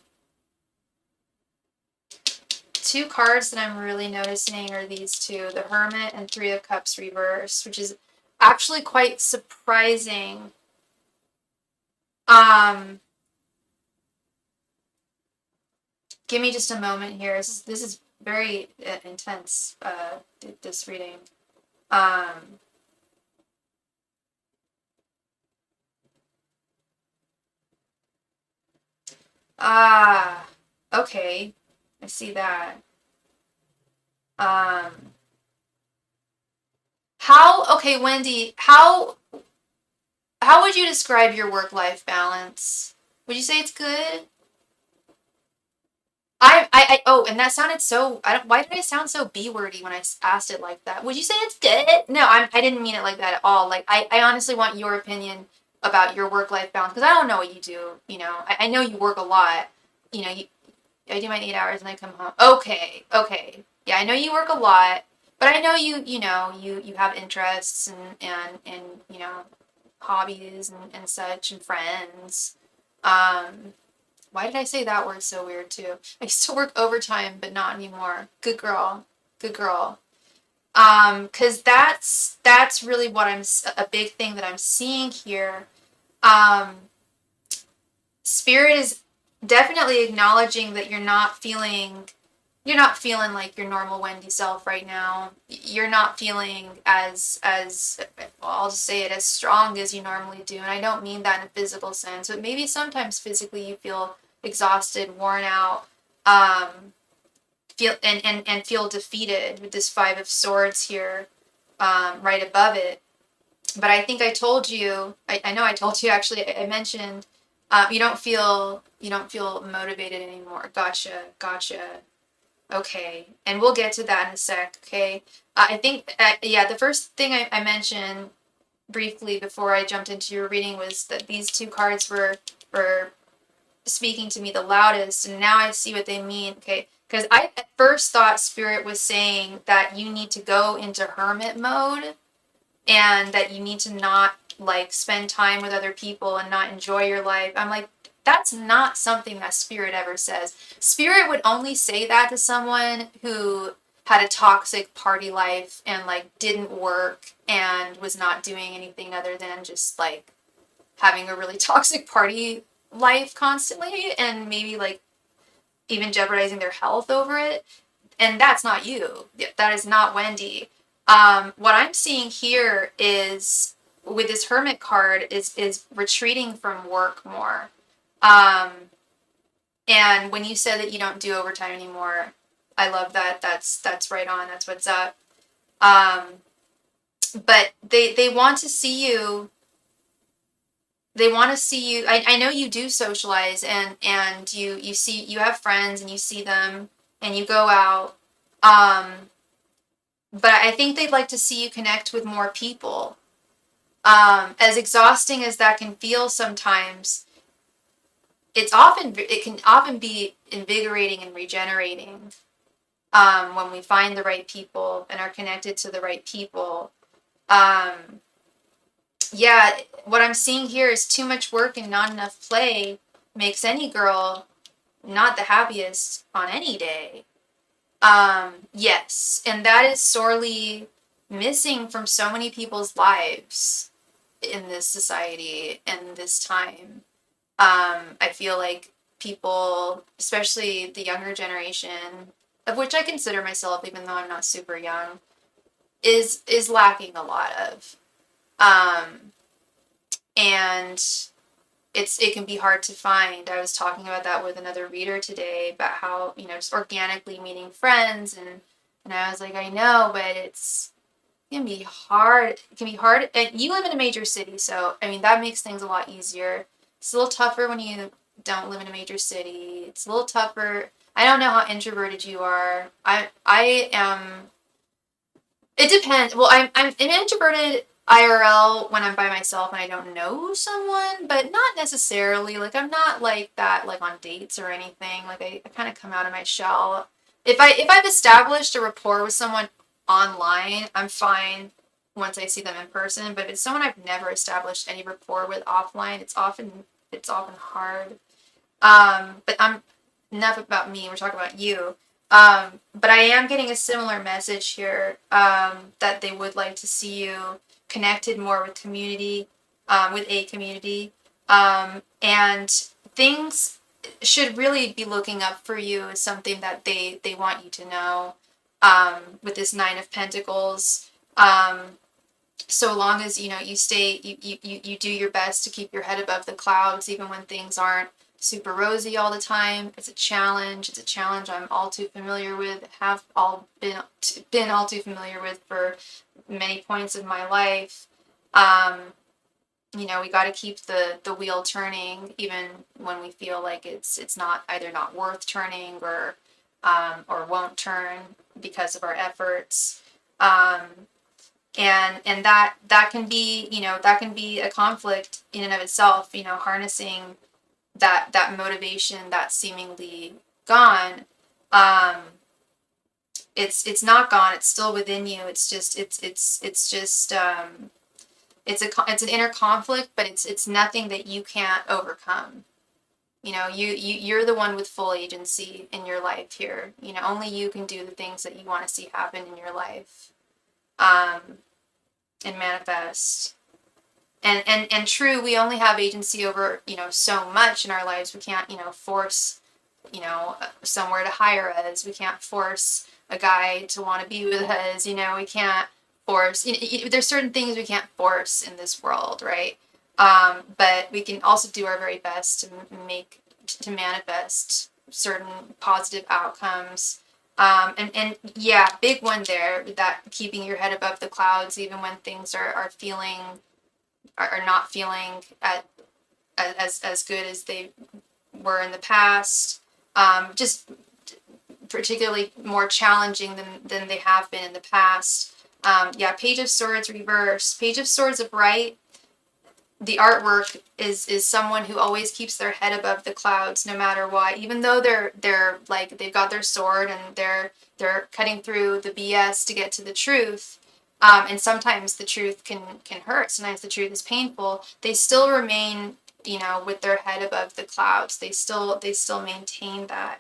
cards that I'm really noticing are these 2. The Hermit and 3 of Cups reversed, which is actually quite surprising. Give me just a moment here. This is very intense, this reading. Okay. I see that. Okay, Wendy, how would you describe your work-life balance? Would you say it's good? Oh, and that sounded so, why did I sound so B-wordy when I asked it like that? Would you say it's good? No, I didn't mean it like that at all. Like, I honestly want your opinion about your work-life balance, because I don't know what you do, you know. I know you work a lot, you know, I do my 8 hours and I come home. Okay. Yeah, I know you work a lot, but I know you have interests and you know, hobbies and such and friends. Why did I say that word so weird too? I used to work overtime, but not anymore. Good girl. Good girl. Because that's really what a big thing that I'm seeing here. Um, Spirit is definitely acknowledging that you're not feeling like your normal Wendy self right now. You're not feeling well, I'll just say it, as strong as you normally do. And I don't mean that in a physical sense, but maybe sometimes physically you feel exhausted, worn out, feel and feel defeated with this Five of Swords here, right above it. But I think I told you, I know I told you actually, I mentioned you don't feel motivated anymore. Gotcha. Okay, and we'll get to that in a sec. Okay, I think yeah, the first thing I mentioned briefly before I jumped into your reading was that these two cards were speaking to me the loudest, and now I see what they mean. Okay, because I at first thought Spirit was saying that you need to go into hermit mode and that you need to not like spend time with other people and not enjoy your life. I'm like, that's not something that Spirit ever says. Spirit would only say that to someone who had a toxic party life and like didn't work and was not doing anything other than just like having a really toxic party life constantly and maybe like even jeopardizing their health over it. And that's not you. That is not Wendy. What I'm seeing here is with this Hermit card is retreating from work more. Um, and when you said that you don't do overtime anymore, I love that. That's right on. That's what's up. Um, but they want to see you. They want to see you. I know you do socialize and you see you have friends and you see them and you go out. But I think they'd like to see you connect with more people. As exhausting as that can feel sometimes, it can often be invigorating and regenerating when we find the right people and are connected to the right people. Um, yeah, what I'm seeing here is too much work and not enough play makes any girl not the happiest on any day. Yes, and that is sorely missing from so many people's lives in this society and this time. I feel like people, especially the younger generation, of which I consider myself, even though I'm not super young, is lacking a lot of. Um, and it can be hard to find. I was talking about that with another reader today about how, just organically meeting friends and I was like, I know, but it can be hard. It can be hard. And you live in a major city, so I mean that makes things a lot easier. It's a little tougher when you don't live in a major city. It's a little tougher. I don't know how introverted you are. I am. It depends. Well, I'm introverted IRL when I'm by myself and I don't know someone, but not necessarily. Like I'm not like that like on dates or anything. Like I kind of come out of my shell. If I've established a rapport with someone online, I'm fine once I see them in person. But if it's someone I've never established any rapport with offline, it's often hard. But I'm enough about me. We're talking about you. But I am getting a similar message here that they would like to see you connected more with community, with a community, and things should really be looking up for you as something that they want you to know. With this Nine of Pentacles, so long as you stay you do your best to keep your head above the clouds even when things aren't super rosy all the time. It's a challenge I'm all too familiar with, have all been all too familiar with for many points of my life. We got to keep the wheel turning even when we feel like it's not either not worth turning or won't turn because of our efforts. And that can be a conflict in and of itself, harnessing that motivation that's seemingly gone. It's not gone, it's still within you. It's an inner conflict, but it's nothing that you can't overcome. You know, you're the one with full agency in your life here. You know, only you can do the things that you want to see happen in your life, um, and manifest. And true, we only have agency over, you know, so much in our lives. We can't, you know, force, you know, somewhere to hire us. We can't force a guy to want to be with us. You know, we can't force. There's certain things we can't force in this world, right? But we can also do our very best to manifest certain positive outcomes. And yeah, big one there, that keeping your head above the clouds even when things are not feeling as good as they were in the past. Just particularly more challenging than they have been in the past. Yeah, Page of Swords reverse, Page of Swords upright. The artwork is someone who always keeps their head above the clouds no matter what, even though they're like they've got their sword and they're cutting through the BS to get to the truth. And sometimes the truth can hurt. Sometimes the truth is painful. They still remain, you know, with their head above the clouds. They still maintain that.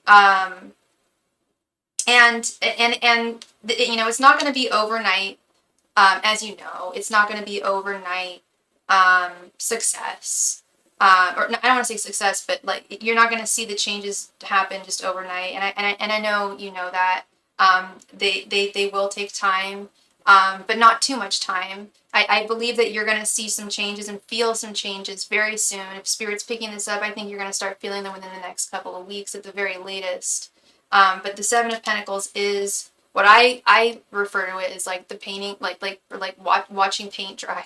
Um, and you know, it's not going to be overnight. As you know, it's not going to be overnight success. Or I don't want to say success, but like you're not going to see the changes happen just overnight. And I know you know that they will take time, but not too much time. I believe that you're going to see some changes and feel some changes very soon. If Spirit's picking this up, I think you're going to start feeling them within the next couple of weeks at the very latest. But the Seven of Pentacles is what I refer to it as like the painting, watching paint dry.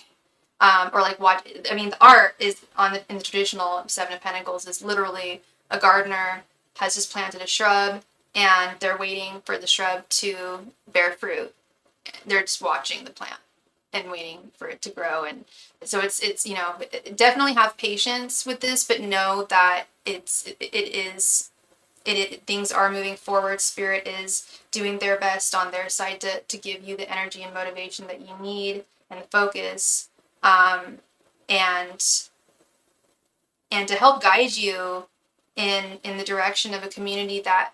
Or like watch. I mean, the art is in the traditional Seven of Pentacles is literally a gardener has just planted a shrub and they're waiting for the shrub to bear fruit. They're just watching the plant and waiting for it to grow. And so it's you know, definitely have patience with this, but know that things are moving forward. Spirit is doing their best on their side to give you the energy and motivation that you need and the focus, and to help guide you in the direction of a community that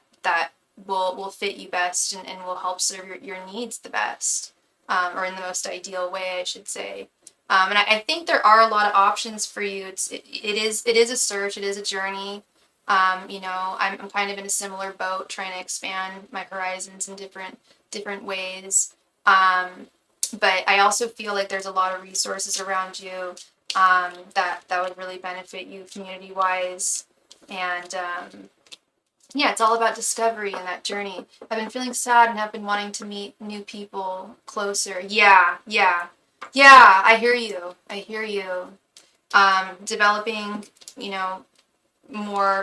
will fit you best and will help serve your needs the best, or in the most ideal way, I should say. And I think there are a lot of options for you. It is a search. It is a journey. You know, I'm kind of in a similar boat, trying to expand my horizons in different ways. But I also feel like there's a lot of resources around you, that would really benefit you community wise. And yeah, it's all about discovery and that journey. I've been feeling sad and have been wanting to meet new people closer. Yeah. I hear you. Developing, you know,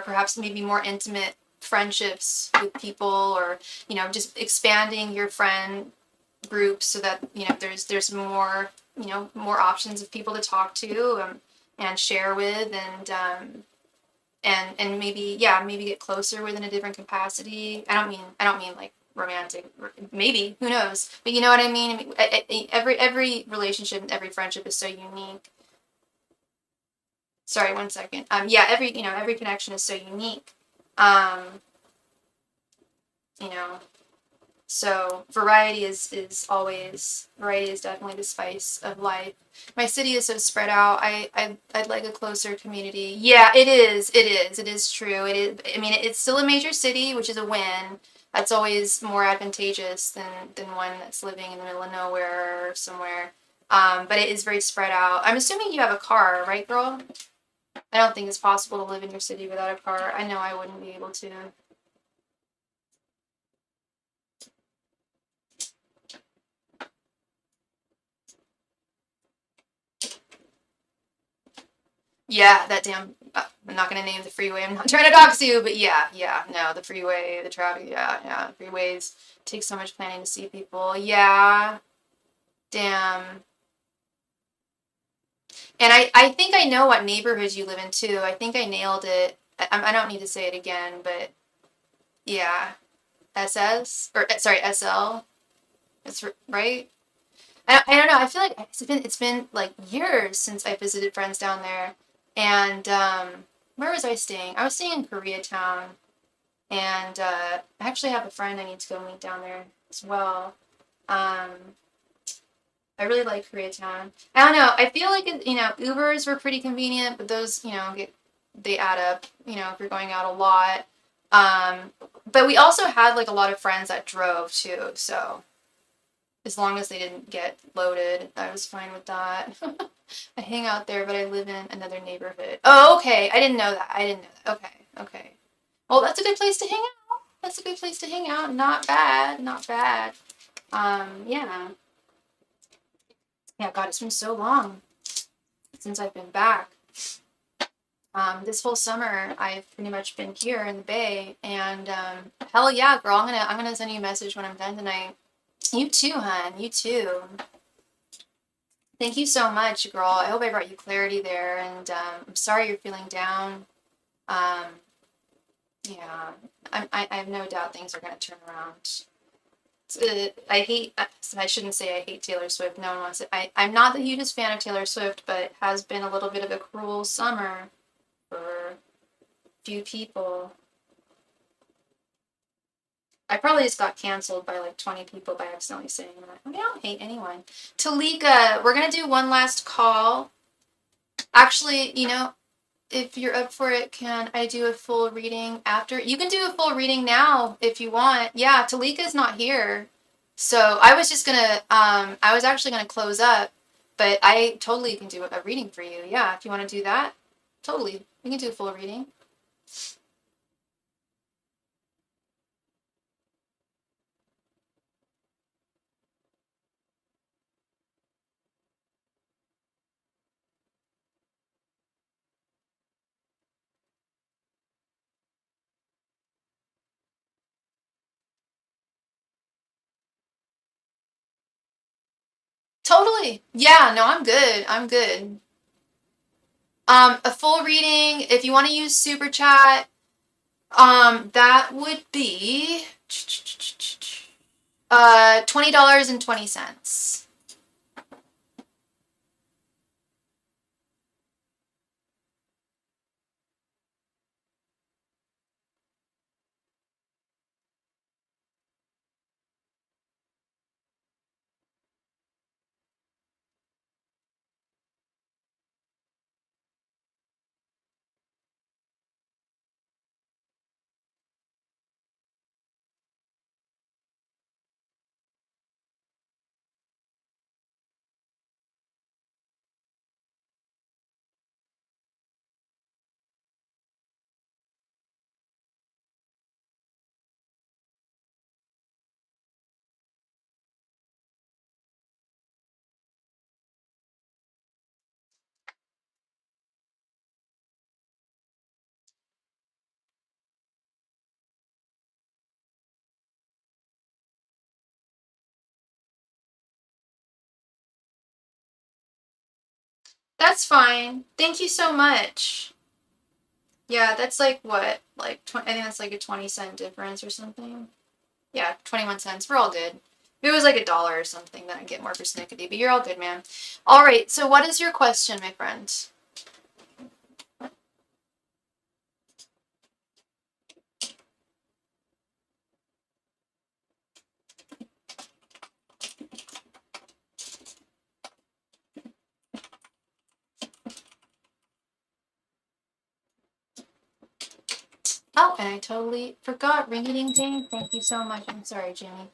perhaps maybe more intimate friendships with people, or, you know, just expanding your friend group so that, you know, there's more, you know, more options of people to talk to, and share with, and maybe get closer with in a different capacity. I don't mean like romantic, maybe, who knows, but you know what I mean. Every relationship and every friendship is so unique. Sorry, one second. Yeah, every connection is so unique. You know, so variety is definitely the spice of life. My city is so spread out. I'd like a closer community. Yeah, it is true. It is. I mean, it's still a major city, which is a win. That's always more advantageous than one that's living in the middle of nowhere or somewhere. But it is very spread out. I'm assuming you have a car, right, girl? I don't think it's possible to live in your city without a car. I know I wouldn't be able to. Yeah, that damn. I'm not gonna name the freeway. I'm not trying to dox you, but yeah. No, the freeway, the traffic. Yeah. Freeways take so much planning to see people. Yeah, damn. And I think I know what neighborhoods you live in too. I think I nailed it. I don't need to say it again, but yeah, SS or sorry, SL. It's right. I don't know. I feel like it's been like years since I visited friends down there, and where was I staying? I was staying in Koreatown, and I actually have a friend I need to go meet down there as well. Um, I really like Koreatown. I don't know. I feel like Ubers were pretty convenient, but those they add up. If you're going out a lot. But we also had like a lot of friends that drove too, so as long as they didn't get loaded, I was fine with that. I hang out there, but I live in another neighborhood. Oh, okay. I didn't know that. I didn't know that. Okay, okay. Well, that's a good place to hang out. That's a good place to hang out. Not bad. Not bad. Yeah. Yeah, God, it's been so long since I've been back. This whole summer I've pretty much been here in the Bay, and hell yeah, girl, I'm gonna send you a message when I'm done tonight. You too, hun. You too. Thank you so much, girl. I hope I brought you clarity there, and I'm sorry you're feeling down. Um, yeah, I have no doubt things are gonna turn around. I hate. I shouldn't say I hate Taylor Swift. No one wants it. I'm not the hugest fan of Taylor Swift, but it has been a little bit of a cruel summer for a few people. I probably just got canceled by like 20 people by accidentally saying that. I mean, I don't hate anyone. Talika, we're gonna do one last call. Actually, if you're up for it, can I do a full reading after? You can do a full reading now if you want. Yeah, Talika's not here. So I was just gonna, I was actually gonna close up, but I totally can do a reading for you. Yeah, if you want to do that, totally. We can do a full reading. Totally. Yeah, no, I'm good. I'm good. A full reading, if you want to use SuperChat, that would be $20.20. That's fine. Thank you so much. Yeah, that's like what? Like, I think that's like a 20-cent difference or something. Yeah, 21 cents. We're all good. If it was like $1 or something, then I'd get more persnickety, but you're all good, man. All right, so what is your question, my friend? Oh, and I totally forgot ring-a-ding ding. Thank you so much. I'm sorry, Jimmy.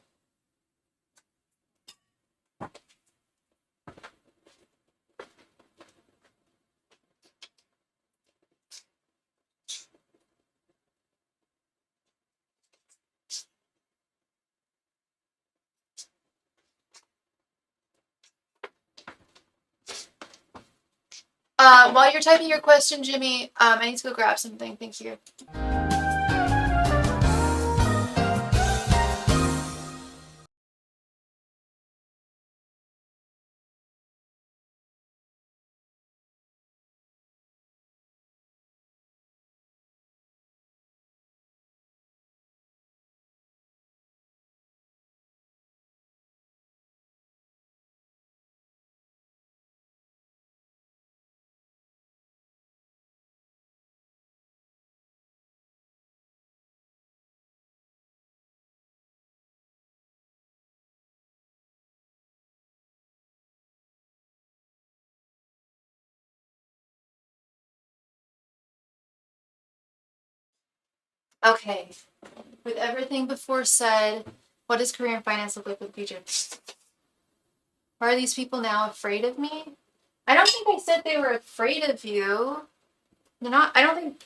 While you're typing your question, Jimmy, I need to go grab something. Thank you. Okay. With everything before said, what does career and finance look like for the future? Are these people now afraid of me? I don't think I said they were afraid of you. They're not. I don't think.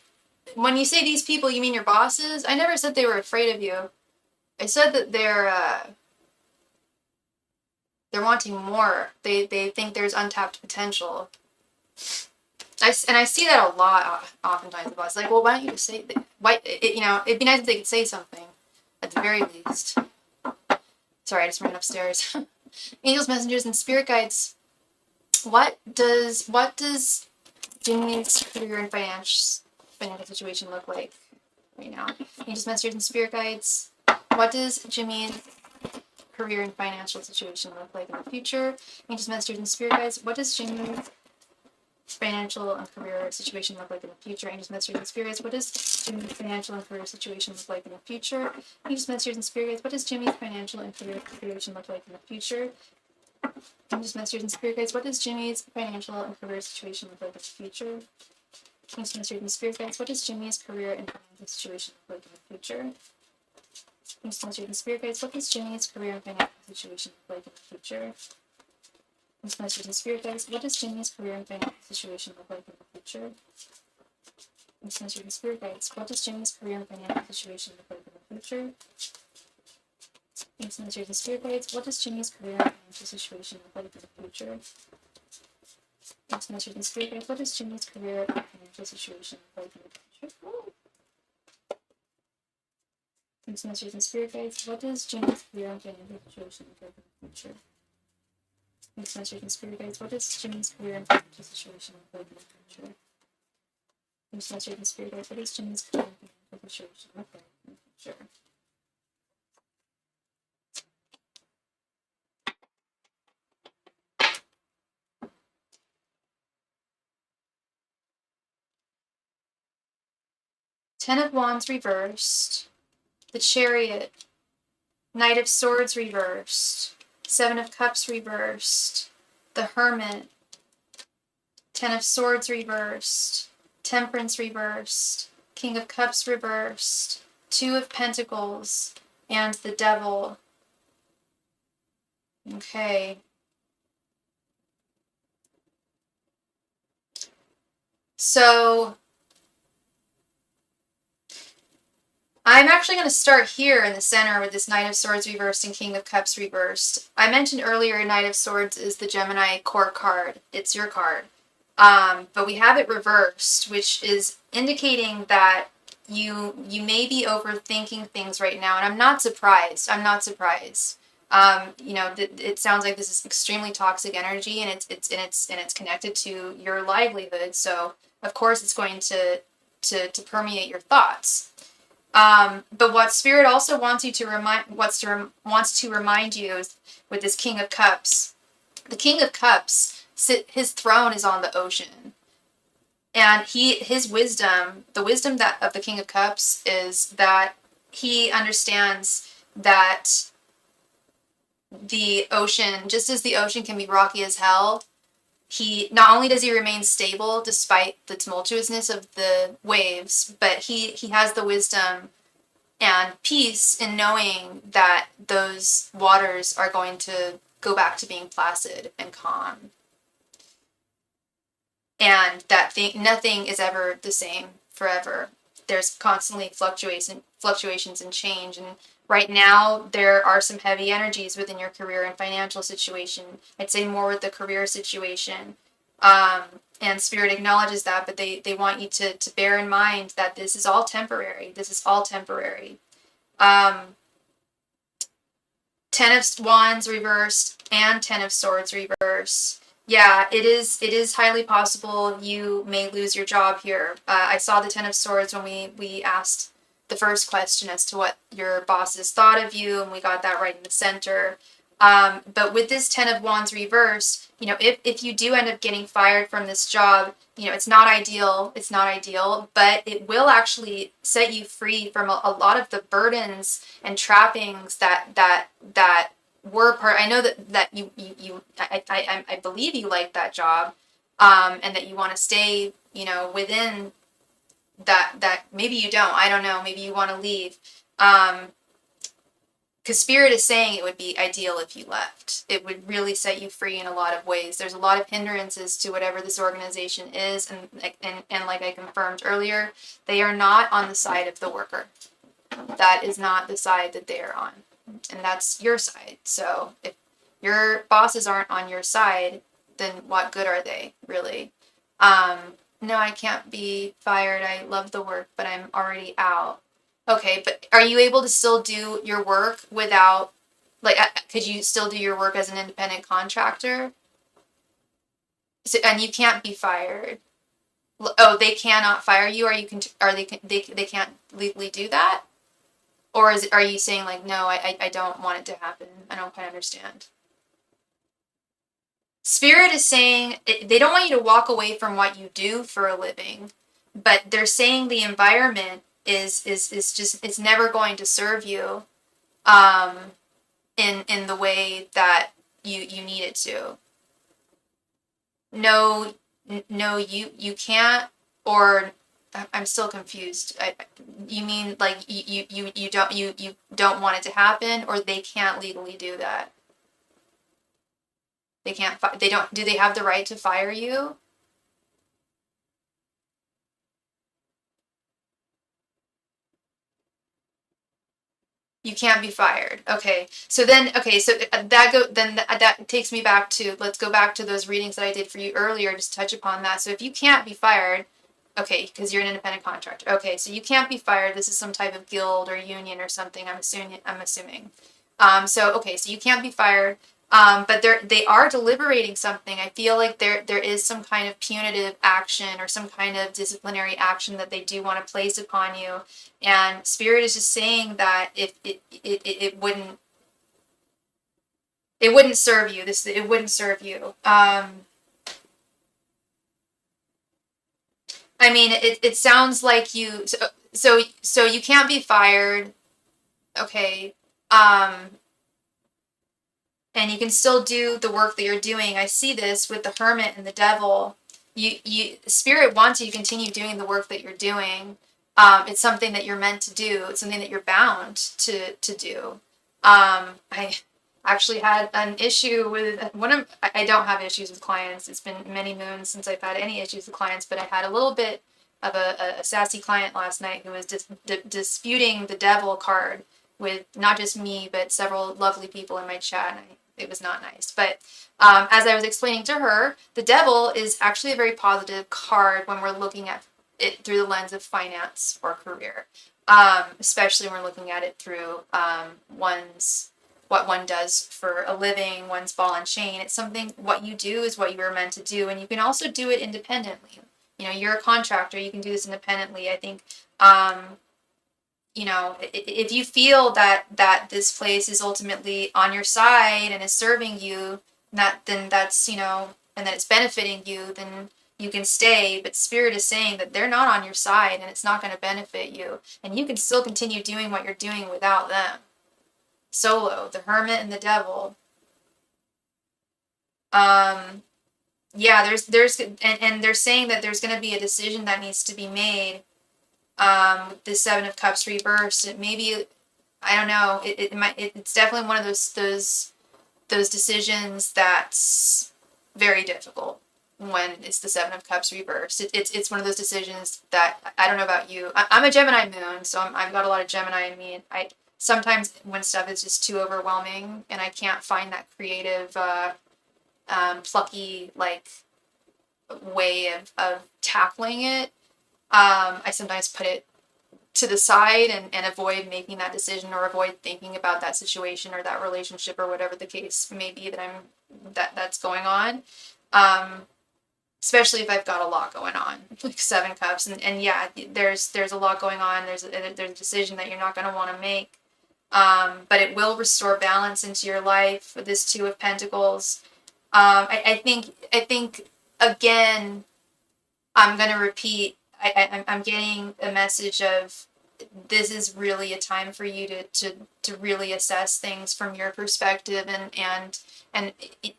When you say these people, you mean your bosses? I never said they were afraid of you. I said that they're wanting more. They think there's untapped potential. I see that a lot. Oftentimes, the boss like, well, why don't you just say that? Why? It'd be nice if they could say something, at the very least. Sorry, I just ran upstairs. Angels, messengers, and spirit guides. What does Jimmy's career and financial situation look like right now? Angels, messengers, and spirit guides. What does Jimmy's career and financial situation look like in the future? Angels, messengers, and spirit guides. What does Jimmy's financial and career situation look like in the future? Angels, messengers, and spirit guides. What does Jimmy's financial and career situation look like in the future? Angels, messengers, and spirit guides. What does Jimmy's financial and career situation look like in the future? Angels, messengers, and spirit guides. What does Jimmy's financial and career situation look like in the future? Angels, messengers, and spirit guides. What does Jimmy's career and financial situation look like in the future? Angels, messengers, and spirit guides. What does Jimmy's career and financial situation look like in the future? Angels, messengers, and spirit guides. What does Jimmy's career and financial situation look like in the future? Angels, messengers, and spirit guides. What does Jimmy's career and financial situation look like in the future? Angels, messengers, and spirit guides. What does Jimmy's career and financial situation look like in the future? Angels, messengers, and spirit guides. What does Jimmy's career and financial situation look like in the future? Angels, messengers, and spirit guides. What does Jimmy's career and financial situation look like in the future? Angels, messengers, and spirit guides. What does Jimmy's career and financial situation look like in the future? Angels, messengers, and spirit guides. What does Jimmy's career and financial situation look like in the future? 10 of Wands reversed, the Chariot, Knight of Swords reversed, 7 of Cups reversed, the Hermit, 10 of Swords reversed, Temperance reversed, King of Cups reversed, 2 of Pentacles, and the Devil. Okay. So I'm actually going to start here in the center with this Knight of Swords reversed and King of Cups reversed. I mentioned earlier Knight of Swords is the Gemini court card. It's your card. But we have it reversed, which is indicating that you may be overthinking things right now, and I'm not surprised. It sounds like this is extremely toxic energy, and it's connected to your livelihood. So of course it's going to permeate your thoughts. But what Spirit also wants to remind you is with this King of Cups. The King of Cups, his throne is on the ocean, and his wisdom, the wisdom of the King of Cups, is that he understands that the ocean, just as the ocean can be rocky as hell, he not only does he remain stable despite the tumultuousness of the waves, but he has the wisdom and peace in knowing that those waters are going to go back to being placid and calm. And that nothing is ever the same forever. There's constantly fluctuations and change. And right now, there are some heavy energies within your career and financial situation. I'd say more with the career situation. And Spirit acknowledges that, but they want you to bear in mind that this is all temporary. 10 of Wands reversed and 10 of Swords reversed. Yeah, it is highly possible you may lose your job here. I saw the 10 of Swords when we asked the first question as to what your bosses thought of you, and we got that right in the center. But with this 10 of Wands reversed, if you do end up getting fired from this job, it's not ideal, but it will actually set you free from a lot of the burdens and trappings that were part. I know that I believe you like that job, and that you want to stay, within that maybe you don't. I don't know. Maybe you want to leave. Because Spirit is saying it would be ideal if you left. It would really set you free in a lot of ways. There's a lot of hindrances to whatever this organization is, and like I confirmed earlier, they are not on the side of the worker. That is not the side that they are on, and that's your side. So if your bosses aren't on your side, then what good are they, really? No, I can't be fired. I love the work, but I'm already out. Okay, but are you able to still do your work without, like, could you still do your work as an independent contractor? So, and you can't be fired. Oh, they cannot fire you, or you can, are they can't legally do that? Or are you saying like, no, I don't want it to happen? I don't quite understand. Spirit is saying they don't want you to walk away from what you do for a living, but they're saying the environment is just, it's never going to serve you in the way that you need it to. No, no, you can't, or I'm still confused. You mean like you don't want it to happen, or they can't legally do that? They can't. They don't. Do they have the right to fire you? You can't be fired. Okay. So then, okay. So that takes me back to, let's go back to those readings that I did for you earlier. Just touch upon that. So if you can't be fired, okay, because you're an independent contractor. Okay, so you can't be fired. This is some type of guild or union or something. I'm assuming. So okay, so you can't be fired. But they are deliberating something. I feel like there is some kind of punitive action or some kind of disciplinary action that they do want to place upon you. And Spirit is just saying that if it wouldn't serve you. It wouldn't serve you. I mean, it sounds like you. So you can't be fired. Okay. And you can still do the work that you're doing. I see this with the Hermit and the Devil. Spirit wants you to continue doing the work that you're doing. It's something that you're meant to do. It's something that you're bound to do. I actually had an issue with one of. I don't have issues with clients. It's been many moons since I've had any issues with clients, but I had a little bit of a sassy client last night who was disputing the Devil card with not just me, but several lovely people in my chat. And it was not nice. But as I was explaining to her, the Devil is actually a very positive card when we're looking at it through the lens of finance or career, especially when we're looking at it through what one does for a living, one's ball and chain. It's something, what you do is what you were meant to do, and you can also do it independently. You know, you're a contractor, you can do this independently. I think you know, if you feel that this place is ultimately on your side and is serving you, then that's, you know, and that it's benefiting you, then you can stay. But Spirit is saying that they're not on your side and it's not going to benefit you, and you can still continue doing what you're doing without them. Solo, the Hermit and the Devil. Yeah, and they're saying that there's going to be a decision that needs to be made. The Seven of Cups reversed. It maybe, I don't know. It's definitely one of those decisions that's very difficult when it's the Seven of Cups reversed. It's one of those decisions that, I don't know about you. I'm a Gemini moon, so I've got a lot of Gemini in me. And I sometimes when stuff is just too overwhelming and I can't find that creative, plucky like way of tackling it. I sometimes put it to the side and avoid making that decision or avoid thinking about that situation or that relationship or whatever the case may be that's going on. Especially if I've got a lot going on, like Seven Cups, and yeah, there's a lot going on. There's a decision that you're not going to want to make, but it will restore balance into your life with this Two of Pentacles. I think again, I'm going to repeat. I'm getting a message of this is really a time for you to really assess things from your perspective and I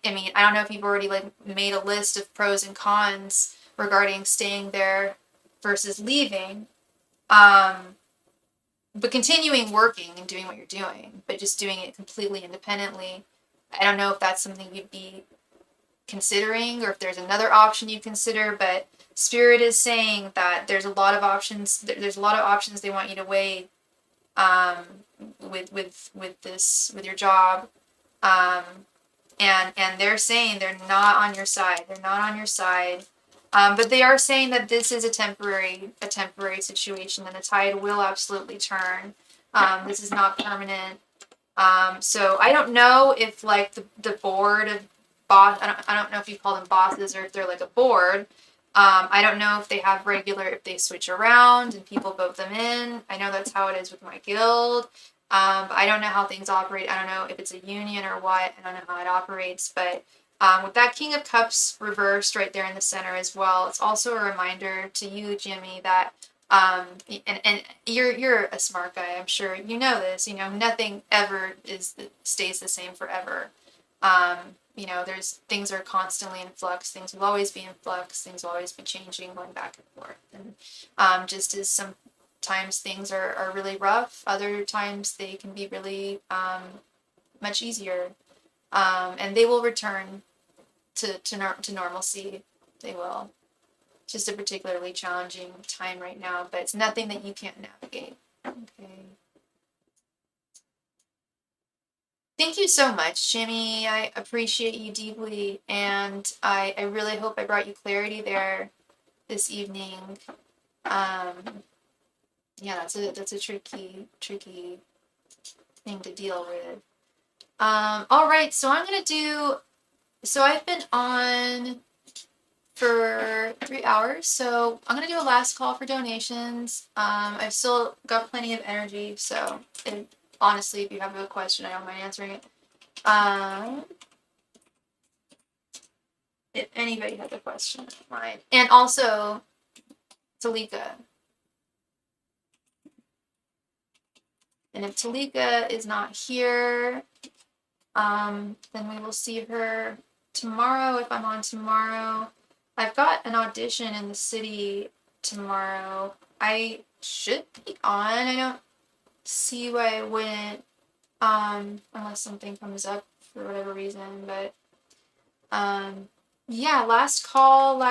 mean, I don't know if you've already like made a list of pros and cons regarding staying there versus leaving. But continuing working and doing what you're doing, but just doing it completely independently. I don't know if that's something you'd be considering or if there's another option you consider, but Spirit is saying that there's a lot of options. There's a lot of options they want you to weigh with your job, and they're saying they're not on your side. They're not on your side. But they are saying that this is a temporary situation, and the tide will absolutely turn. This is not permanent. So I don't know if like the board of boss. I don't know if you call them bosses or if they're like a board. I don't know if they have if they switch around and people vote them in. I know that's how it is with my guild. But I don't know how things operate. I don't know if it's a union or what. I don't know how it operates, but with that King of Cups reversed right there in the center as well, it's also a reminder to you, Jimmy, that and you're a smart guy. I'm sure you know this. You know, nothing ever stays the same forever. You know, things are constantly in flux. Things will always be in flux. Things will always be changing, going back and forth. And just as sometimes things are really rough, other times they can be really much easier. And they will return to normalcy. They will. Just a particularly challenging time right now, but it's nothing that you can't navigate. Okay. Thank you so much, Jimmy. I appreciate you deeply, and I really hope I brought you clarity there this evening. Yeah, that's a tricky thing to deal with. All right, so I've been on for 3 hours, so I'm gonna do a last call for donations. I've still got plenty of energy, so honestly, if you have a question, I don't mind answering it. If anybody has a question, I don't mind. And also, Talika. And if Talika is not here, then we will see her tomorrow if I'm on tomorrow. I've got an audition in the city tomorrow. I should be on. I don't see why I wouldn't, unless something comes up for whatever reason. But yeah, last call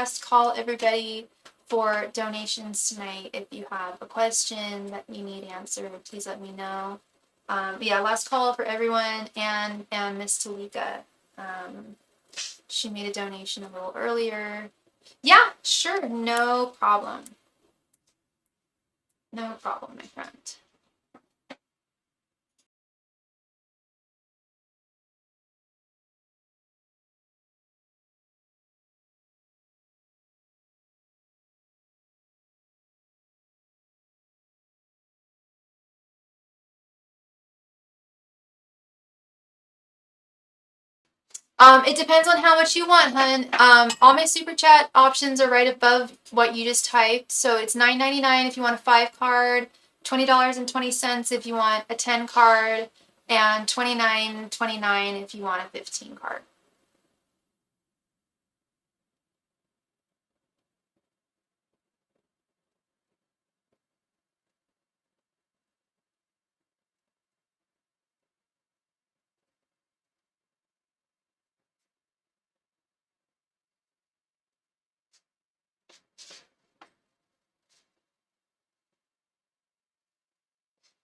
everybody for donations tonight. If you have a question that you need answered, please let me know. Yeah, last call for everyone, and Miss Talika. She made a donation a little earlier. Yeah, sure, no problem. No problem, my friend. It depends on how much you want, hun. All my super chat options are right above what you just typed. So it's $9.99 if you want a 5 card, $20.20 if you want a 10 card, and $29.29 if you want a 15 card.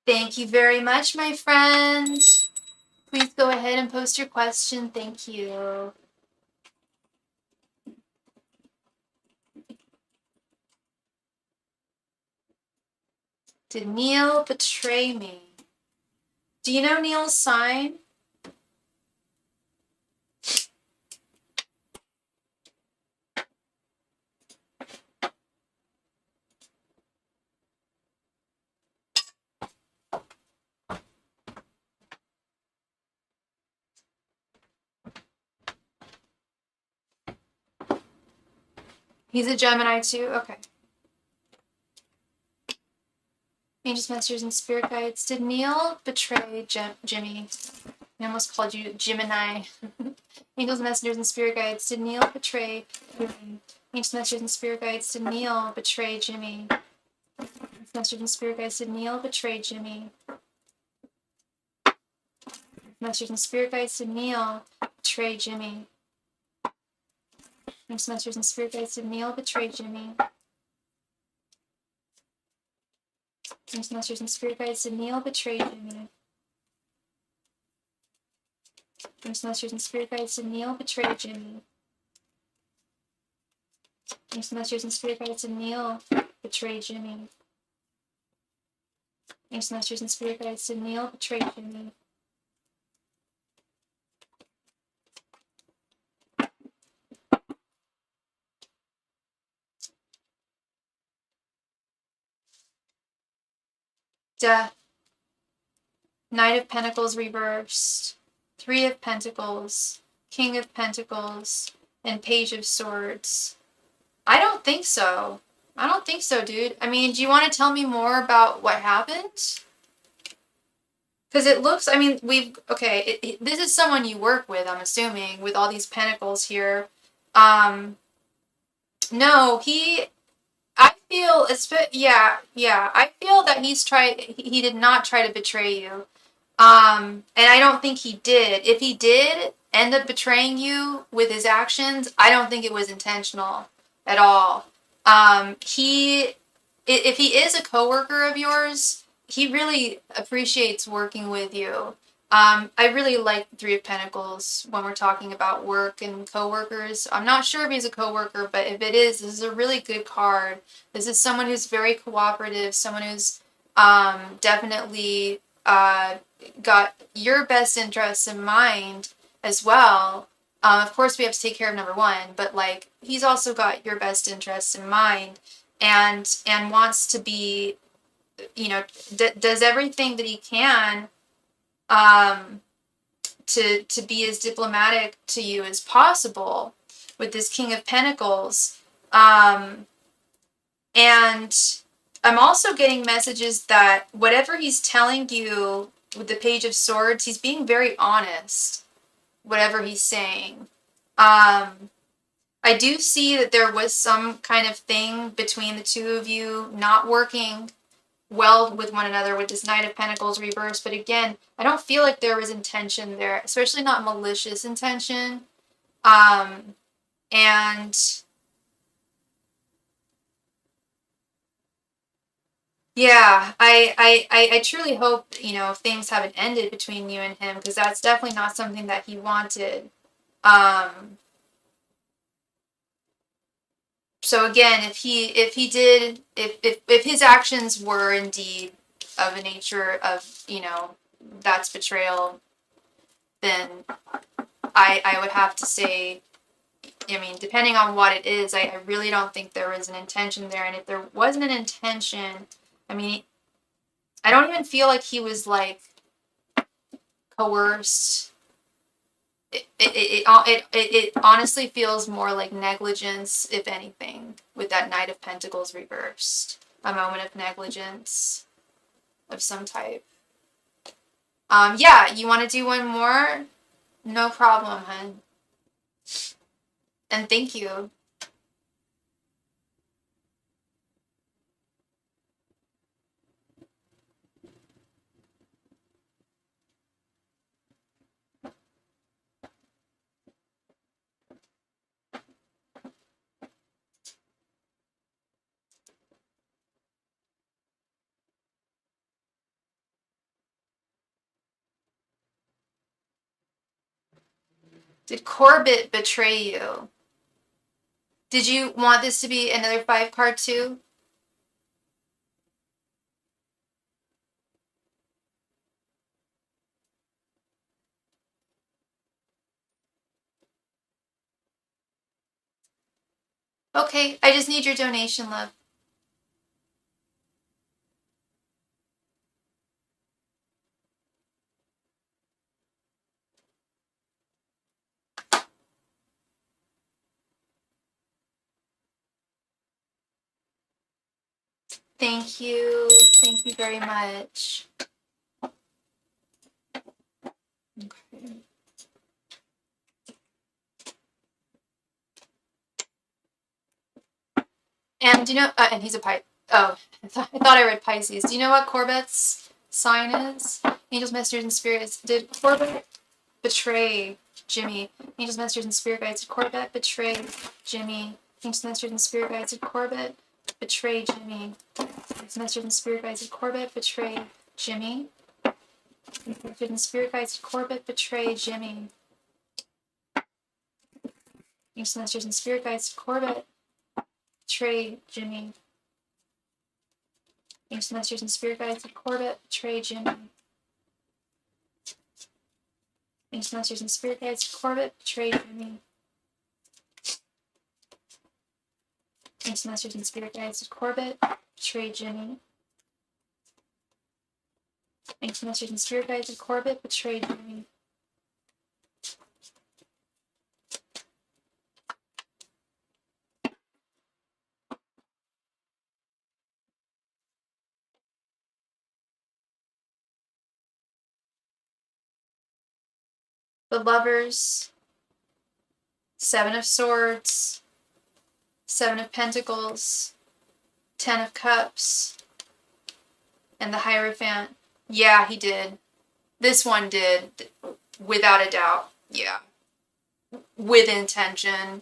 Thank you very much, my friend. Please go ahead and post your question. Thank you. Did Neil betray me? Do you know Neil's sign? He's a Gemini too? Okay. Angels, Masters, and Spirit Guides. Did Neil betray Jimmy? I almost called you Gemini. Angels, Messengers, and Spirit Guides. Did Neil betray Jimmy? Ancient masters and spirit guides to kneel, betray Jimmy. Ancient masters and spirit guides to kneel, betray Jimmy. Masters and spirit guides to kneel, betray Jimmy. Ancient masters and spirit guides to kneel, betray Jimmy. Ancient masters and spirit guides to kneel, betray Jimmy. Ancient masters and spirit guides to kneel, betray Jimmy. Ancient masters and spirit guides to kneel, betray Jimmy. Ancient masters and spirit guides to kneel, betray Jimmy. Death. Knight of Pentacles reversed. Three of Pentacles. King of Pentacles. And Page of Swords. I don't think so. I don't think so, dude. I mean, do you want to tell me more about what happened? Because it looks, I mean, this is someone you work with, I'm assuming, with all these pentacles here. No, I feel, I feel that he did not try to betray you. And I don't think he did. If he did end up betraying you with his actions, I don't think it was intentional at all. If he is a coworker of yours, he really appreciates working with you. I really like the Three of Pentacles when we're talking about work and coworkers. I'm not sure if he's a coworker, but if it is, this is a really good card. This is someone who's very cooperative, someone who's definitely got your best interests in mind as well. Of course, we have to take care of number one, but like he's also got your best interests in mind, and wants to be, you know, does everything that he can to be as diplomatic to you as possible with this King of Pentacles. And I'm also getting messages that whatever he's telling you with the Page of Swords, he's being very honest, whatever he's saying. I do see that there was some kind of thing between the two of you not working well with one another with this Knight of Pentacles reverse, but again, I don't feel like there was intention there, especially not malicious intention. And yeah, I truly hope, you know, things haven't ended between you and him, because that's definitely not something that he wanted. So again, if his actions were indeed of a nature of, you know, that's betrayal, then I would have to say, I mean, depending on what it is, I really don't think there was an intention there. And if there wasn't an intention, I mean, I don't even feel like he was like coerced. It honestly feels more like negligence, if anything, with that Knight of Pentacles reversed. A moment of negligence of some type. Yeah, you want to do one more? No problem, hun. And thank you. Did Corbett betray you? Did you want this to be another 5 card too? Okay, I just need your donation, love. Thank you. Thank you very much. Okay. And do you know, and he's a oh, I thought I read Pisces. Do you know what Corbett's sign is? Angels, messengers, and spirits. Did Corbett betray Jimmy? Angels, messengers, and spirit guides. Did Corbett betray Jimmy? Angels, messengers, and spirit guides. Did Corbett betray Jimmy? Angels, messengers, and spirit guides. Did Corbett betray Jimmy? Angels, messengers, and spirit guides. Did Corbett betray Jimmy? Angels, messengers, and spirit guides. Did Corbett betray Jimmy? Angels, messengers, and spirit guides. Did Corbett betray Jimmy? Angels, messengers, and spirit guides. Did Corbett betray Jimmy? Angels, messengers, and spirit guides. Did Corbett betray Jimmy? Angels, messengers, and spirit guides. Did Corbett betray Jimmy? The Lovers, Seven of Swords, Seven of Pentacles, Ten of Cups, and the Hierophant. Yeah, he did. This one did, without a doubt. Yeah. With intention.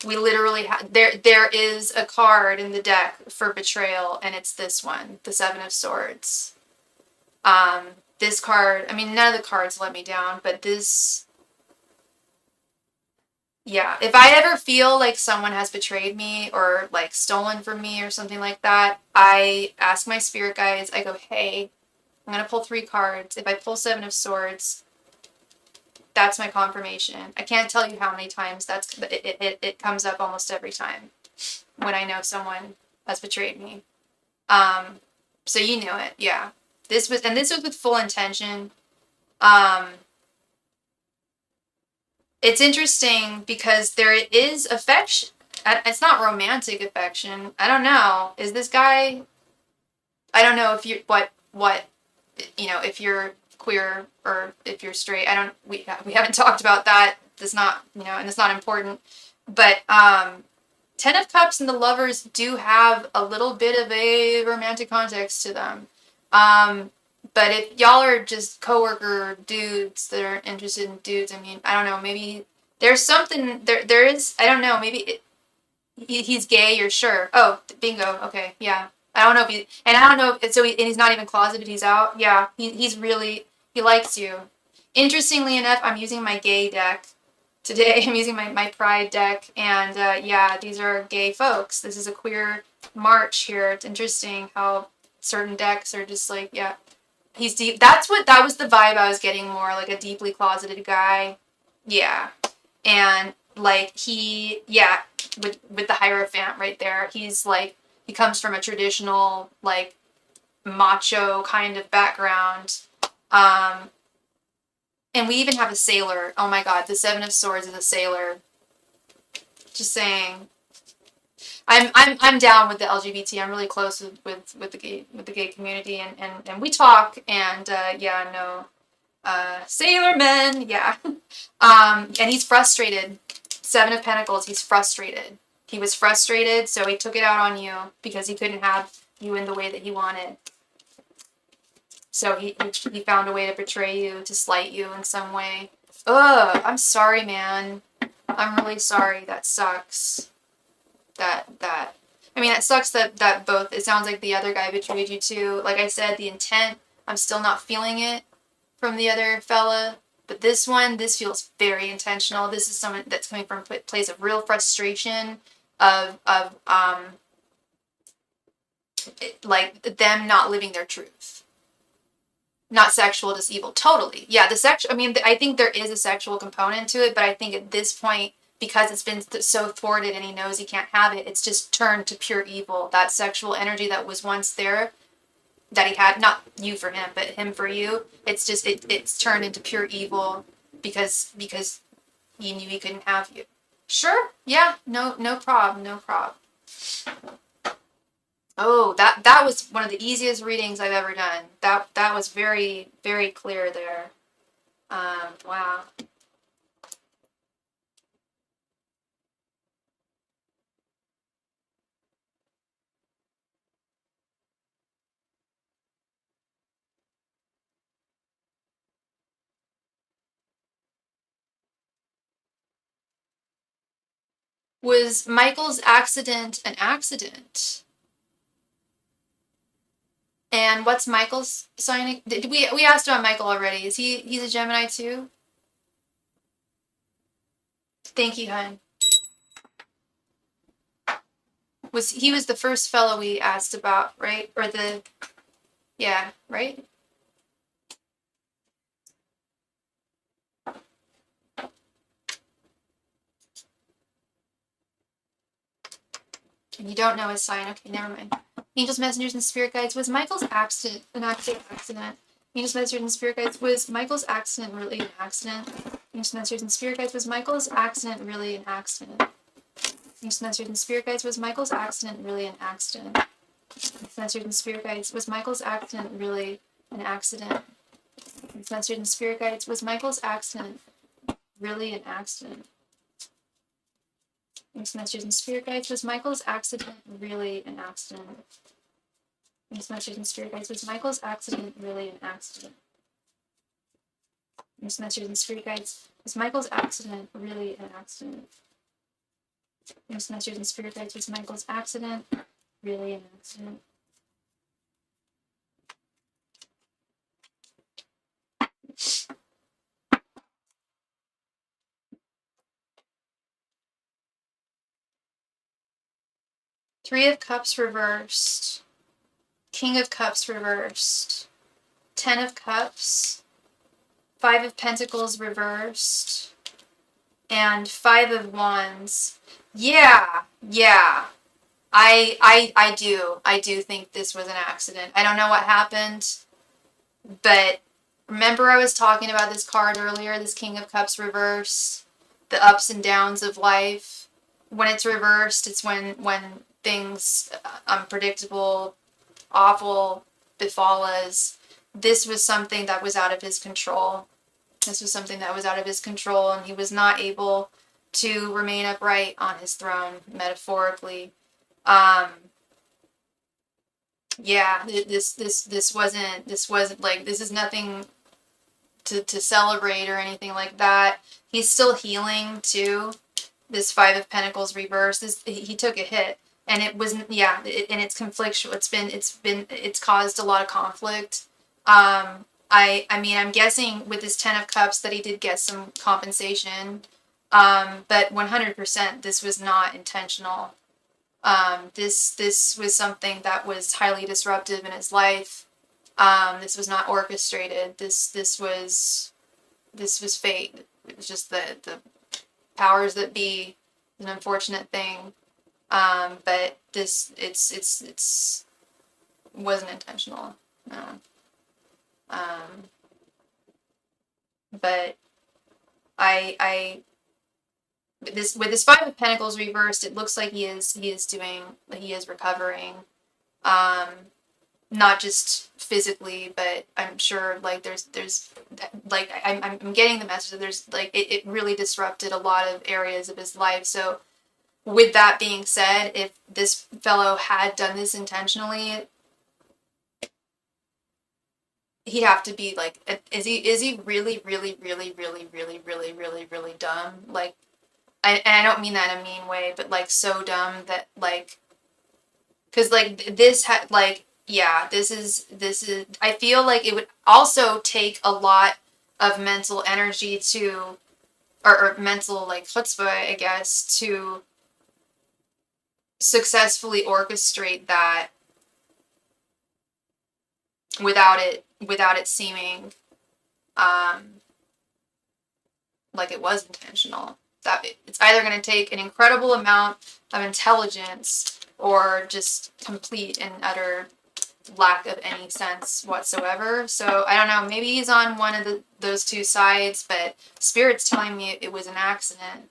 We literally have, there is a card in the deck for betrayal, and it's this one, the Seven of Swords. This card, I mean, none of the cards let me down, but this, yeah, if I ever feel like someone has betrayed me or like stolen from me or something like that, I ask my spirit guides, I go, hey, I'm going to pull 3 cards. If I pull Seven of Swords, that's my confirmation. I can't tell you how many times it comes up almost every time when I know someone has betrayed me. So you knew it, yeah. This was with full intention. It's interesting because there is affection. It's not romantic affection. I don't know. Is this guy? I don't know if you what you know, if you're queer or if you're straight. I don't. We haven't talked about that. That's not, you know, and it's not important. But Ten of Cups and the Lovers do have a little bit of a romantic context to them. But if y'all are just coworker dudes that are interested in dudes, I mean, I don't know, maybe there's something there is, I don't know, maybe he's gay, you're sure. Oh, bingo. Okay, yeah. I don't know if and I don't know if, and he's not even closeted, he's out. Yeah, he's really, he likes you. Interestingly enough, I'm using my gay deck today. I'm using my pride deck, and yeah, these are gay folks. This is a queer march here. It's interesting how certain decks are just like, yeah, he's deep. That was the vibe I was getting, more like a deeply closeted guy. Yeah. And like yeah, with the Hierophant right there, he's like, he comes from a traditional like macho kind of background. And we even have a sailor. Oh my god, the Seven of Swords is a sailor. Just saying. I'm down with the LGBT. I'm really close with the gay community, and we talk, and yeah, no, sailor men, yeah. And he's frustrated. Seven of Pentacles, he's frustrated. He was frustrated, so he took it out on you because he couldn't have you in the way that he wanted. So he found a way to betray you, to slight you in some way. Ugh, I'm sorry, man. I'm really sorry. That sucks. That I mean, it sucks that both, it sounds like the other guy betrayed you too. Like I said, the intent, I'm still not feeling it from the other fella. But this one, this feels very intentional. This is someone that's coming from a place of real frustration, of like them not living their truth. Not sexual, just evil. Totally. Yeah, the sexual, I mean, I think there is a sexual component to it, but I think at this point, because it's been so thwarted and he knows he can't have it, it's just turned to pure evil. That sexual energy that was once there, that he had, not you for him, but him for you, it's just, it's turned into pure evil because he knew he couldn't have you. Sure, yeah, no problem, no problem. Oh, that was one of the easiest readings I've ever done. That was very, very clear there. Wow. Was Michael's accident an accident? And what's Michael's sign? We asked about Michael already. He's a Gemini too? Thank you, hon. He was the first fellow we asked about, right? Or yeah, right? And you don't know his sign. Okay, never mind. Angels, messengers, and spirit guides. Was Michael's accident an accident? Angels, messengers, and spirit guides. Was Michael's accident really an accident? Angels, messengers, and spirit guides. Was Michael's accident really an accident? Angels, messengers, and spirit guides. Was Michael's accident really an accident? Angels, messengers, and spirit guides. Was Michael's accident really an accident? Angels, messengers, and spirit guides. Was Michael's accident really an accident? Angels, messengers, and spirit guides. Was Michael's accident really an accident? Angels, messengers, and spirit guides. Was Michael's accident really an accident? Angels, messengers, and spirit guides. Was Michael's accident really an accident? Angels, messengers, and spirit guides. Was Michael's accident really an accident? Three of Cups reversed. King of Cups reversed. 10 of Cups. 5 of Pentacles reversed. And 5 of Wands. Yeah. I do think this was an accident. I don't know what happened, but remember I was talking about this card earlier, this King of Cups reverse, the ups and downs of life. When it's reversed, it's when things unpredictable, awful befall us. This was something that was out of his control. This was something that was out of his control, and he was not able to remain upright on his throne, metaphorically. Yeah, this wasn't like, this is nothing to celebrate or anything like that. He's still healing too. This 5 of Pentacles reverse, he took a hit, and it wasn't, yeah, and it's conflictual. It's caused a lot of conflict. I mean, I'm guessing with this 10 of Cups that he did get some compensation, but 100% this was not intentional. This was something that was highly disruptive in his life. This was not orchestrated. This was fate. It was just the powers that be. An unfortunate thing. But it's wasn't intentional. No. But with this 5 of Pentacles reversed, it looks like he is recovering, not just physically, but I'm sure like there's like I'm getting the message that there's like it really disrupted a lot of areas of his life. So with that being said, if this fellow had done this intentionally, he'd have to be like, is he really dumb? Like, and I don't mean that in a mean way, but like so dumb that like, because like this had like, yeah, this is I feel like it would also take a lot of mental energy to, or mental like chutzpah, I guess, to successfully orchestrate that without it seeming like it was intentional. That it's either going to take an incredible amount of intelligence or just complete and utter lack of any sense whatsoever. So I don't know, maybe he's on one of those two sides, but Spirit's telling me it was an accident,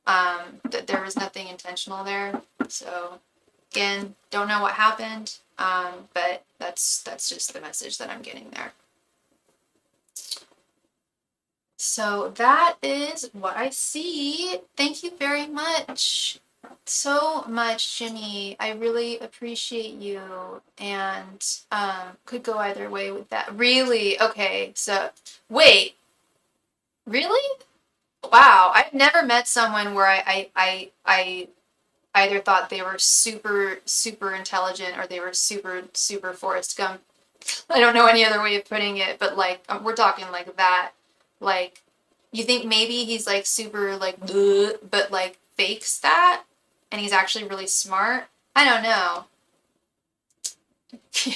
that there was nothing intentional there. So again, don't know what happened, but that's just the message that I'm getting there. So that is what I see. Thank you very much. So much, Jimmy. I really appreciate you, and could go either way with that. Really? Okay, so wait. Really? Wow, I've never met someone where I either thought they were super intelligent or they were super Forrest Gump. I don't know any other way of putting it, but like we're talking like that. Like you think maybe he's like super like bleh, but like fakes that and he's actually really smart. I don't know.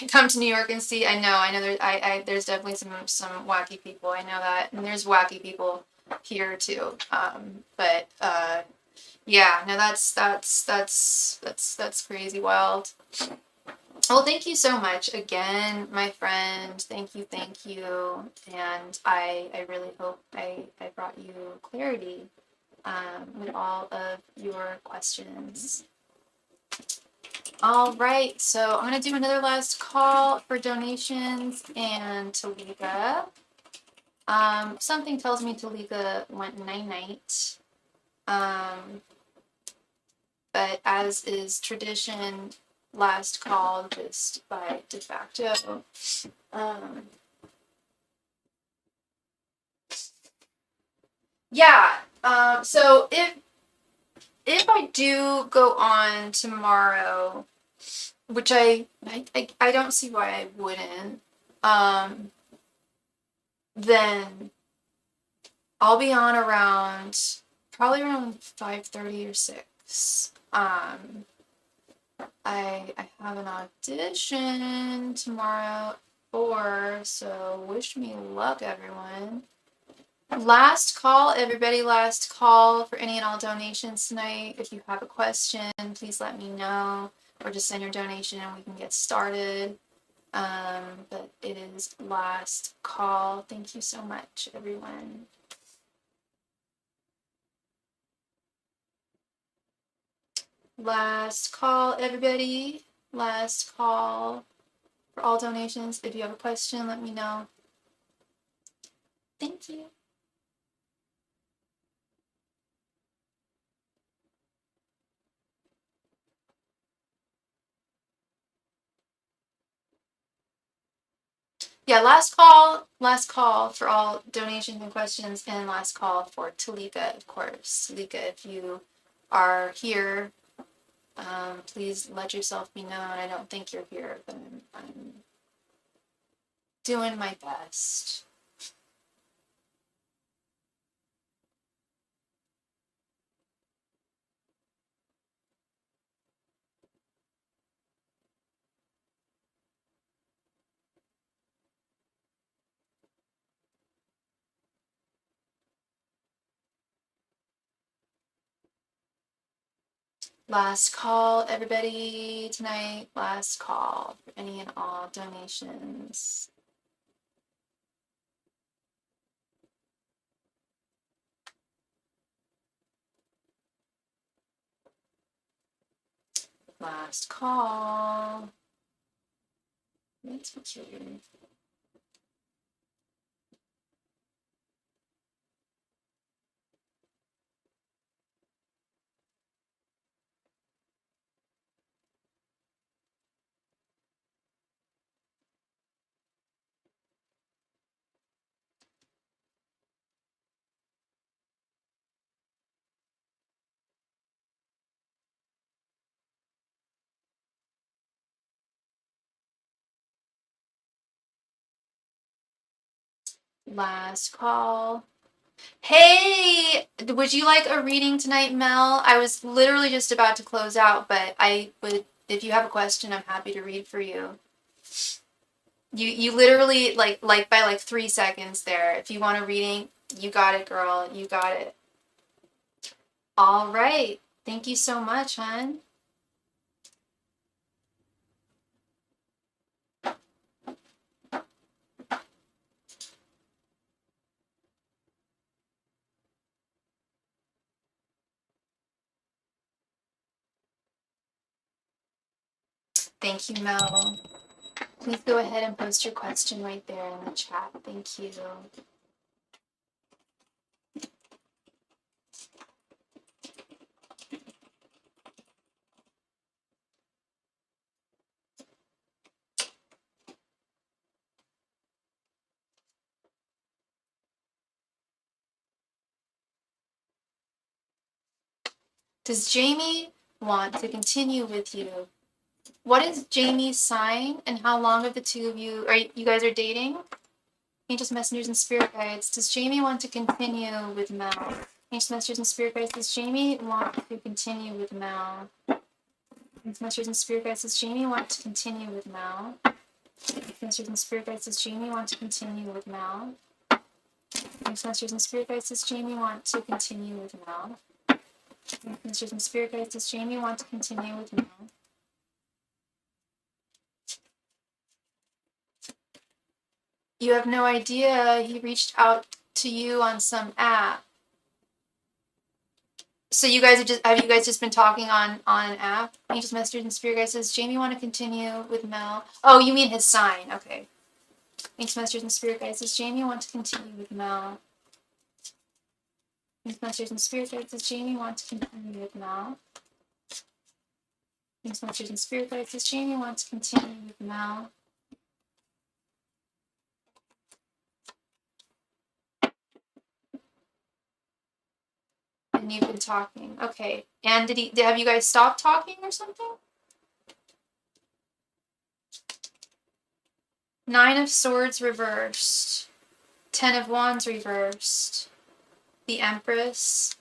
Come to New York and see. I know there's definitely some wacky people. I know that. And there's wacky people here too. But yeah, no, that's crazy wild. Well, thank you so much again, my friend. Thank you. And I really hope I brought you clarity with all of your questions. All right, so I'm going to do another last call for donations and Talika. Something tells me Talika went night-night. But as is tradition, last call just by de facto. Yeah. So if I do go on tomorrow, which I don't see why I wouldn't, then I'll be on around probably around 5:30 or 6. I have an audition tomorrow at 4, so wish me luck, everyone. Last call, everybody, last call for any and all donations tonight. If you have a question, please let me know, or just send your donation and we can get started. But it is last call. Thank you so much, everyone. Last call, everybody. Last call for all donations. If you have a question, let me know. Thank you. Yeah, last call for all donations and questions, and last call for Talika, of course. Talika, if you are here, please let yourself be known. I don't think you're here, but I'm doing my best. Last call, everybody, tonight. Last call for any and all donations. Last call. That's what's weird. Last call. Hey, would you like a reading tonight, Mel? I was literally just about to close out, but I would, if you have a question, I'm happy to read for you. You literally like by like 3 seconds there. If you want a reading, you got it, girl. You got it. All right. Thank you so much, hon. Thank you, Mel. Please go ahead and post your question right there in the chat. Thank you. Does Jamie want to continue with you? What is Jamie's sign, and how long have the two of you, you guys are dating? Angels, messengers, and spirit guides. Does Jamie want to continue with Mel? Angels, messengers, and spirit guides. Does Jamie want to continue with Mel? Angels, messengers, and spirit guides. Does Jamie want to continue with Mel? Angels, messengers, and spirit guides. Does Jamie want to continue with Mel? Angels, messengers, and spirit guides. Does Jamie want to continue with Mel? Angels, messengers, and spirit guides. Does Jamie want to continue with Mel? You have no idea he reached out to you on some app. So you guys have you guys just been talking on an app? Angels, messengers, and spirit guides. Does Jamie want to continue with Mel? Oh, you mean his sign? Okay. Angels, messengers, and spirit guides. Does Jamie want to continue with Mel? Angels, messengers, and spirit guides. Does Jamie want to continue with Mel? Angels, messengers, and spirit guides. Does Jamie want to continue with Mel? And you've been talking. Okay. And have you guys stopped talking or something? Nine of Swords reversed. 10 of Wands reversed. The Empress.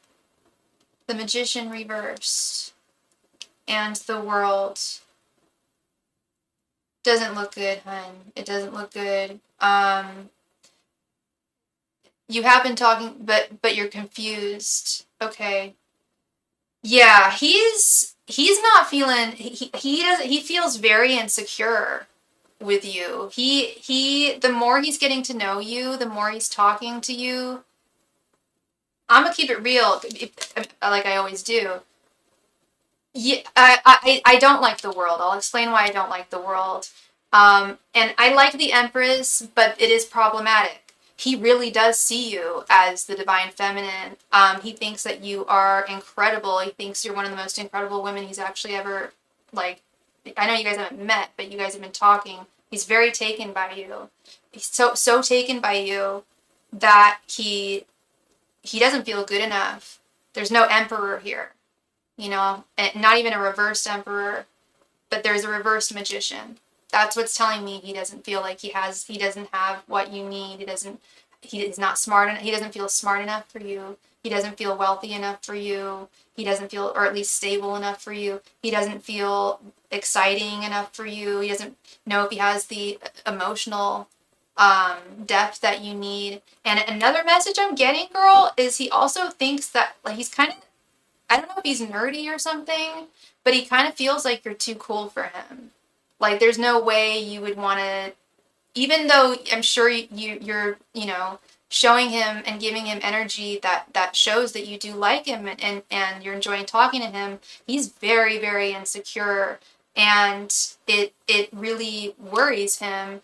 The Magician reversed. And the World. Doesn't look good, hun. It doesn't look good. You have been talking, but you're confused. Okay. Yeah, he's not feeling, he feels very insecure with you. The more he's getting to know you, the more he's talking to you. I'm gonna keep it real, like I always do. Yeah, I don't like the World. I'll explain why I don't like the World. And I like the Empress, but it is problematic. He really does see you as the divine feminine. He thinks that you are incredible. He thinks you're one of the most incredible women he's actually ever, like, I know you guys haven't met, but you guys have been talking. He's very taken by you. He's so taken by you that he doesn't feel good enough. There's no emperor here, you know, and not even a reversed emperor, but there's a reversed magician. That's what's telling me he doesn't feel like he doesn't have what you need. He's not smart enough. He doesn't feel smart enough for you. He doesn't feel wealthy enough for you. He doesn't feel, or at least stable enough for you. He doesn't feel exciting enough for you. He doesn't know if he has the emotional depth that you need. And another message I'm getting, girl, is he also thinks that, like, he's kind of, I don't know if he's nerdy or something, but he kind of feels like you're too cool for him. Like, there's no way you would want to, even though I'm sure you're, you know, showing him and giving him energy that shows that you do like him and you're enjoying talking to him, he's very, very insecure. And it really worries him.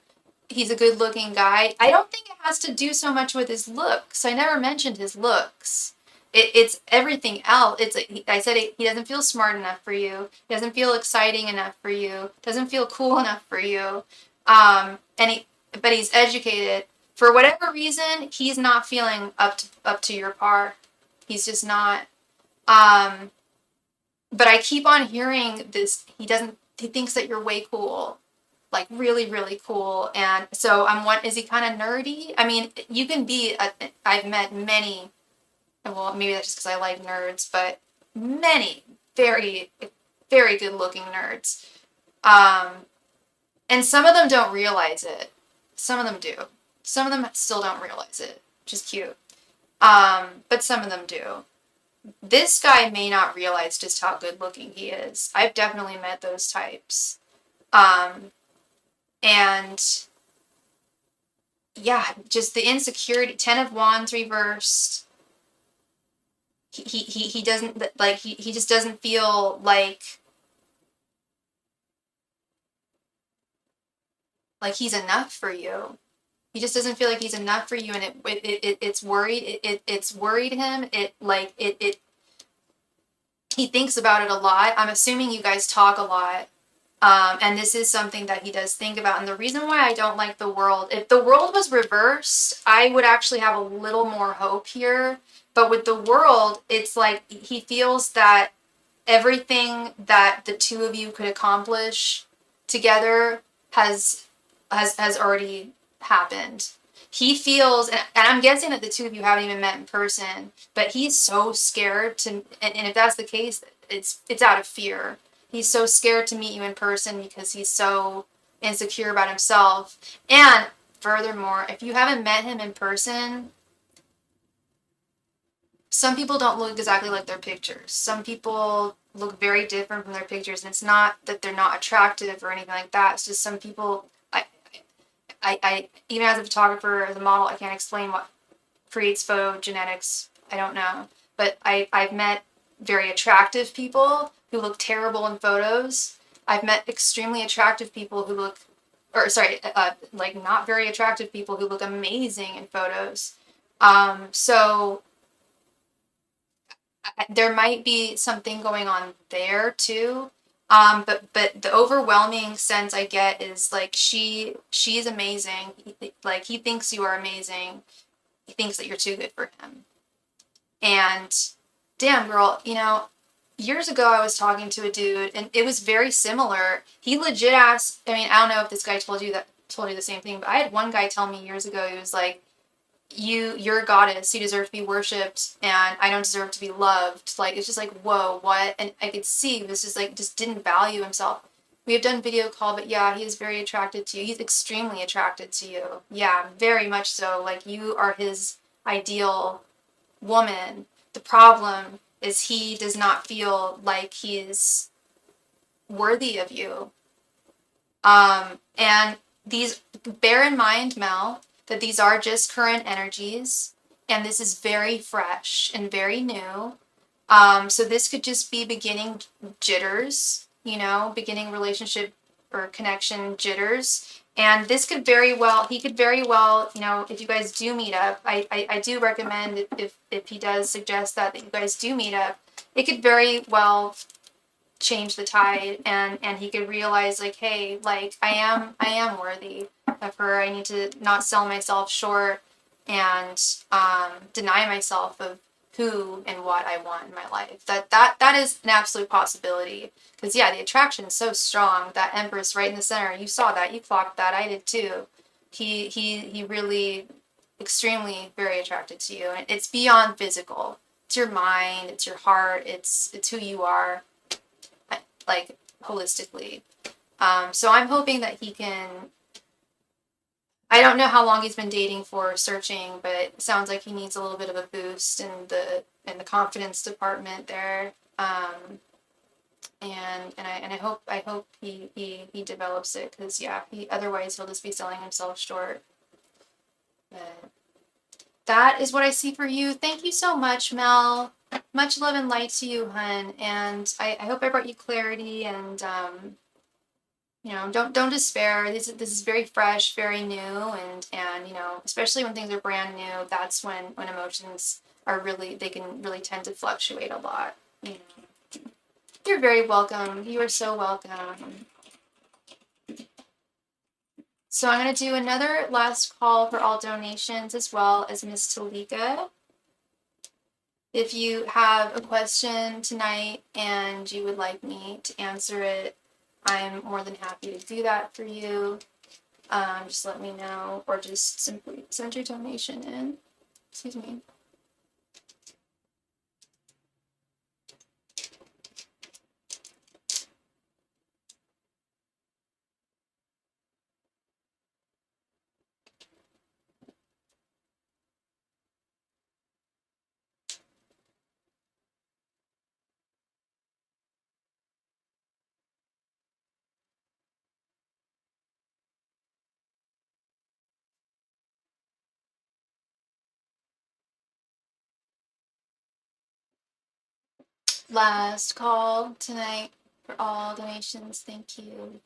He's a good looking guy. I don't think it has to do so much with his looks. I never mentioned his looks. It's everything else. I said he doesn't feel smart enough for you. He doesn't feel exciting enough for you. Doesn't feel cool enough for you. But he's educated. For whatever reason, he's not feeling up to your par. He's just not. But I keep on hearing this. He thinks that you're way cool. Like really, really cool. And so is he kind of nerdy? I mean, you can be, I've met many, well, maybe that's just because I like nerds, but many very, very good looking nerds. And some of them don't realize it. Some of them do. Some of them still don't realize it, which is cute. But some of them do. This guy may not realize just how good looking he is. I've definitely met those types. And yeah, just the insecurity. 10 of Wands reversed. He doesn't, like, he just doesn't feel like he's enough for you. He just doesn't feel like he's enough for you, and it's worried. It's worried him. He thinks about it a lot. I'm assuming you guys talk a lot. And this is something that he does think about. And the reason why I don't like the World, if the World was reversed, I would actually have a little more hope here. But with the World, it's like he feels that everything that the two of you could accomplish together has already happened. He feels, and I'm guessing that the two of you haven't even met in person, but he's so scared to, and if that's the case, it's out of fear. He's so scared to meet you in person because he's so insecure about himself. And furthermore, if you haven't met him in person, some people don't look exactly like their pictures. Some people look very different from their pictures, and it's not that they're not attractive or anything like that. It's just some people, I even as a photographer, as a model, I can't explain what creates photogenetics. I don't know. But I've met very attractive people who look terrible in photos. I've met extremely attractive people who look, or sorry, like not very attractive people who look amazing in photos. So there might be something going on there too. But the overwhelming sense I get is like she's amazing. Like he thinks you are amazing. He thinks that you're too good for him. And damn girl, you know, years ago I was talking to a dude and it was very similar. He legit asked, I mean, I don't know if this guy told you the same thing, but I had one guy tell me years ago, he was like, you're a goddess, you deserve to be worshipped, and I don't deserve to be loved. Like, it's just like, whoa, what? And I could see he was just like, just didn't value himself. We have done video call, but yeah, he is very attracted to you. He's extremely attracted to you. Yeah, very much so. Like, you are his ideal woman. The problem is he does not feel like he's worthy of you. And these, bear in mind, Mel, that these are just current energies, and this is very fresh and very new. So this could just be beginning jitters, you know, beginning relationship or connection jitters. And this could very well, he could very well, you know, if you guys do meet up, I do recommend if he does suggest that you guys do meet up, it could very well change the tide, and he could realize like, hey, like I am worthy of her. I need to not sell myself short and deny myself of who and what I want in my life. That is an absolute possibility, because yeah, the attraction is so strong. That Empress right in the center, you saw that, you clocked that, I did too. He really extremely very attracted to you, and it's beyond physical. It's your mind, it's your heart, it's who you are, like holistically. So I'm hoping that he can. I don't know how long he's been dating for, searching, but it sounds like he needs a little bit of a boost in the confidence department there. I hope he develops it, because yeah, otherwise he'll just be selling himself short. But that is what I see for you. Thank you so much, Mel. Much love and light to you, hun. And I hope I brought you clarity, and you know, don't despair. This is very fresh, very new, and you know, especially when things are brand new, that's when emotions are really, they can really tend to fluctuate a lot. You know. You're very welcome. You are so welcome. So I'm going to do another last call for all donations, as well as Miss Talika. If you have a question tonight and you would like me to answer it, I'm more than happy to do that for you. Just let me know, or just simply send your donation in. Excuse me. Last call tonight for all donations. Thank you.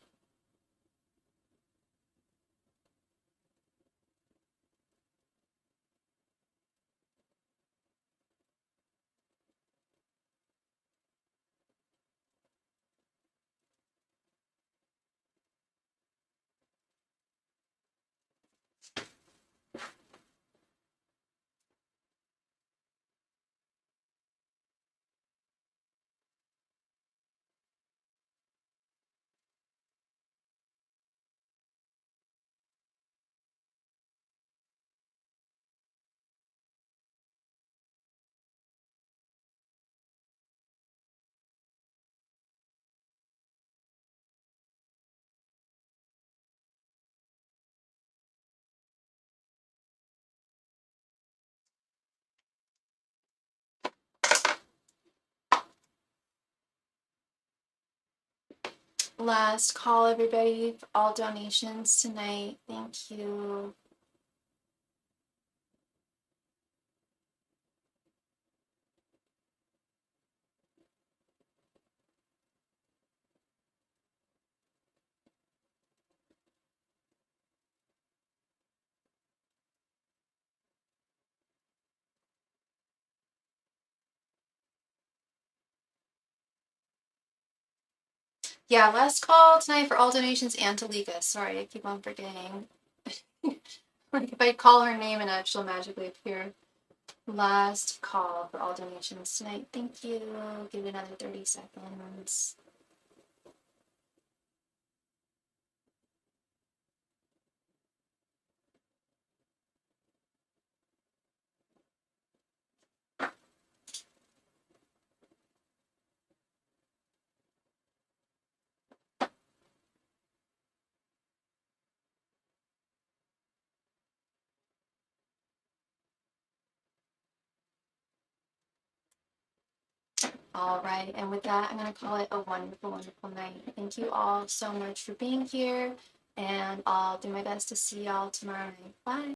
Last call, everybody, for all donations tonight. Thank you. Yeah, last call tonight for all donations and Talika. Sorry, I keep on forgetting. Like if I call her name and she'll magically appear. Last call for all donations tonight. Thank you. Give it another 30 seconds. All right, and with that, I'm going to call it a wonderful, wonderful night. Thank you all so much for being here, and I'll do my best to see y'all tomorrow night. Bye.